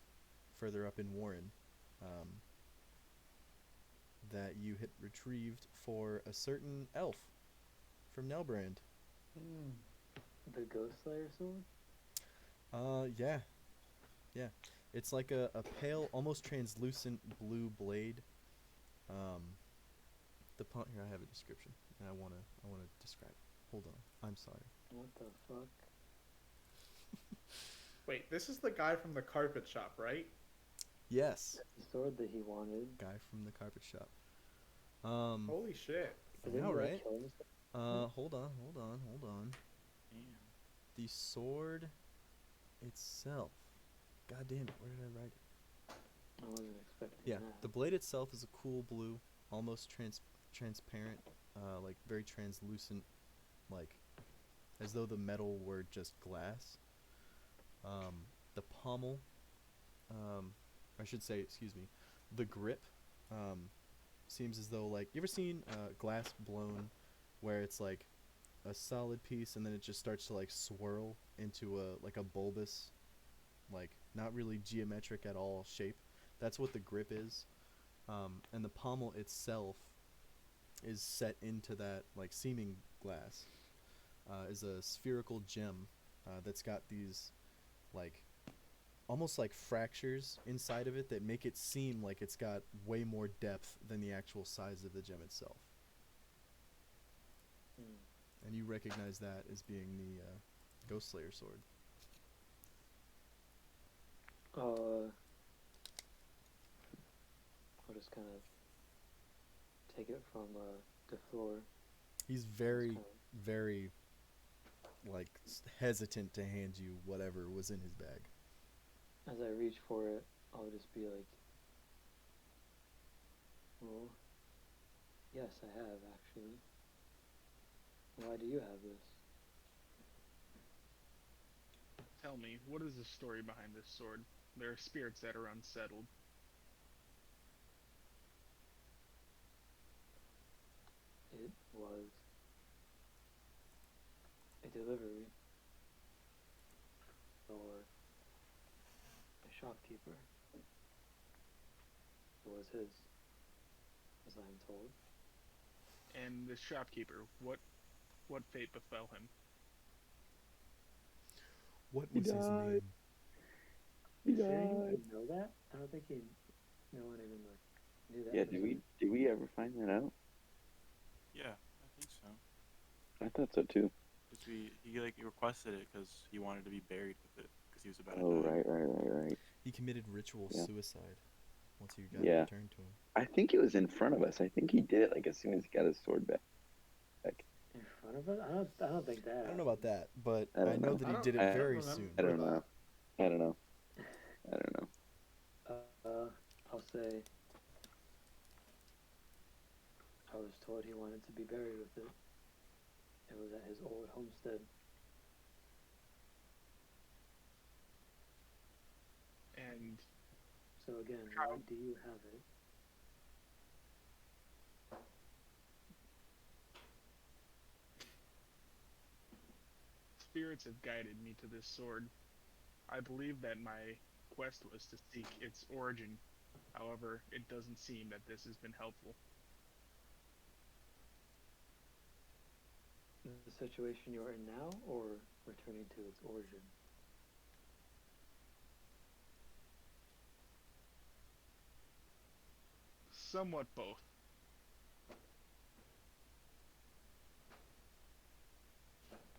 further up in Warren, that you had retrieved for a certain elf from Nelbrand. The Ghost Slayer sword? Yeah. It's like a pale, almost translucent blue blade. Here I have a description, and I wanna describe it. Hold on. I'm sorry. What the fuck? Wait, this is the guy from the carpet shop, right? Yes. The sword that he wanted. Guy from the carpet shop. Holy shit. Didn't know, he, like, right? kill himself? Hold on. Damn. The sword itself. God damn it, where did I write it? I wasn't expecting Yeah, that. the blade itself is a cool blue, almost transparent, like very translucent, like as though the metal were just glass. The pommel, I should say, excuse me, the grip, seems as though, like, you ever seen glass blown where it's like a solid piece and then it just starts to like swirl into a bulbous, like not really geometric at all shape? That's what the grip is. And the pommel itself is set into that like seeming glass, is a spherical gem that's got these like almost like fractures inside of it that make it seem like it's got way more depth than the actual size of the gem itself. And you recognize that as being the Ghost Slayer sword. I'll just kind of take it from the floor. He's very, very like hesitant to hand you whatever was in his bag. As I reach for it, I'll just be like, well, yes, I have, actually. Why do you have this? Tell me, what is the story behind this sword? There are spirits that are unsettled. It was a delivery for a shopkeeper. It was his, as I am told. And this shopkeeper, what fate befell him? What was his name? Did anyone know that? I don't think no one even like knew that. Yeah, person. did we ever find that out? Yeah, I think so. I thought so too. Cause he requested it because he wanted to be buried with it because he was about to Oh, die. right. He committed ritual Yeah. suicide once he got Yeah. it returned to him. I think it was in front of us. I think he did it like as soon as he got his sword back. In front of us? I don't think that. I don't know about that, but I I don't know know. that I he don't- did it I don't very remember. soon. I don't know. I'll say I was told he wanted to be buried with it. It was at his old homestead. And So again, How- why do you have it? spirits have guided me to this sword. I believe that my quest was to seek its origin. However, it doesn't seem that this has been helpful. The situation you're in now, or returning to its origin? Somewhat both.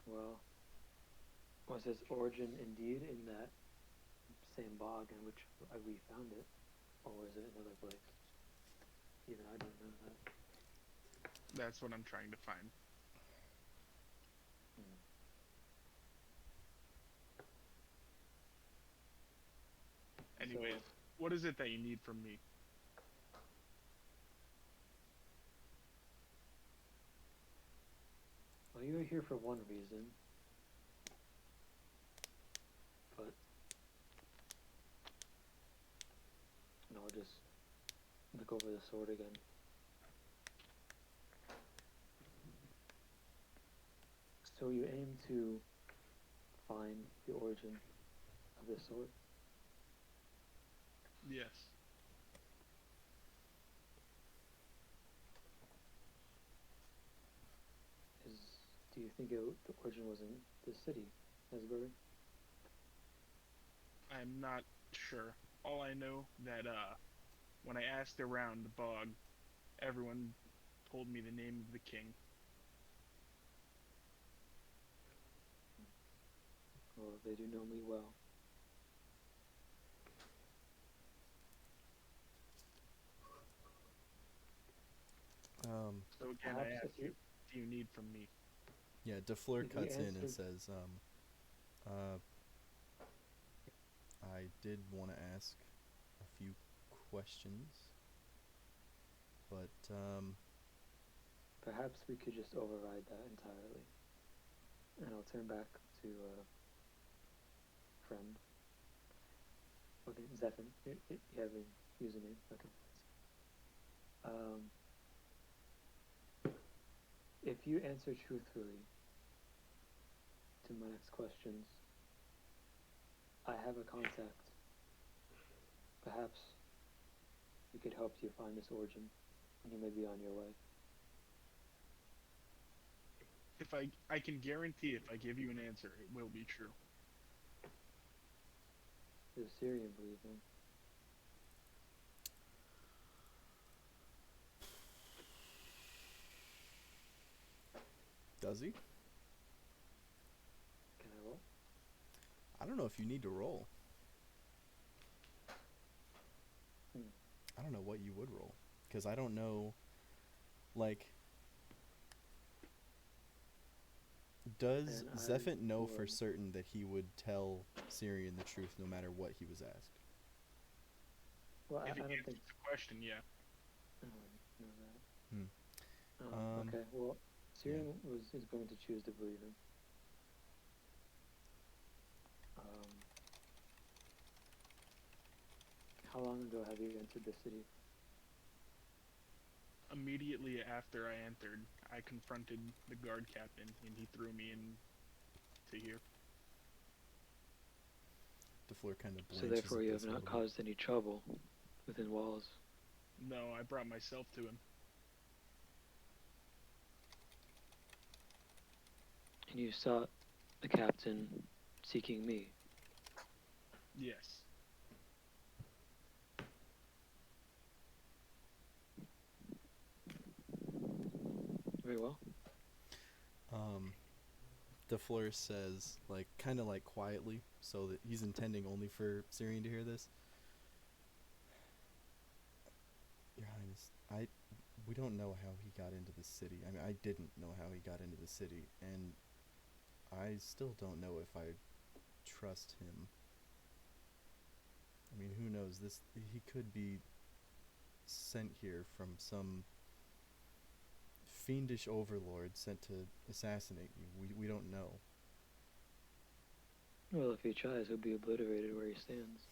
Well, was its origin indeed in that same bog in which we found it, or was it another place? Even I don't know that. That's what I'm trying to find. Anyways, what is it that you need from me? Well, you're here for one reason, but and I'll just look over the sword again. So you aim to find the origin of this sword? Yes. Do you think the origin was in this city, Hasbro? I'm not sure. All I know that when I asked around the bog, everyone told me the name of the king. Well, they do know me well. So again, I Perhaps ask if you, what do you need from me? Yeah, DeFleur If you cuts in and answered- says, Uh, I did want to ask a few questions, but Perhaps we could just override that entirely. And I'll turn back to friend. Okay, Zephant. You have a username. Okay. If you answer truthfully to my next questions, I have a contact. Perhaps we could help you find this origin, and you may be on your way. If I can guarantee if I give you an answer, it will be true. Does Cyrian believe me? does he? Can I roll? I don't know if you need to roll. Hmm. I don't know what you would roll, because I don't know, like, does And I Zephant know for would- certain that he would tell Cyrian the truth no matter what he was asked? Well, I If he don't answers think. the question, yeah. I don't know that. Hmm. Okay, well, Cyrian is going to choose to believe him. How long ago have you entered the city? Immediately after I entered, I confronted the guard captain, and he threw me into here. DeFleur kind of So blanches therefore at you this have a not little bit. caused any trouble within walls. No, I brought myself to him. And you sought the captain seeking me. Yes. Very well. DeFleur says, like, kind of like quietly, so that he's intending only for Cyrian to hear this. Your Highness, we don't know how he got into the city. I mean, I didn't know how he got into the city, and I still don't know if I trust him. I mean, who knows? He could be sent here from some fiendish overlord sent to assassinate you. We don't know. Well, if he tries, he'll be obliterated where he stands.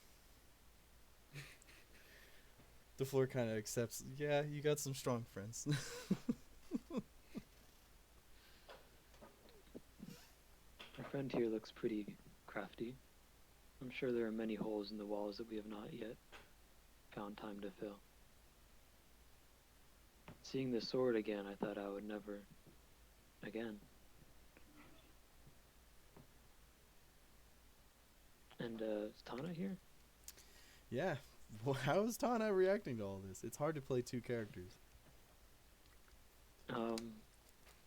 DeFleur kind of accepts. Yeah, you got some strong friends. Our friend here looks pretty crafty. I'm sure there are many holes in the walls that we have not yet found time to fill. Seeing the sword again, I thought I would never again. And is Tahna here? Yeah. Well, how is Tahna reacting to all this? It's hard to play two characters.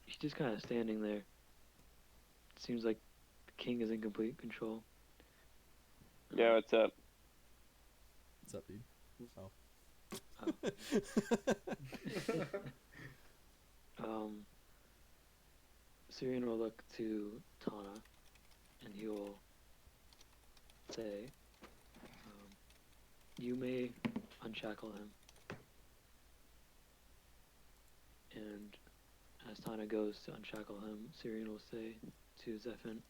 She's just kind of standing there. Seems like the king is in complete control. Yeah, what's up? What's up, dude? Oh. Cyrian will look to Tahna, and he will say, you may unshackle him. And as Tahna goes to unshackle him, Cyrian will say to Zephant,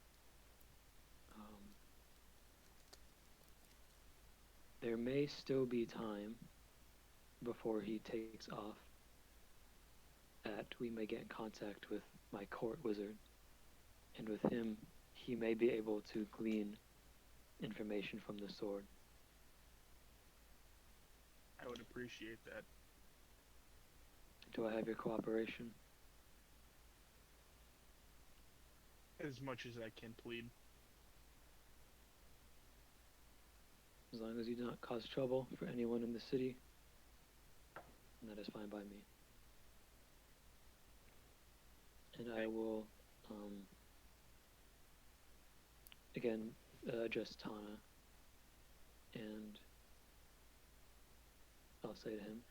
there may still be time before he takes off that we may get in contact with my court wizard, and with him he may be able to glean information from the sword. I would appreciate that. Do I have your cooperation? As much as I can plead. As long as you do not cause trouble for anyone in the city, that is fine by me. And I will, again, address Tahna, and I'll say to him,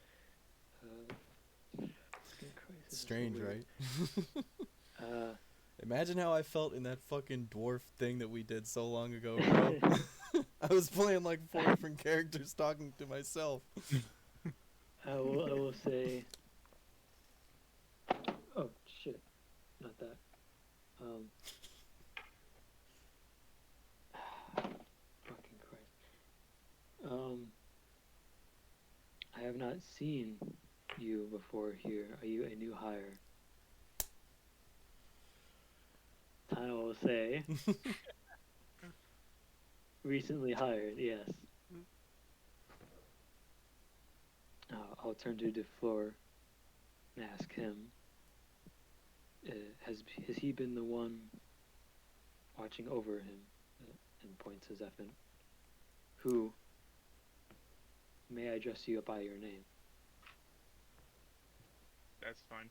fucking Christ, this is so Strange, weird. right? Imagine how I felt in that fucking dwarf thing that we did so long ago, bro. I was playing like 4 different characters talking to myself. I will say. Oh shit, not that. Fucking Christ. I have not seen you before here. Are you a new hire? I will say. Recently hired, yes. I'll turn to DeFleur and ask him. Has he been the one watching over him? And points to Zephant. Who? May I address you by your name? That's fine.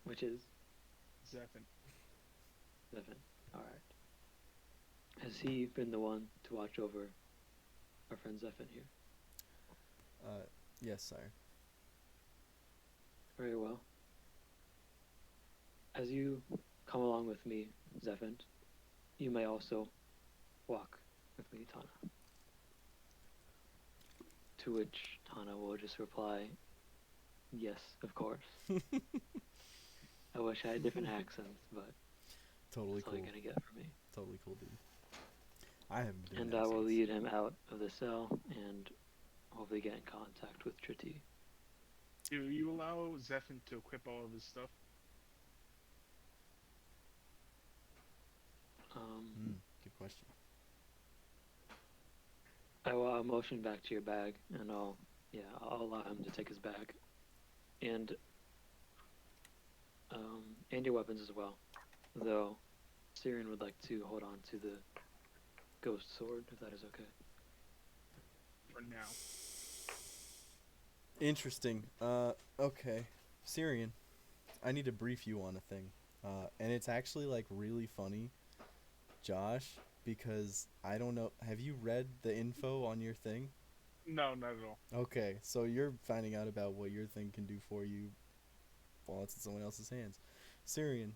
Which is Zephant. Zephant. All right. Has he been the one to watch over our friend Zephant here? Yes, sire. Very well. As you come along with me, Zephant, you may also walk with me, Tahna. To which Tahna will just reply, yes, of course. I wish I had different accents, but Totally that's cool. all you're going to get from me. Totally cool, dude. I haven't been And I will lead him out of the cell and hopefully get in contact with Tretij. Do you allow Zephant to equip all of his stuff? Good question. I'll motion back to your bag, and I'll allow him to take his bag, and your weapons as well. Though Cyrian would like to hold on to the ghost sword, if that is okay. For now. Interesting. Okay. Cyrian, I need to brief you on a thing. And it's actually like really funny, Josh, because I don't know. Have you read the info on your thing? No, not at all. Okay, so you're finding out about what your thing can do for you while it's in someone else's hands. Cyrian,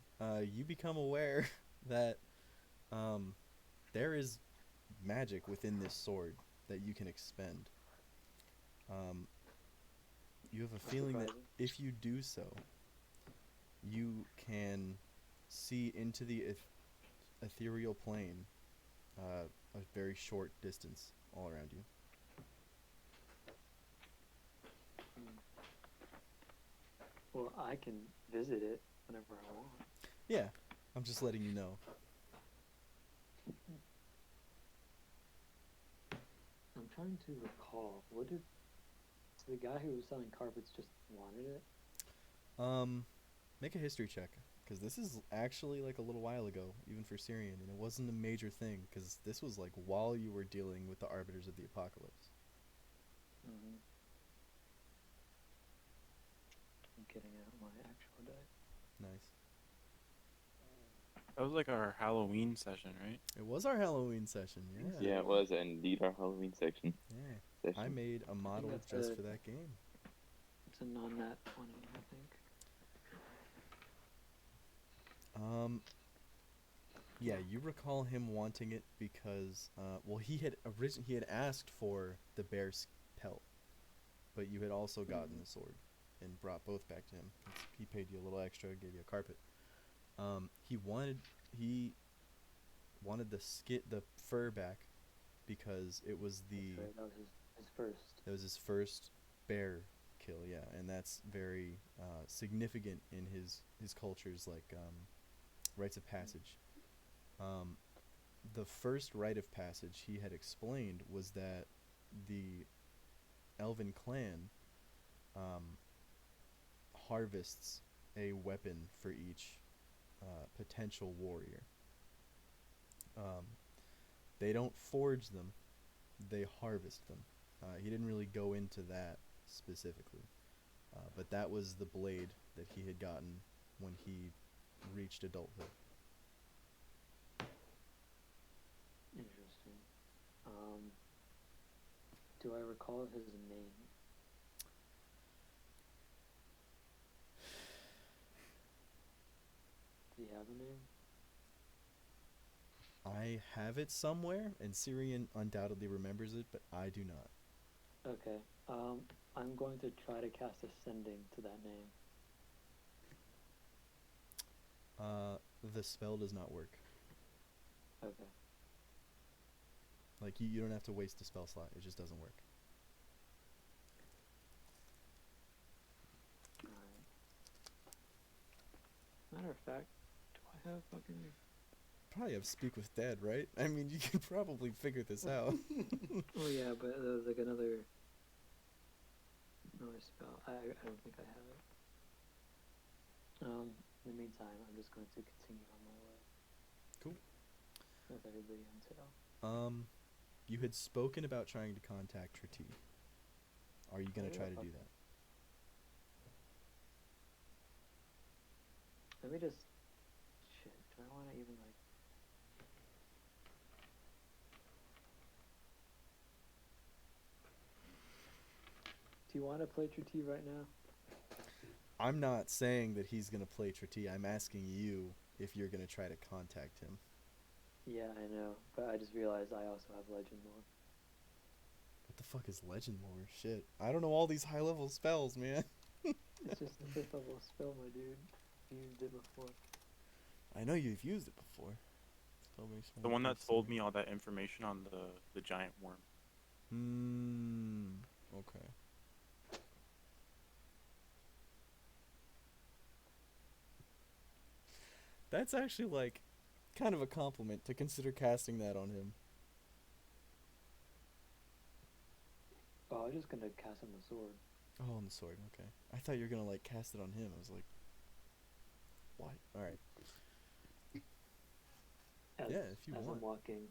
you become aware that there is magic within this sword that you can expend. You have a feeling that if you do so, you can see into the ethereal plane a very short distance all around you. Well, I can visit it whenever I want. Yeah, I'm just letting you know. I'm trying to recall. What did the guy who was selling carpets just wanted it? Make a history check, because this is actually like a little while ago, even for Cyrian, and it wasn't a major thing, because this was like while you were dealing with the Arbiters of the Apocalypse. Mm-hmm. I'm getting out my actual die. Nice. That was like our Halloween session, right? It was our Halloween session, yeah. Yeah, it was indeed our Halloween section. Yeah. I Session. made a model that's just a- for that game. It's a non-nat 20, I think. Yeah, you recall him wanting it because, well, he had asked for the bear's pelt, but you had also gotten the sword and brought both back to him. He paid you a little extra, gave you a carpet. He wanted the fur back because it was That's right, that was his first. it was his first bear kill, yeah, and that's very significant in his culture's like rites of passage. The first rite of passage he had explained was that the elven clan harvests a weapon for each potential warrior. They don't forge them, they harvest them. He didn't really go into that specifically, but that was the blade that he had gotten when he reached adulthood. Interesting. Do I recall his name? have a name? I have it somewhere, and Cyrian undoubtedly remembers it, but I do not. Okay. I'm going to try to cast Ascending to that name. The spell does not work. Okay. Like, you don't have to waste a spell slot. It just doesn't work. Alright. Matter of fact, do I have fucking... Probably have Speak with Dad, right? I mean, you can probably figure this out. Oh yeah, but there's like another spell. I don't think I have it. In the meantime, I'm just going to continue on my way. Cool. With everybody on tail. You had spoken about trying to contact Tretij. Are you gonna try to do that? Let me just... Shit, do I want to even like... Do you want to play Tretij right now? I'm not saying that he's gonna play Tretij. I'm asking you if you're gonna try to contact him. Yeah, I know, but I just realized I also have Legend Lore. What the fuck is Legend Lore? Shit. I don't know all these high level spells, man. It's just a 5th level spell, my dude. You used it before. I know you've used it before. Spell makes The one that told me all that information on the giant worm. Okay. That's actually, like, kind of a compliment to consider casting that on him. Oh, I'm just gonna cast on the sword. Oh, on the sword, okay. I thought you were gonna, like, cast it on him. I was like, what? Alright. Yeah, if you as want. I'm walking,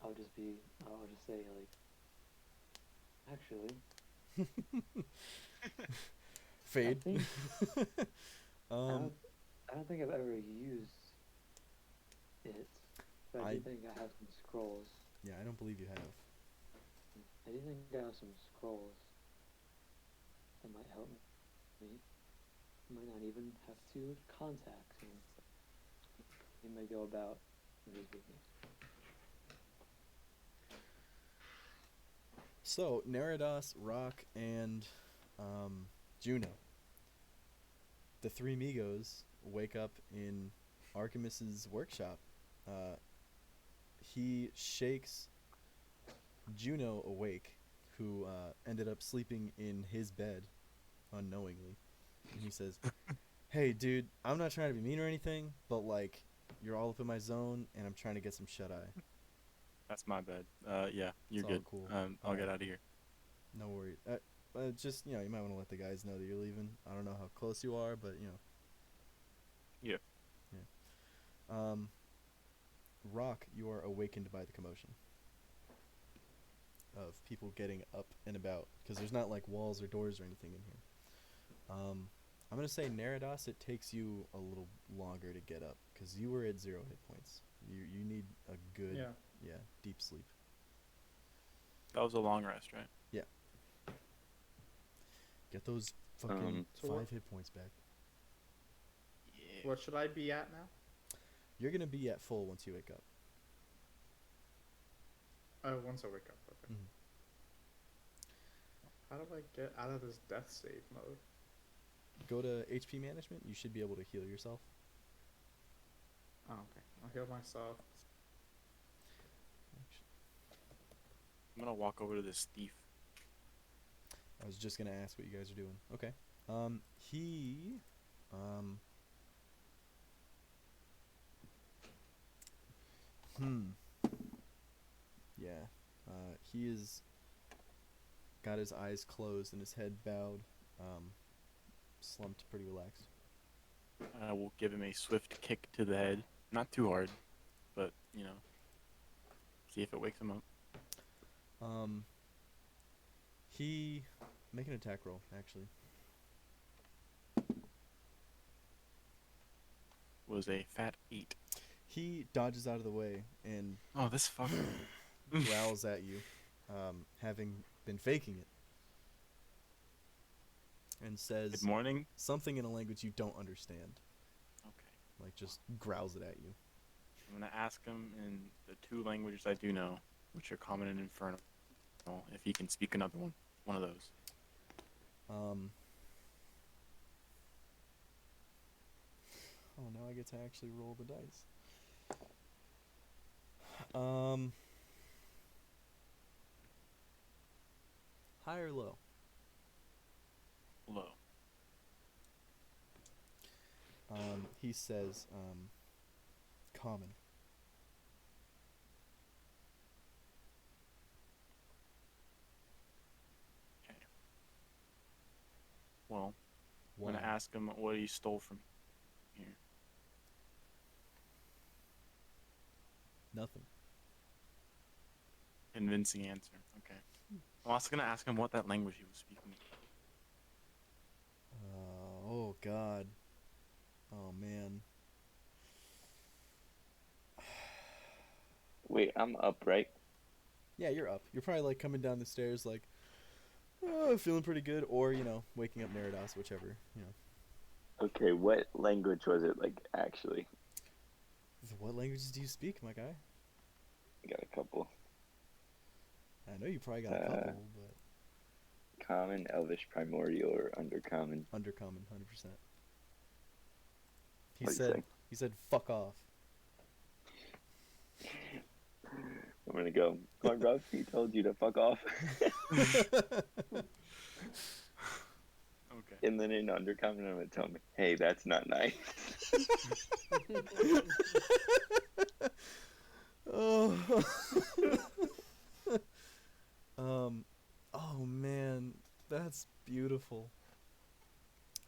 I'll just say, like, actually... Fade. I don't think I've ever used it, but I do think I have some scrolls. Yeah, I don't believe you have. I do think I have some scrolls that might help me. I might not even have to contact him. He may go about his business. So, Neradas, Roque, and Juno. The three Migos wake up in Artemis's workshop. He shakes Juno awake, who ended up sleeping in his bed unknowingly. And he says, hey, dude, I'm not trying to be mean or anything, but, like, you're all up in my zone, and I'm trying to get some shut-eye. That's my bad. Yeah, you're It's all good. cool. I'll get Alright. out of here. No worries. Just, you might want to let the guys know that you're leaving. I don't know how close you are, but, Yeah. Yeah. Roque, you are awakened by the commotion of people getting up and about, because there's not, like, walls or doors or anything in here. I'm going to say, Neradas, it takes you a little longer to get up, because you were at 0 hit points. You need a good, deep sleep. That was a long rest, right? Yeah. Get those fucking 5 hit points back. Yeah. What should I be at now? You're going to be at full once you wake up. Oh, once I wake up, okay. Mhm. How do I get out of this death save mode? Go to HP management. You should be able to heal yourself. Oh, okay. I'll heal myself. I'm gonna walk over to this thief. I was just gonna ask what you guys are doing. Okay. Yeah. He is got his eyes closed and his head bowed, slumped, pretty relaxed. I will give him a swift kick to the head. Not too hard, but, see if it wakes him up. He make an attack roll, actually. Was a fat 8. He dodges out of the way and Oh, this fucker. growls at you, having been faking it, and says Good morning. something in a language you don't understand. Okay. like just growls it at you. I'm gonna ask him in the two languages I do know, which are Common and Infernal, if he can speak another one of those. Oh, now I get to actually roll the dice. High or low? Low. He says, common. Okay. Well, I'm Why? gonna ask him what he stole from here. Nothing. Convincing answer. Okay. I'm also gonna ask him what that language he was speaking. Oh God. Oh man. Wait, I'm up, right? Yeah, you're up. You're probably like coming down the stairs, like, oh, feeling pretty good, or waking up Neradas, whichever. Okay, what language was it, like, actually? What languages do you speak, my guy? I got a couple. I know you probably got a couple, but Common, Elvish, Primordial, or Undercommon. undercommon, 100%. He What'd you said. say? He said, "Fuck off." I'm gonna go, He told you to fuck off. Okay. And then in Undercommon, I'm gonna tell him, hey, that's not nice. Oh. Oh man, that's beautiful.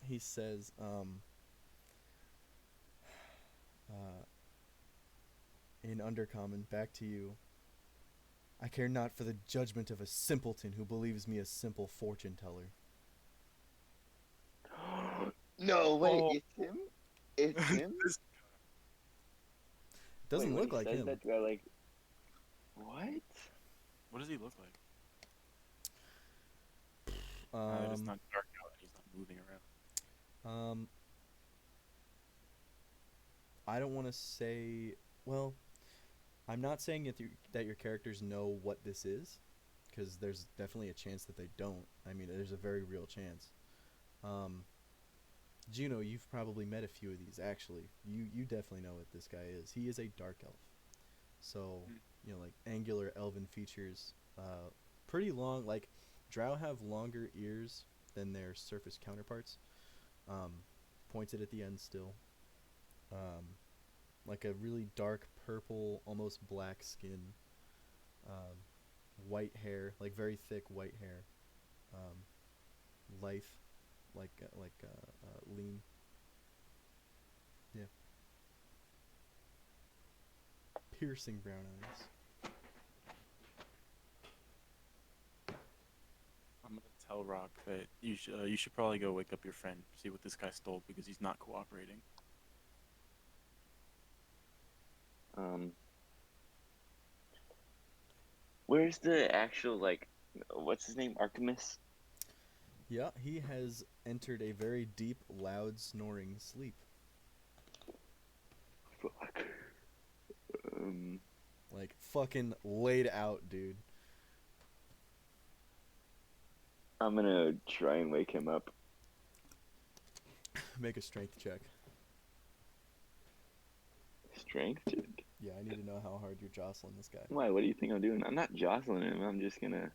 He says, in Undercommon, back to you. I care not for the judgment of a simpleton who believes me a simple fortune teller. No, wait, Oh. it's him? It's him? Doesn't Wait, look when like he says him. that, do I like, what? What does he look like? It's Um, not dark out and he's not moving around. I don't want to say. Well, I'm not saying that your characters know what this is, because there's definitely a chance that they don't. I mean, there's a very real chance. Juno, you've probably met a few of these. Actually, you definitely know what this guy is. He is a dark elf. So like angular elven features, pretty long. Like drow have longer ears than their surface counterparts. Pointed at the end still. Like a really dark purple, almost black skin. White hair, like very thick white hair. Life, lean. Yeah. Piercing brown eyes. I'm gonna tell Roque that you should probably go wake up your friend, see what this guy stole because he's not cooperating. Where's the actual, like, what's his name, Artemis? Yeah, he has entered a very deep, loud, snoring sleep. Fuck. Like, fucking laid out, dude. I'm gonna try and wake him up. Make a strength check. Strength check? Yeah, I need to know how hard you're jostling this guy. Why, what do you think I'm doing? I'm not jostling him, I'm just gonna...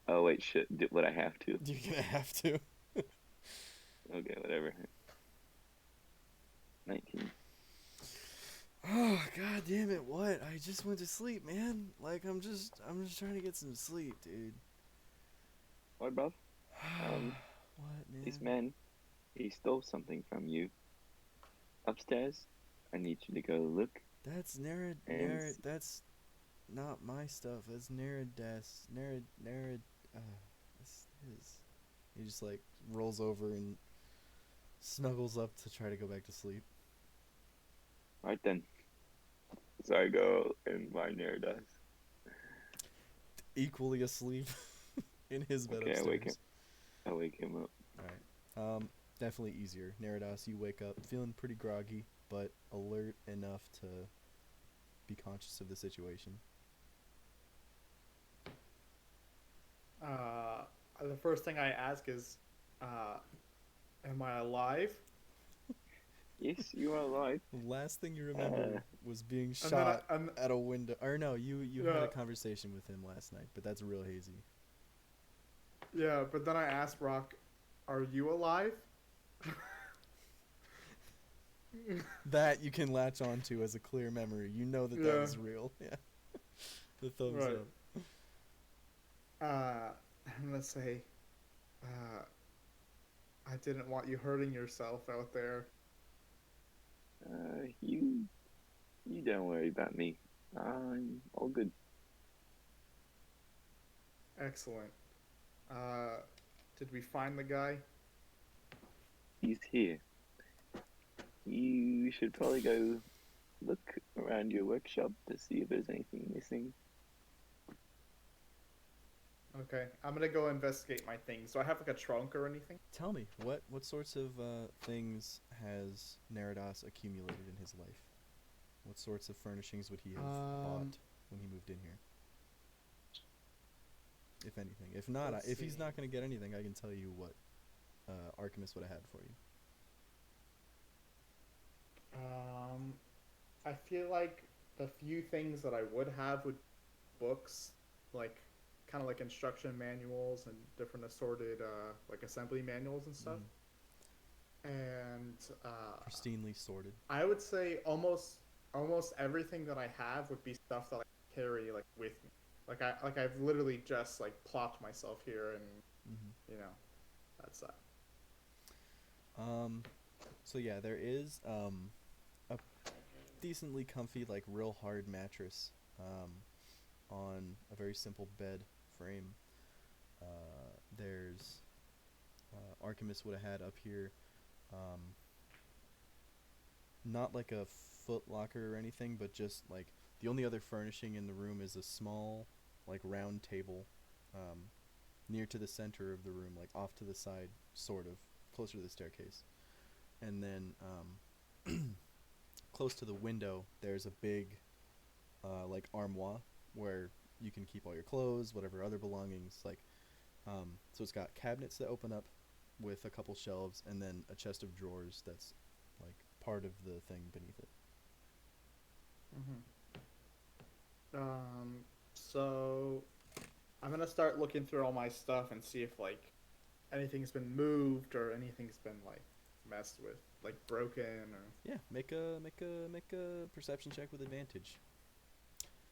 Oh, wait, shit, would I have to? You're gonna have to. Okay, whatever. 19. Oh, god damn it, what? I just went to sleep, man. Like, I'm just trying to get some sleep, dude. What, bruv? What, man? This man, he stole something from you. Upstairs, I need you to go look. That's that's not my stuff. That's Neradas. That's his. He just, like, rolls over and snuggles up to try to go back to sleep. Right then. So I go and my Neradas. Equally asleep in his bed Okay, upstairs. I wake him up. Alright. Definitely easier. Neradas, you wake up feeling pretty groggy. but alert enough to be conscious of the situation. The first thing I ask is, am I alive? Yes, you are alive. The last thing you remember was being And then shot I'm- at a window. Or no, you had Yeah. a conversation with him last night, but that's real hazy. Yeah, but then I asked Roque, are you alive? That you can latch onto as a clear memory. You know that that Yeah. was real. Yeah. The thumbs Right. up. I'm gonna say, I didn't want you hurting yourself out there. You don't worry about me. I'm all good. Excellent. Did we find the guy? He's here. You should probably go look around your workshop to see if there's anything missing. Okay, I'm gonna go investigate my things. Do I have like a trunk or anything? Tell me, what sorts of things has Neradas accumulated in his life? What sorts of furnishings would he have bought when he moved in here? If anything. If not, Let's if he's see. not going to get anything, I can tell you what Artemis would have had for you. I feel like the few things that I would have would be books, like kind of like instruction manuals and different assorted like assembly manuals and stuff. And Pristinely sorted. I would say almost everything that I have would be stuff that I carry like with me. Like I've literally just like plopped myself here and you know, that's that. So yeah, there is a decently comfy, like real hard mattress on a very simple bed frame. There's Artemis would have had up here not like a foot locker or anything, but just like the only other furnishing in the room is a small like round table near to the center of the room, like off to the side, sort of closer to the staircase. And then close to the window there's a big like armoire where you can keep all your clothes, whatever other belongings, like so it's got cabinets that open up with a couple shelves and then a chest of drawers that's like part of the thing beneath it. So I'm gonna start looking through all my stuff and see if like anything's been moved or anything's been like messed with, like broken or. Yeah, make a perception check with advantage.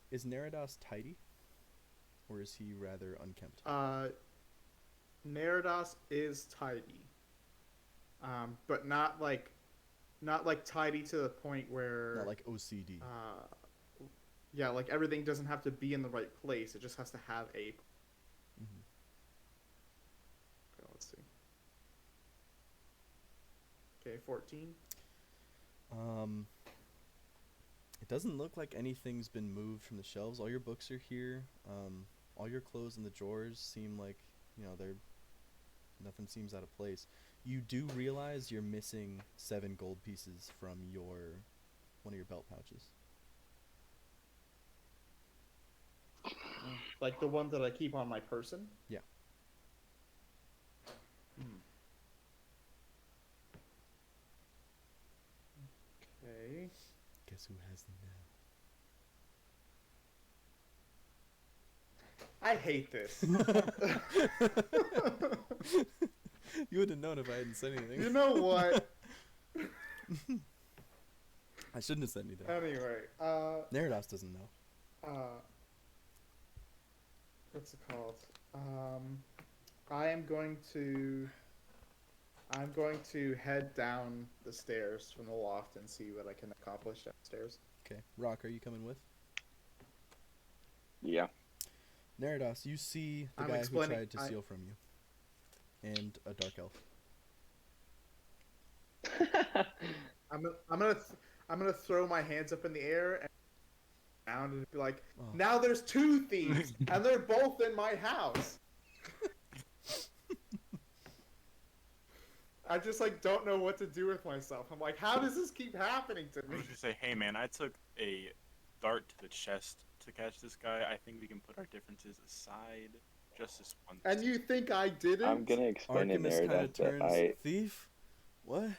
Is Neradas tidy, or is he rather unkempt? Neradas is tidy, but not like tidy to the point where. Not like OCD. Yeah, like everything doesn't have to be in the right place. It just has to have a. Mm-hmm. Okay, let's see. Okay, 14. It doesn't look like anything's been moved from the shelves. All your books are here. All your clothes in the drawers seem like, you know, nothing seems out of place. You do realize you're missing 7 gold pieces from one of your belt pouches. Like the one that I keep on my person? Yeah. Okay. Guess who has them now? I hate this. You would have known if I hadn't said anything. You know what? I shouldn't have said anything. Anyway, Neradas doesn't know. What's it called? I'm going to head down the stairs from the loft and see what I can accomplish downstairs. Okay. Roque, are you coming with? Yeah. Neradas, you see the I'm guy who explaining- tried to steal from you. And a dark elf. I'm gonna throw my hands up in the air and down and be like, Oh. now there's 2 thieves and they're both in my house. I just like don't know what to do with myself. I'm like, how does this keep happening to I me? was gonna say, hey man, I took a dart to the chest to catch this guy. I think we can put our differences aside just this once. And you think I didn't? I'm gonna explain to Artemis kind Neradas of that turns thief. What?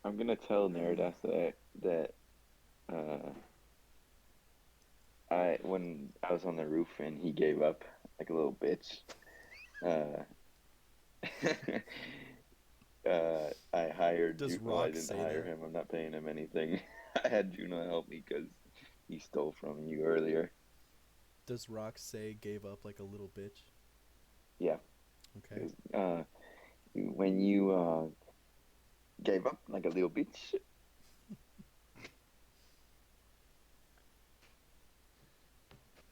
I'm gonna tell Neradas that when I was on the roof and he gave up like a little bitch, I hired. Does Well, I Roque didn't say hire that? him. I'm not paying him anything. I had Juno help me because he stole from you earlier. Does Roque say gave up like a little bitch? Yeah. Okay. When you gave up like a little bitch.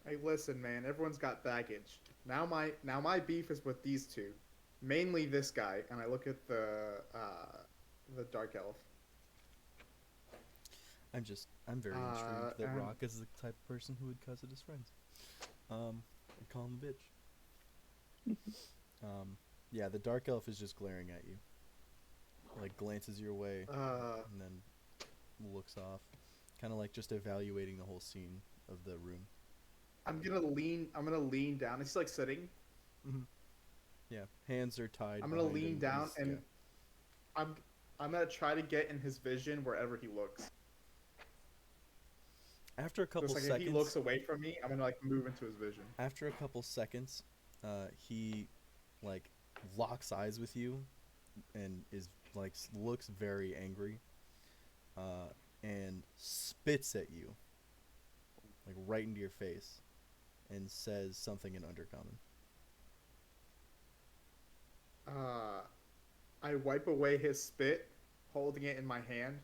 Hey, listen, man. Everyone's got baggage. Now my beef is with these two, mainly this guy. And I look at the dark elf. I'm very intrigued that and- Roque is the type of person who would cuss at his friends. And call him a bitch. Yeah, the dark elf is just glaring at you. Like glances your way and then looks off, kind of like just evaluating the whole scene of the room. I'm gonna lean down. He's like sitting. Yeah, hands are tied. I'm gonna behind lean him. down He's- and I'm gonna try to get in his vision wherever he looks. After a couple Just like seconds, if he looks away from me, I'm gonna like move into his vision. after a couple seconds, he like locks eyes with you, and is like looks very angry, and spits at you, like right into your face, and says something in Undercommon. I wipe away his spit, holding it in my hand,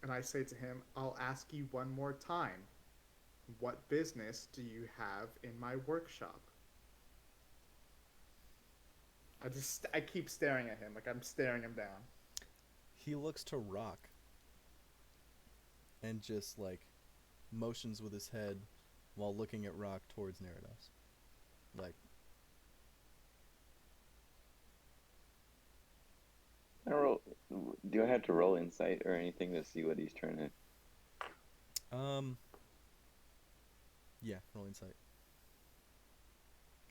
and I say to him, "I'll ask you one more time. What business do you have in my workshop?" I keep staring at him, like I'm staring him down. He looks to Roque and just like motions with his head while looking at Roque towards Neradas. Like, Do I have to roll insight or anything to see what he's trying to? yeah, roll insight.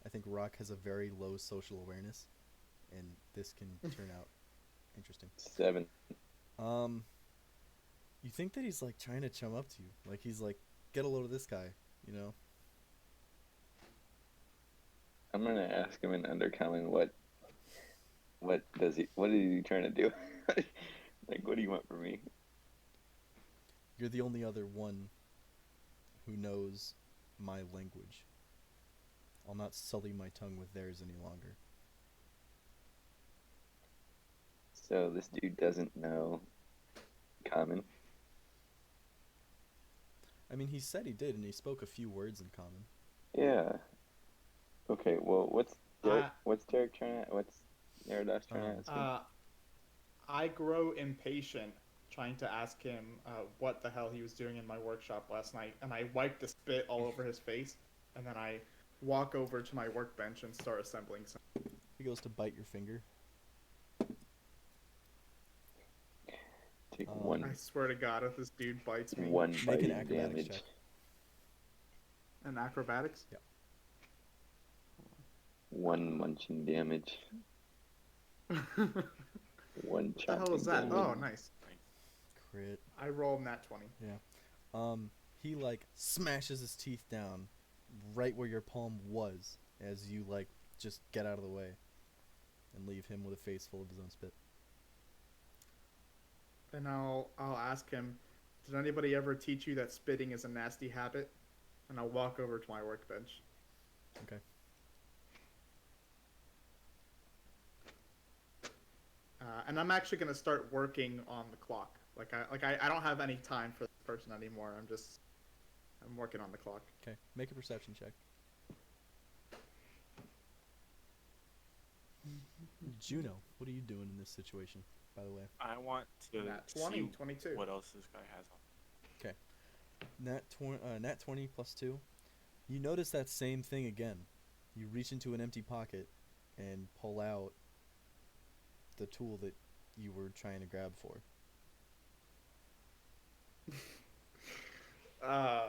I think Roque has a very low social awareness, and this can turn out interesting. 7. You think that he's like trying to chum up to you, like he's like, get a load of this guy, you know? I'm gonna ask him in Undercommon what is he trying to do? Like, what do you want from me? You're the only other one who knows my language. I'll not sully my tongue with theirs any longer. So this dude doesn't know Common. I mean, he said he did, and he spoke a few words in common. Yeah. Okay. Well, what's Derrick trying to? What's Neradas trying to ask him? I grow impatient trying to ask him what the hell he was doing in my workshop last night, and I wipe the spit all over his face, and then I walk over to my workbench and start assembling something. He goes to bite your finger. Take I one I swear to God, if this dude bites me. one Make an biting acrobatics damage. check. And acrobatics? Yeah. 1 munching damage. What 1 the hell is that? chopping Oh, damage. nice. Crit. I rolled nat 20. He like smashes his teeth down right where your palm was as you like just get out of the way and leave him with a face full of his own spit. Then I'll ask him, did anybody ever teach you that spitting is a nasty habit? And I'll walk over to my workbench. Okay. And I'm actually gonna start working on the clock. I don't have any time for this person anymore. I'm working on the clock. Okay. Make a perception check. Juno, what are you doing in this situation, by the way? I want to Nat 20, see 22. what else this guy has on. Nat 20 plus 2. You notice that same thing again. You reach into an empty pocket and pull out the tool that you were trying to grab for. Uh,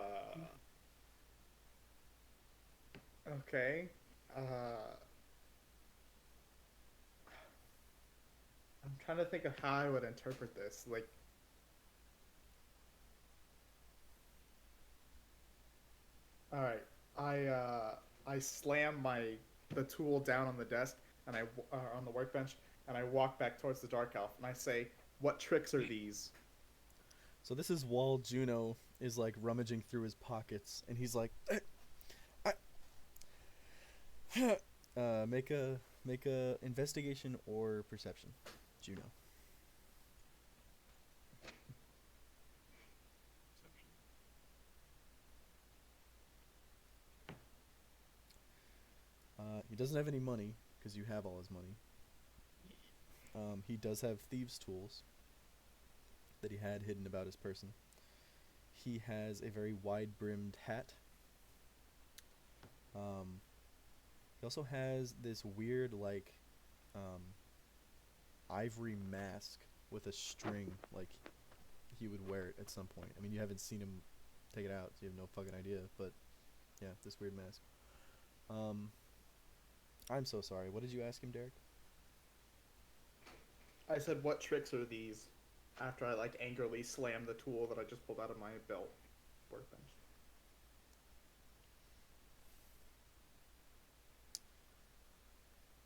okay. I'm trying to think of how I would interpret this. Like, all right, I slam the tool down on the desk and on the workbench, and I walk back towards the dark elf and I say, "What tricks are these?" So this is while Juno is like rummaging through his pockets, and he's like, make a investigation or perception, Juno. He doesn't have any money because you have all his money. He does have thieves' tools that he had hidden about his person. He has a very wide-brimmed hat. He also has this weird, like, ivory mask with a string, like he would wear it at some point. I mean, you haven't seen him take it out, so you have no fucking idea, but yeah, this weird mask. I'm so sorry. What did you ask him, Derrick? I said, "What tricks are these?" After I like angrily slam the tool that I just pulled out of my belt workbench.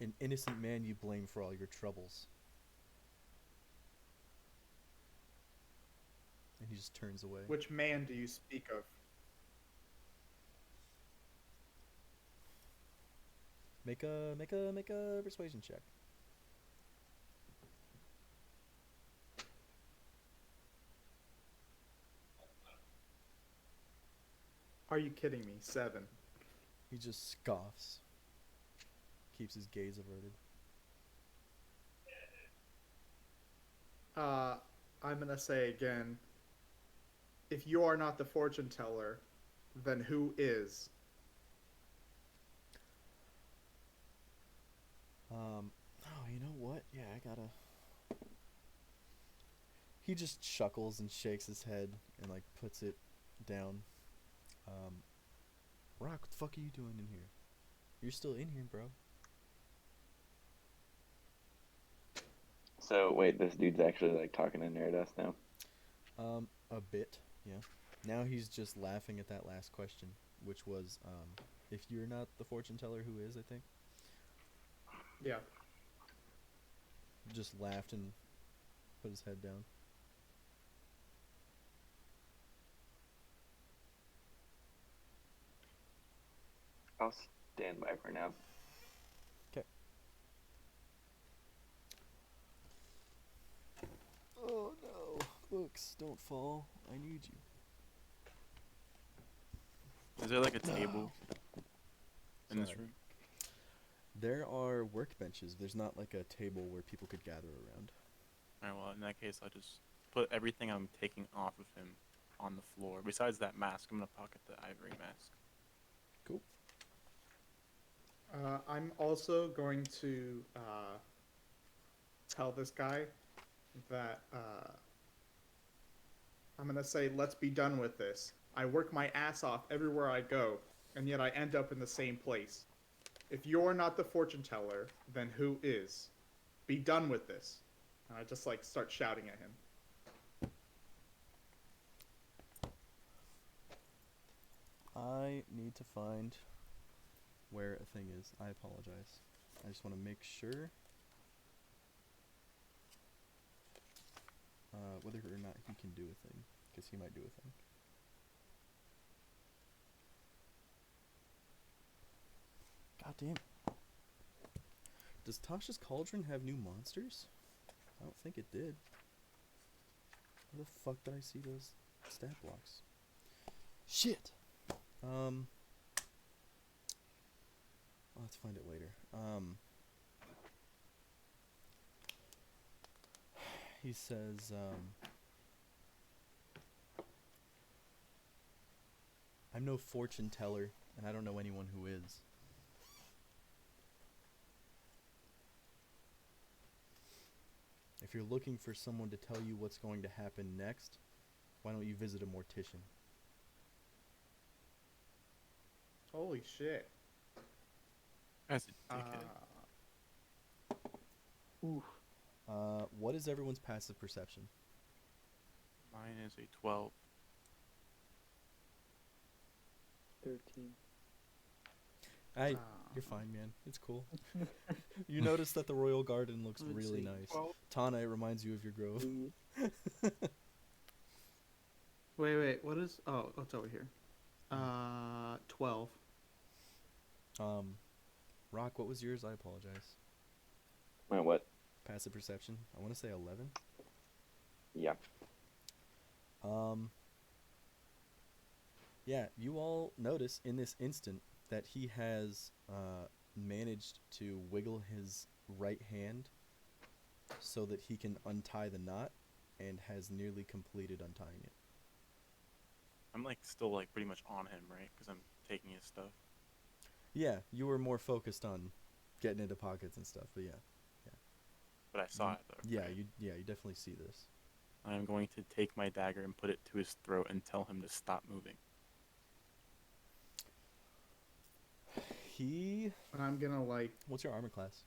An innocent man you blame for all your troubles. And he just turns away. Which man do you speak of? Make a persuasion check. Are you kidding me? 7. He just scoffs. Keeps his gaze averted. I'm gonna say again, if you are not the fortune teller, then who is? Oh, you know what? Yeah, I gotta... He just chuckles and shakes his head and, like, puts it down. Rock, what the fuck are you doing in here? You're still in here, bro. So wait, this dude's actually like talking to Neradas now. A bit, yeah. Now he's just laughing at that last question, which was, if you're not the fortune teller, who is, I think? Yeah. Just laughed and put his head down. I'll stand by for now. Oh no, books, don't fall. I need you. Is there like a table in this Sorry. room? There are workbenches. There's not like a table where people could gather around. Alright, well, in that case, I'll just put everything I'm taking off of him on the floor. Besides that mask, I'm going to pocket the ivory mask. Cool. I'm also going to tell this guy that I'm going to say, "Let's be done with this. I work my ass off everywhere I go, and yet I end up in the same place. If you're not the fortune teller, then who is? Be done with this." And I just like start shouting at him. I need to find where a thing is. I apologize. I just want to make sure whether or not he can do a thing, because he might do a thing. God damn it. Does Tasha's Cauldron have new monsters? I don't think it did. Where the fuck did I see those stat blocks? Shit! I'll have to find it later. He says, I'm no fortune teller, and I don't know anyone who is. if you're looking for someone to tell you what's going to happen next, why don't you visit a mortician? Holy shit. That's a dickhead. Oof. What is everyone's passive perception? Mine is a 12. 13. You're fine, man. It's cool. You notice that the Royal Garden looks Let's really see. nice. 12. Tahna, it reminds you of your grove. Wait, what is... Oh, it's over here. 12. Rock, what was yours? I apologize. My what? Passive perception. I want to say 11. Yeah. Yeah, you all notice in this instant that he has managed to wiggle his right hand so that he can untie the knot and has nearly completed untying it. I'm like still like pretty much on him, right? Because I'm taking his stuff. Yeah, you were more focused on getting into pockets and stuff, but yeah. But I saw it though. Yeah, right? you definitely see this. I'm going to take my dagger and put it to his throat and tell him to stop moving. He... And I'm gonna, like... What's your armor class?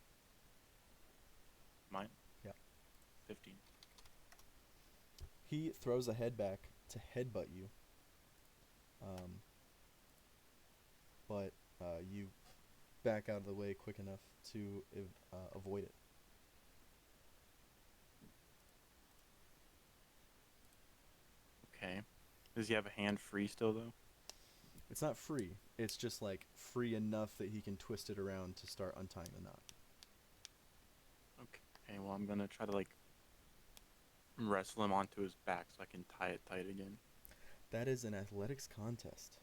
Mine? Yeah. 15. He throws a head back to headbutt you. But you back out of the way quick enough to avoid it. Okay. Does he have a hand free still though? It's not free. It's just like free enough that he can twist it around to start untying the knot. Okay, well I'm gonna try to like wrestle him onto his back so I can tie it tight again. That is an athletics contest.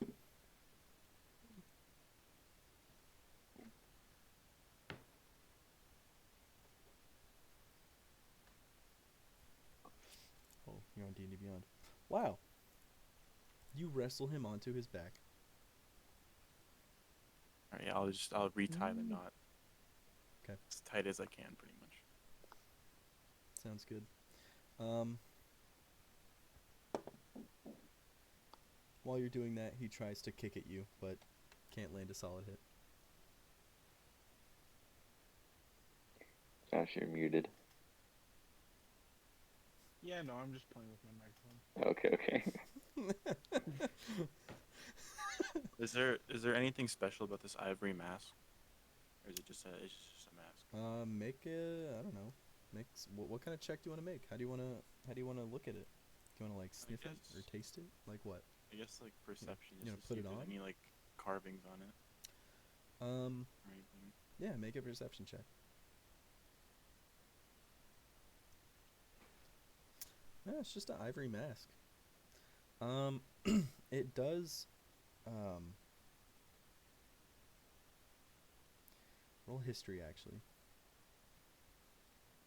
Oh, you're on D&D Beyond. Wow. You wrestle him onto his back. Alright, yeah, I'll retie the knot. Okay. As tight as I can pretty much. Sounds good. While you're doing that, he tries to kick at you, but can't land a solid hit. Josh, you're muted. Yeah, no, I'm just playing with my microphone. Okay. Is there anything special about this ivory mask? Or is it just it's just a mask? Make a, I don't know. What kind of check do you want to make? How do you want to look at it? Do you want to like sniff it or guess- taste it? Like what? I guess like perception You just gonna put to see it if there's on? any like carvings on it or anything. Yeah, make a perception check. No, it's just an ivory mask. It does, roll history, actually.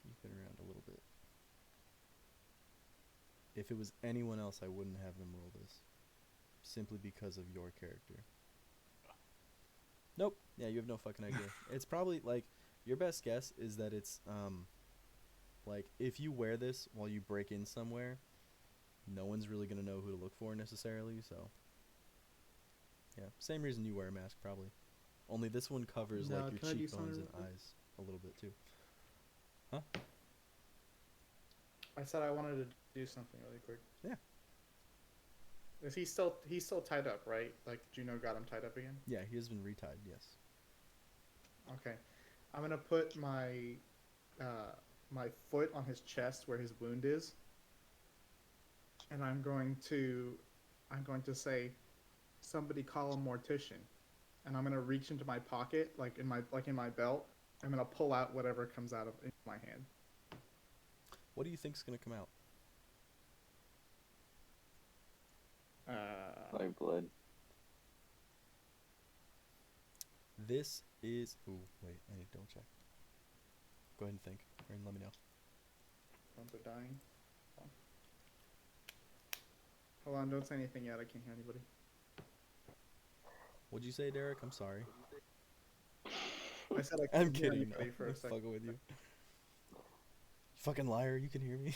You've been around a little bit. If it was anyone else, I wouldn't have them roll this. Simply because of your character. Nope. Yeah, you have no fucking idea. It's probably, like, your best guess is that it's, like, if you wear this while you break in somewhere, no one's really going to know who to look for necessarily, so. Yeah, same reason you wear a mask, probably. Only this one covers, Now, like, your can I do cheekbones something and real quick? eyes a little bit, too. I said I wanted to do something really quick. Yeah. Is he's still tied up, right? Like Juno got him tied up again? Yeah, he has been retied, yes. Okay. I'm gonna put my my foot on his chest where his wound is. And I'm going to say, somebody call a mortician. And I'm gonna reach into my pocket, like in my belt. I'm gonna pull out whatever comes out of in my hand. What do you think's going to come out? Like blood. This is... Ooh, wait, I need to double check. Go ahead and think, and let me know. Ones are dying. Hold on, don't say anything yet. I can't hear anybody. What'd you say, Derrick? I'm sorry. I said I I'm couldn't hear kidding. anybody for a I'm second. fucking with you. Fucking liar, you can hear me.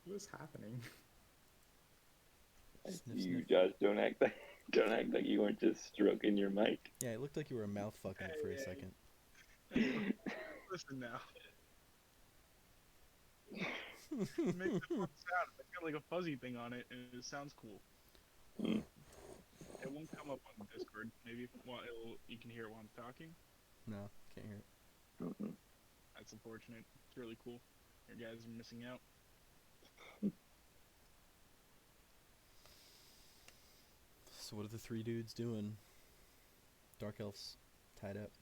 What is happening? I Sniff, see you, sniff. Josh. Don't act like you weren't just stroking your mic. Yeah, it looked like you were mouth fucking for a Hey. second. Hey, listen now. It makes a fun sound. It's got like a fuzzy thing on it, and it sounds cool. Mm. It won't come up on Discord. Maybe you can hear it while I'm talking. No, can't hear it. Mhm. That's unfortunate. It's really cool. You guys are missing out. So what are the three dudes doing? Dark elves tied up.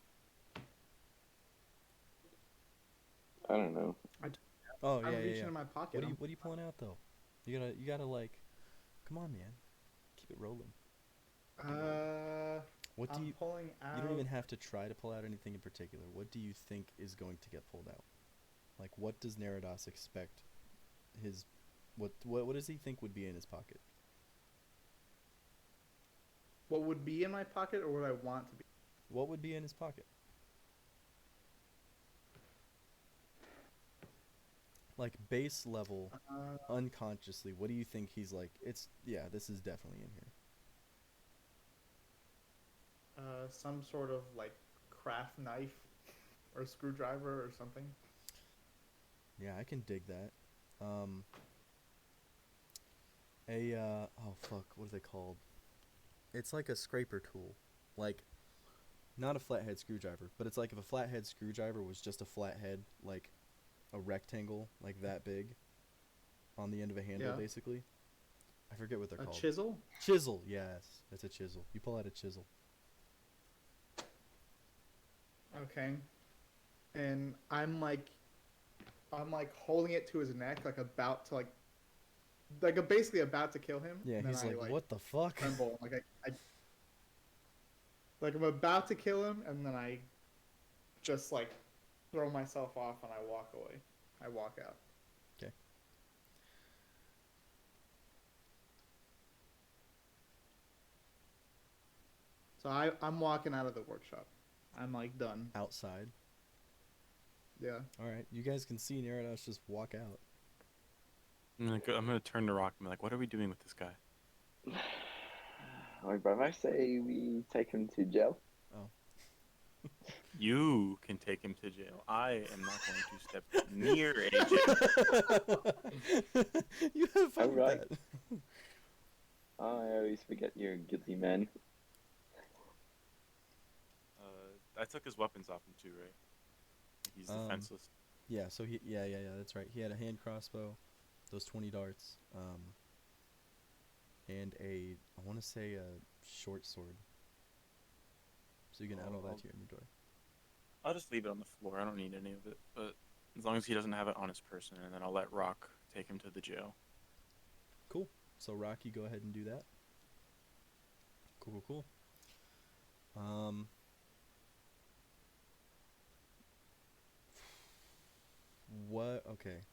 I don't know. Oh I'm yeah, yeah, reaching yeah. in my pocket. What are you pulling out though? You gotta like, come on, man, keep it rolling. What do I'm you? pulling out. You don't even have to try to pull out anything in particular. What do you think is going to get pulled out? Like, what does Neradas expect? What does he think would be in his pocket? What would be in my pocket, or what I want to be? What would be in his pocket? Like base level, unconsciously, what do you think he's like? This is definitely in here. Some sort of like craft knife or screwdriver or something. Yeah, I can dig that. Oh fuck, what are they called? It's like a scraper tool. Like, not a flathead screwdriver, but it's like if a flathead screwdriver was just a flathead, like a rectangle, like that big, on the end of a handle, Yeah. basically. I forget what they're A called. chisel? Chisel, yes. It's a chisel. You pull out a chisel. Okay. And I'm like holding it to his neck, like about to basically about to kill him. Yeah, and he's then like, what the fuck? tremble. Like I'm about to kill him, and then I just like throw myself off and I walk away. I walk out. Okay. So I'm walking out of the workshop. I'm like done. Outside. Yeah. Alright, you guys can see Neradas just walk out. I'm gonna turn to Rock and be like, what are we doing with this guy? Like, but I say we take him to jail. You can take him to jail. I am not going to step near a jail. You have fun with Alright. that. I always forget you're a guilty man. I took his weapons off him too, right? He's defenseless. Yeah, so yeah, that's right. He had a hand crossbow, those 20 darts, and I want to say a short sword. So you can add all that to your inventory. I'll just leave it on the floor. I don't need any of it. But as long as he doesn't have it on his person, and then I'll let Rock take him to the jail. Cool. So Rocky, go ahead and do that. Cool. What? Okay.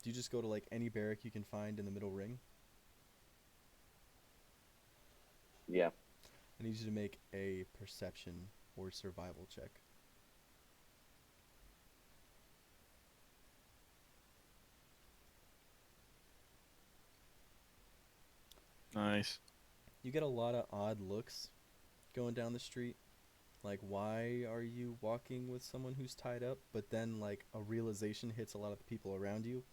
Do you just go to like any barrack you can find in the middle ring? Yeah. I need you to make a perception or survival check. Nice. You get a lot of odd looks going down the street. Like, why are you walking with someone who's tied up? But then, like, a realization hits a lot of the people around you.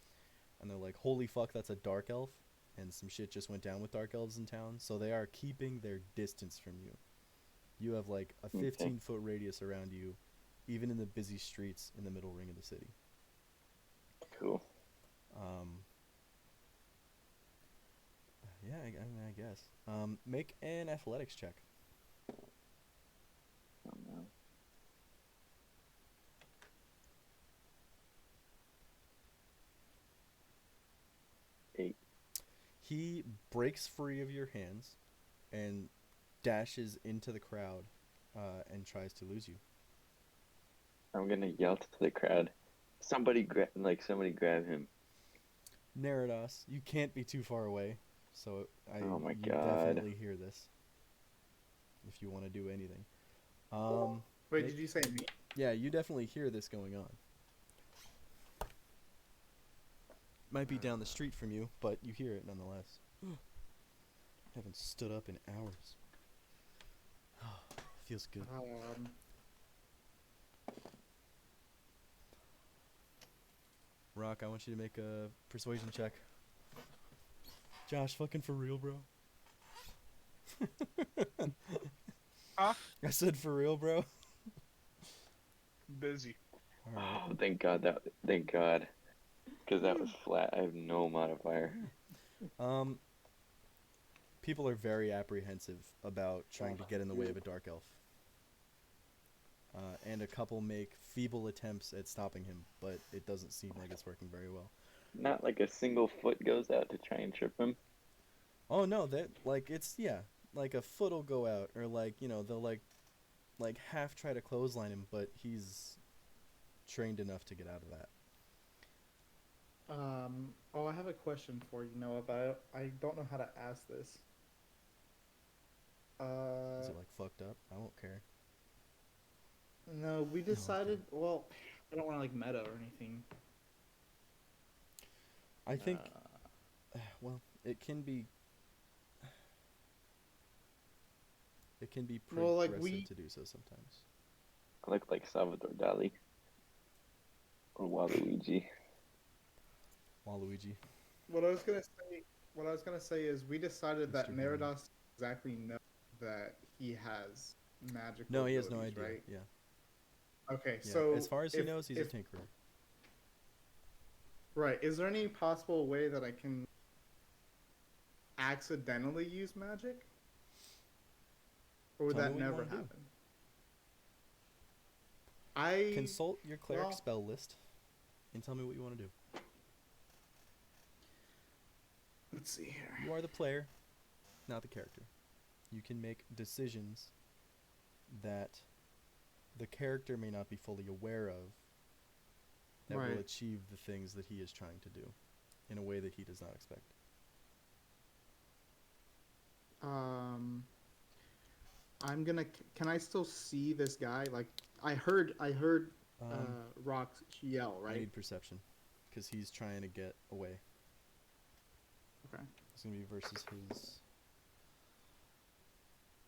And they're like, holy fuck, that's a dark elf. And some shit just went down with dark elves in town. So they are keeping their distance from you. You have, like, a 15-foot radius around you, even in the busy streets in the middle ring of the city. Cool. Yeah, I mean, I guess. Make an athletics check. Oh no. Eight. He breaks free of your hands and dashes into the crowd and tries to lose you. I'm gonna yell to the crowd. Somebody grab him. Neradas, you can't be too far away, so Oh my you God. definitely hear this. If you want to do anything, Wait, Nick? did you say me? yeah, you definitely hear this going on. Might be down the street from you, but you hear it nonetheless. Haven't stood up in hours. Feels good. Rock, I want you to make a persuasion check. Josh, fucking for real, bro. Huh? I said for real, bro. Busy. All right. Oh, thank God. Thank God. Because that was flat. I have no modifier. People are very apprehensive about trying to get in the way of a dark elf. And a couple make feeble attempts at stopping him, but it doesn't seem like it's working very well. Not like a single foot goes out to try and trip him. Oh no, that like a foot will go out, or they'll like half try to clothesline him, but he's trained enough to get out of that. I have a question for you, Noah, but I don't know how to ask this. Is it like fucked up? I won't care. No, we decided. Well, I don't want to like meta or anything. I think, well, it can be Well, like, progressive to do so sometimes. I look like Salvador Dali. Or Waluigi. Waluigi. What I was gonna say is we decided that Mr. Green. Neradas exactly knows that he has magical. No, he has no abilities, idea. Right? Yeah. Okay, Yeah. so as far as he if- knows, he's if- a tinkerer. Right. Is there any possible way that I can accidentally use magic? Or would Tell me that what you never wanna do. happen? I Consult your cleric well- spell list and tell me what you want to do. Let's see here. You are the player, not the character. You can make decisions that the character may not be fully aware of that will Right. achieve the things that he is trying to do in a way that he does not expect. I'm gonna. Can I still see this guy? Like, I heard Roque yell, I right? need perception because he's trying to get away. Okay. It's going to be versus his...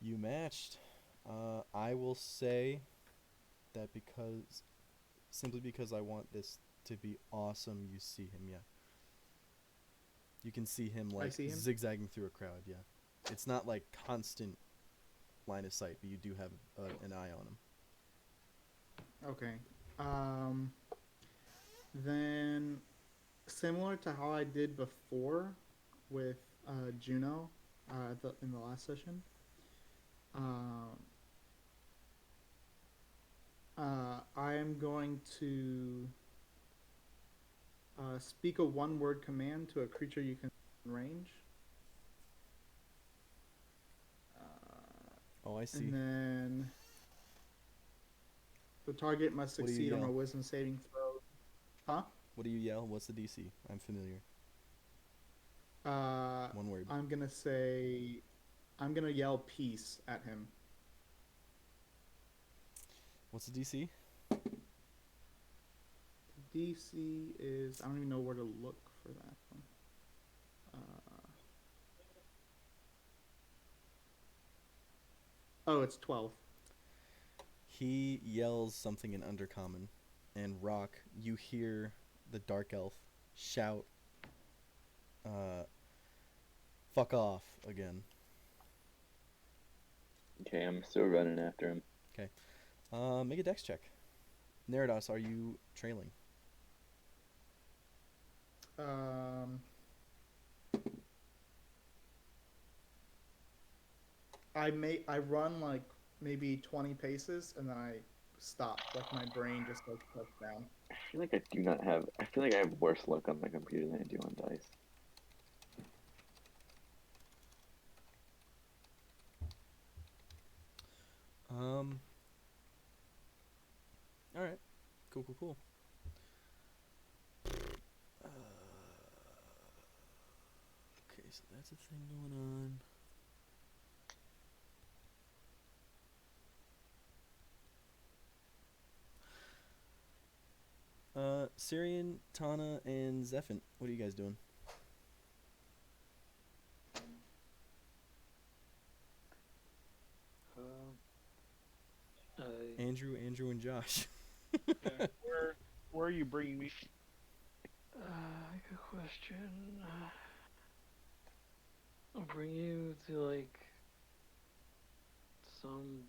You matched. I will say that simply because I want this to be awesome, you see him, yeah. You can see him, like, see him? zigzagging through a crowd, yeah. It's not, like, constant line of sight, but you do have an eye on him. Okay. Then, similar to how I did before with Juno in the last session, I am going to speak a one-word command to a creature you can range. Oh, I see. And then the target must What do you succeed on a yell? wisdom saving throw. Huh? What do you yell? What's the DC? I'm familiar. One word. I'm gonna yell peace at him. What's the DC? DC is, I don't even know where to look for that one. Oh, it's 12. He yells something in Undercommon, and Roque, you hear the Dark Elf shout, fuck off again. Okay, I'm still running after him. Make a dex check. Neradas, are you trailing? I run like maybe 20 paces and then I stop. Like my brain just like shuts down. I feel like I feel like I have worse luck on the computer than I do on dice. Alright. Cool, cool, cool. Okay, so that's a thing going on. Cyrian, Tahna, and Zephant, what are you guys doing? Andrew, and Josh. Yeah. Where are you bringing me? Good question. I'll bring you to like some.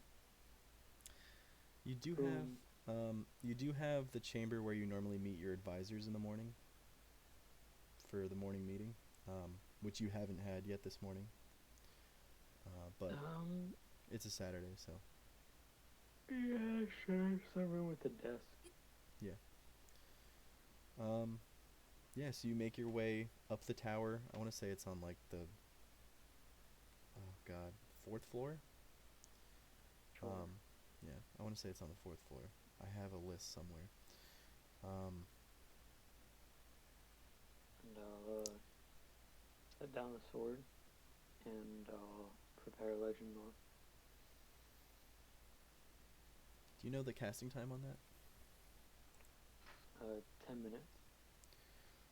You do room. have the chamber where you normally meet your advisors in the morning for the morning meeting, which you haven't had yet this morning. But it's a Saturday, so Yeah, sure. Some room with a desk. yeah. So you make your way up the tower. I want to say it's on like the fourth floor. Sure. Yeah, I want to say it's on the fourth floor. I have a list somewhere. And I'll set down the sword, and I'll prepare Legend North. Do you know the casting time on that? 10 minutes.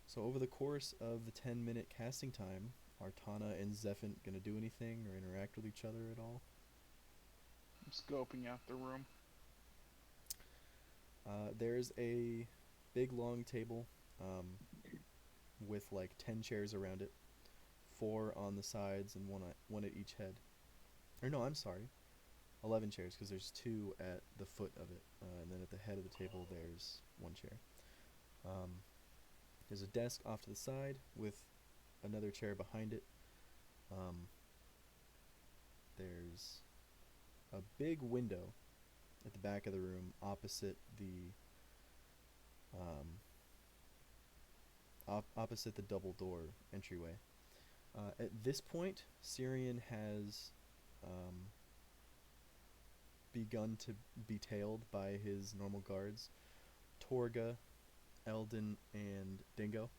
So over the course of the 10-minute casting time, are Tahna and Zephant gonna do anything or interact with each other at all? I'm scoping out the room. There's a big long table with like 10 chairs around it, 4 on the sides and one at each head. Or no, I'm sorry, 11 chairs because there's 2 at the foot of it, and then at the head of the table there's 1 chair. There's a desk off to the side with another chair behind it. There's a big window at the back of the room opposite the opposite the double door entryway. At this point, Cyrian has begun to be tailed by his normal guards, Torga, Eldon, and Dingo.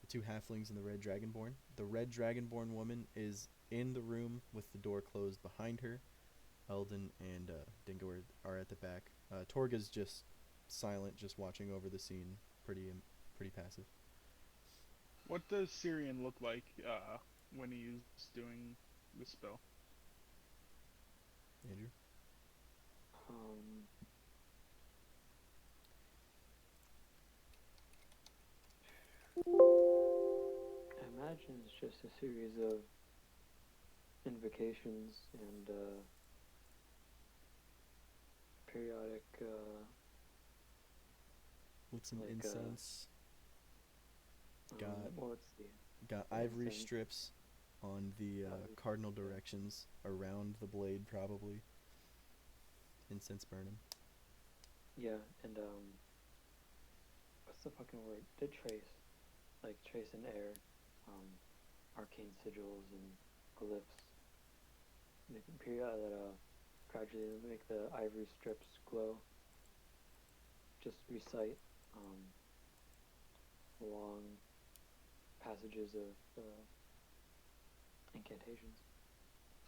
The 2 halflings and the red dragonborn. The red dragonborn woman is in the room with the door closed behind her. Eldon and Dingo are at the back. Torga's just silent, just watching over the scene, pretty passive. What does Cyrian look like when he's doing the spell? Andrew? I imagine it's just a series of invocations and periodic. With some like, incense. Got well, let's see. got some ivory incense. strips on the cardinal directions around the blade, probably. Incense burning. Yeah, and what's the fucking word? Did trace, like trace in air, arcane sigils and glyphs. Making period that gradually make the ivory strips glow. Just recite long passages of incantations.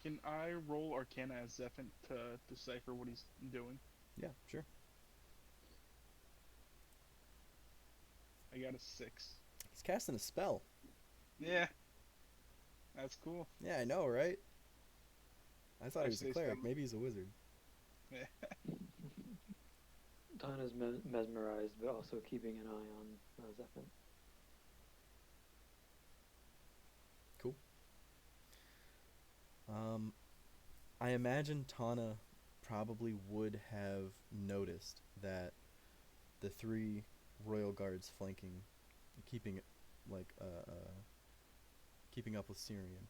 Can I roll Arcana as Zephant to decipher what he's doing? Yeah, sure. I got a 6. He's casting a spell. Yeah. That's cool. Yeah, I know, right? I thought he was a Actually, cleric. some- Maybe he's a wizard. Tahna's mesmerized, but also keeping an eye on Zephant. Cool. I imagine Tahna probably would have noticed that the 3 royal guards flanking, keeping keeping up with Cyrian,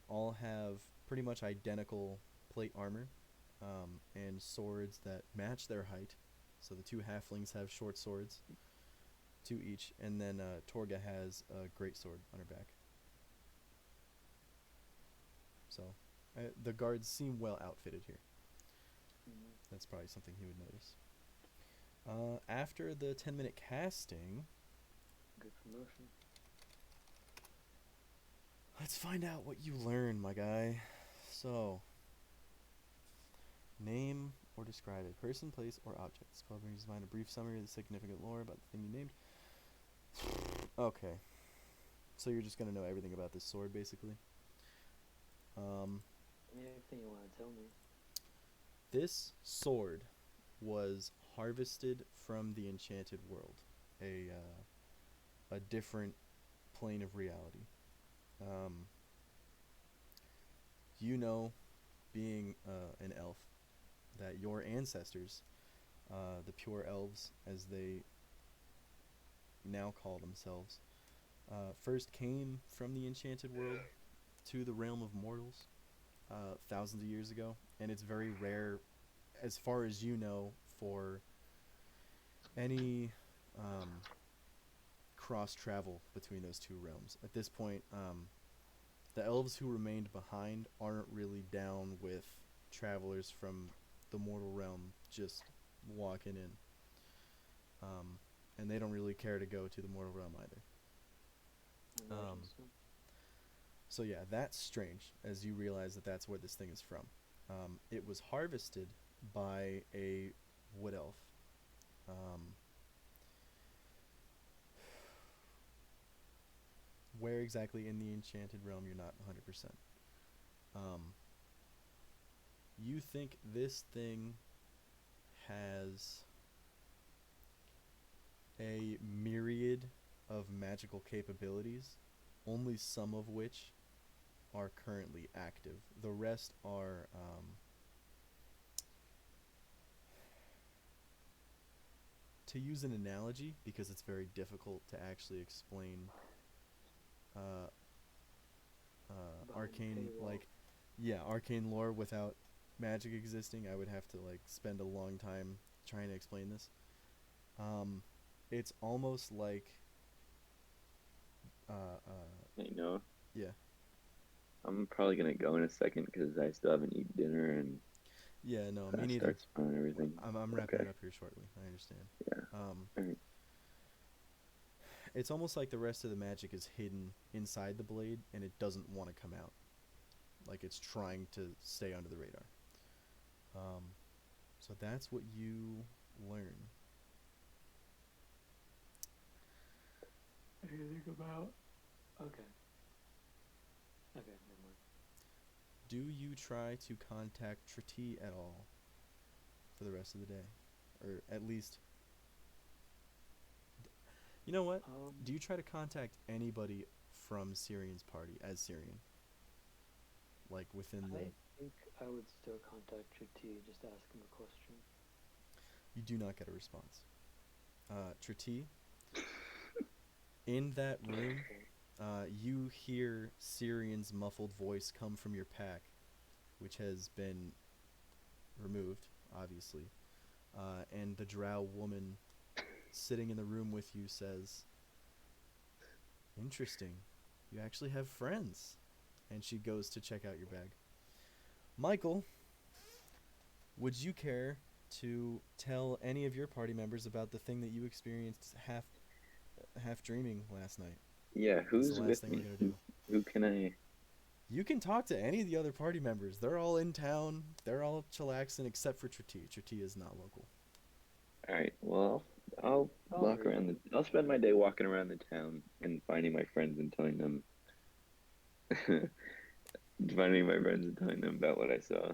all have pretty much identical plate armor and swords that match their height. So the 2 halflings have short swords, 2 each, and then Torga has a great sword on her back. So the guards seem well outfitted here. Mm-hmm. That's probably something he would notice. After the 10-minute casting, Good promotion. let's find out what you learn, my guy. So, name or describe a person, place, or object. Spell brings to mind a brief summary of the significant lore about the thing you named. Okay. So you're just gonna know everything about this sword, basically. Anything you want to tell me? This sword was harvested from the enchanted world, a different plane of reality. You know, being an elf, that your ancestors, the pure elves, as they now call themselves, first came from the enchanted world to the realm of mortals thousands of years ago, and it's very rare, as far as you know, for any cross travel between those two realms. At this point, the elves who remained behind aren't really down with travelers from the mortal realm just walking in. And they don't really care to go to the mortal realm either. So yeah, that's strange, as you realize that that's where this thing is from. It was harvested by a wood elf. Where exactly in the enchanted realm, you're not 100%. You think this thing has a myriad of magical capabilities, only some of which are currently active. The rest are to use an analogy, because it's very difficult to actually explain arcane, like, yeah, arcane lore without magic existing. I would have to like spend a long time trying to explain this. It's almost like I know. yeah. I'm probably gonna go in a second because I still haven't eaten dinner and Yeah, no, me class neither. starts on everything. I'm wrapping Okay. it up here shortly. I understand. Yeah. Alright. It's almost like the rest of the magic is hidden inside the blade, and it doesn't want to come out. Like it's trying to stay under the radar. So that's what you learn. Anything about? Okay. Okay, never mind. Do you try to contact Tretij at all for the rest of the day? Or at least... You know what? Do you try to contact anybody from Cyrian's party as Cyrian? Like within the... I think I would still contact Tretij, just ask him a question. You do not get a response. Tretij, in that room, you hear Cyrian's muffled voice come from your pack, which has been removed, obviously. And the drow woman sitting in the room with you says, "Interesting. You actually have friends." And she goes to check out your bag. Mykiel, would you care to tell any of your party members about the thing that you experienced half dreaming last night? Yeah, who's the last with thing me? we're gonna do. Who can I? You can talk to any of the other party members. They're all in town. They're all chillaxing except for Tretij. Tretij is not local. All right. Well, I'll walk around I'll spend my day walking around the town and finding my friends and telling them. Finding my friends and telling them about what I saw.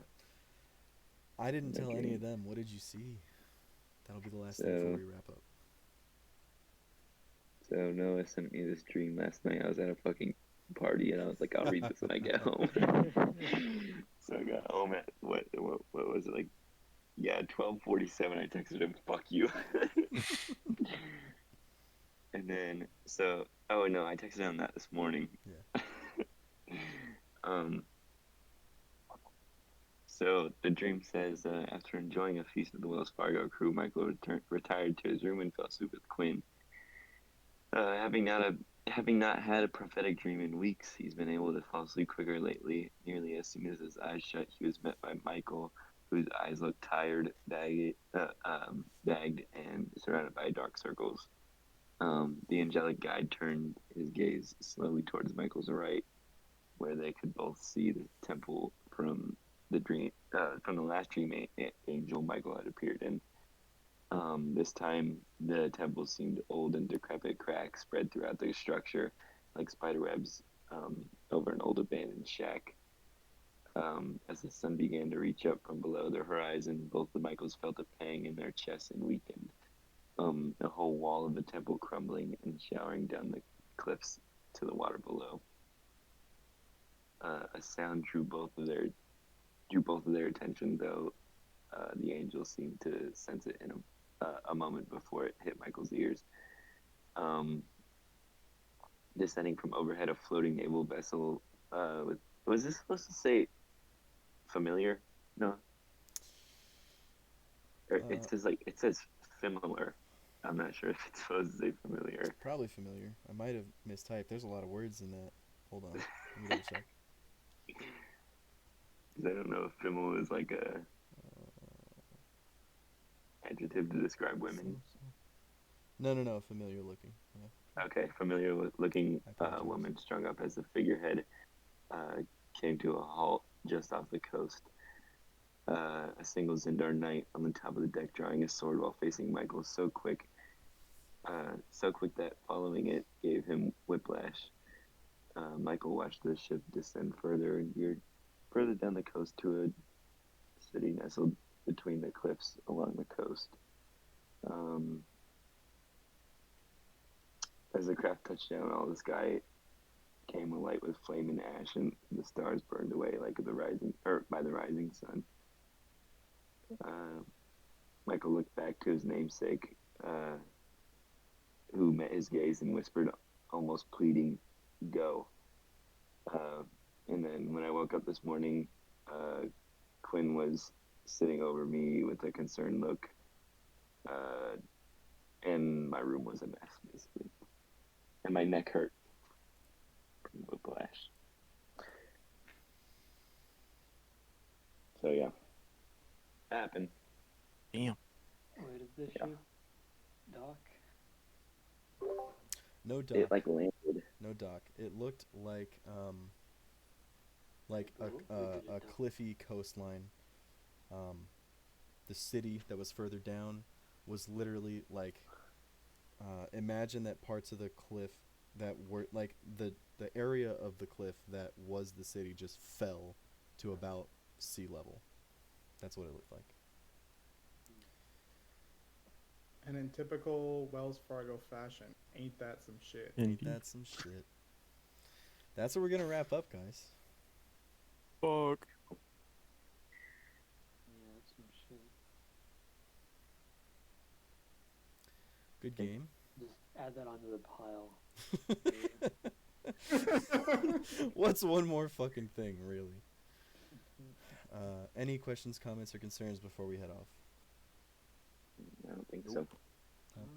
I didn't tell any dream. of them. What did you see? That'll be the last thing before we wrap up. So Noah sent me this dream last night. I was at a fucking party and I was like, I'll read this when I get home. So I got home at what was it, like? Yeah, 12:47. I texted him, "Fuck you." And then oh no, I texted him that this morning. Yeah. So the dream says, after enjoying a feast of the Wells Fargo crew, Mykiel retired to his room and fell asleep with Quinn. Having not had a prophetic dream in weeks, he's been able to fall asleep quicker lately. Nearly as soon as his eyes shut, he was met by Mykiel, whose eyes looked tired, bagged, and surrounded by dark circles. The angelic guide turned his gaze slowly towards Mykiel's right, where they could both see the temple from the last dream angel Mykiel had appeared in. This time, the temple seemed old and decrepit. Cracks spread throughout the structure, like spiderwebs over an old abandoned shack. As the sun began to reach up from below the horizon, both the Mykiels felt a pang in their chests and weakened. The whole wall of the temple crumbling and showering down the cliffs to the water below. A sound drew both of their attention, though the angel seemed to sense it in a moment before it hit Mykiel's ears. Descending from overhead, a floating naval vessel was this supposed to say familiar? No. Or it says familiar. I'm not sure if it's supposed to say familiar. Probably familiar. I might have mistyped. There's a lot of words in that. Hold on. Let me double check. 'Cause I don't know if female is like a adjective to describe women. No. Familiar looking. Yeah. Okay, familiar looking I apologize. woman strung up as a figurehead came to a halt just off the coast. A single Zindar knight on the top of the deck drawing his sword while facing Mykiel, so quick that following it gave him whiplash. Mykiel watched the ship descend further and veered further down the coast to a city nestled between the cliffs along the coast. As the craft touched down, all the sky came alight with flame and ash, and the stars burned away like by the rising sun. Mykiel looked back to his namesake, who met his gaze and whispered, almost pleading, "Go." And then when I woke up this morning, Quinn was sitting over me with a concerned look, and my room was a mess, basically. And my neck hurt from whiplash. So yeah, happened. Damn. Where did the Yeah. ship dock? No dock. It landed. No dock. It looked like a Dock. cliffy coastline. The city that was further down was literally like imagine that parts of the cliff that were like the area of the cliff that was the city just fell to about sea level. That's what it looked like. And in typical Wells Fargo fashion, ain't that some shit? Ain't that some shit? That's what we're gonna wrap up, guys. Fuck. Yeah, that's some shit. Good game. Just add that onto the pile. What's one more fucking thing, really? Any questions, comments, or concerns before we head off? I don't think so. No?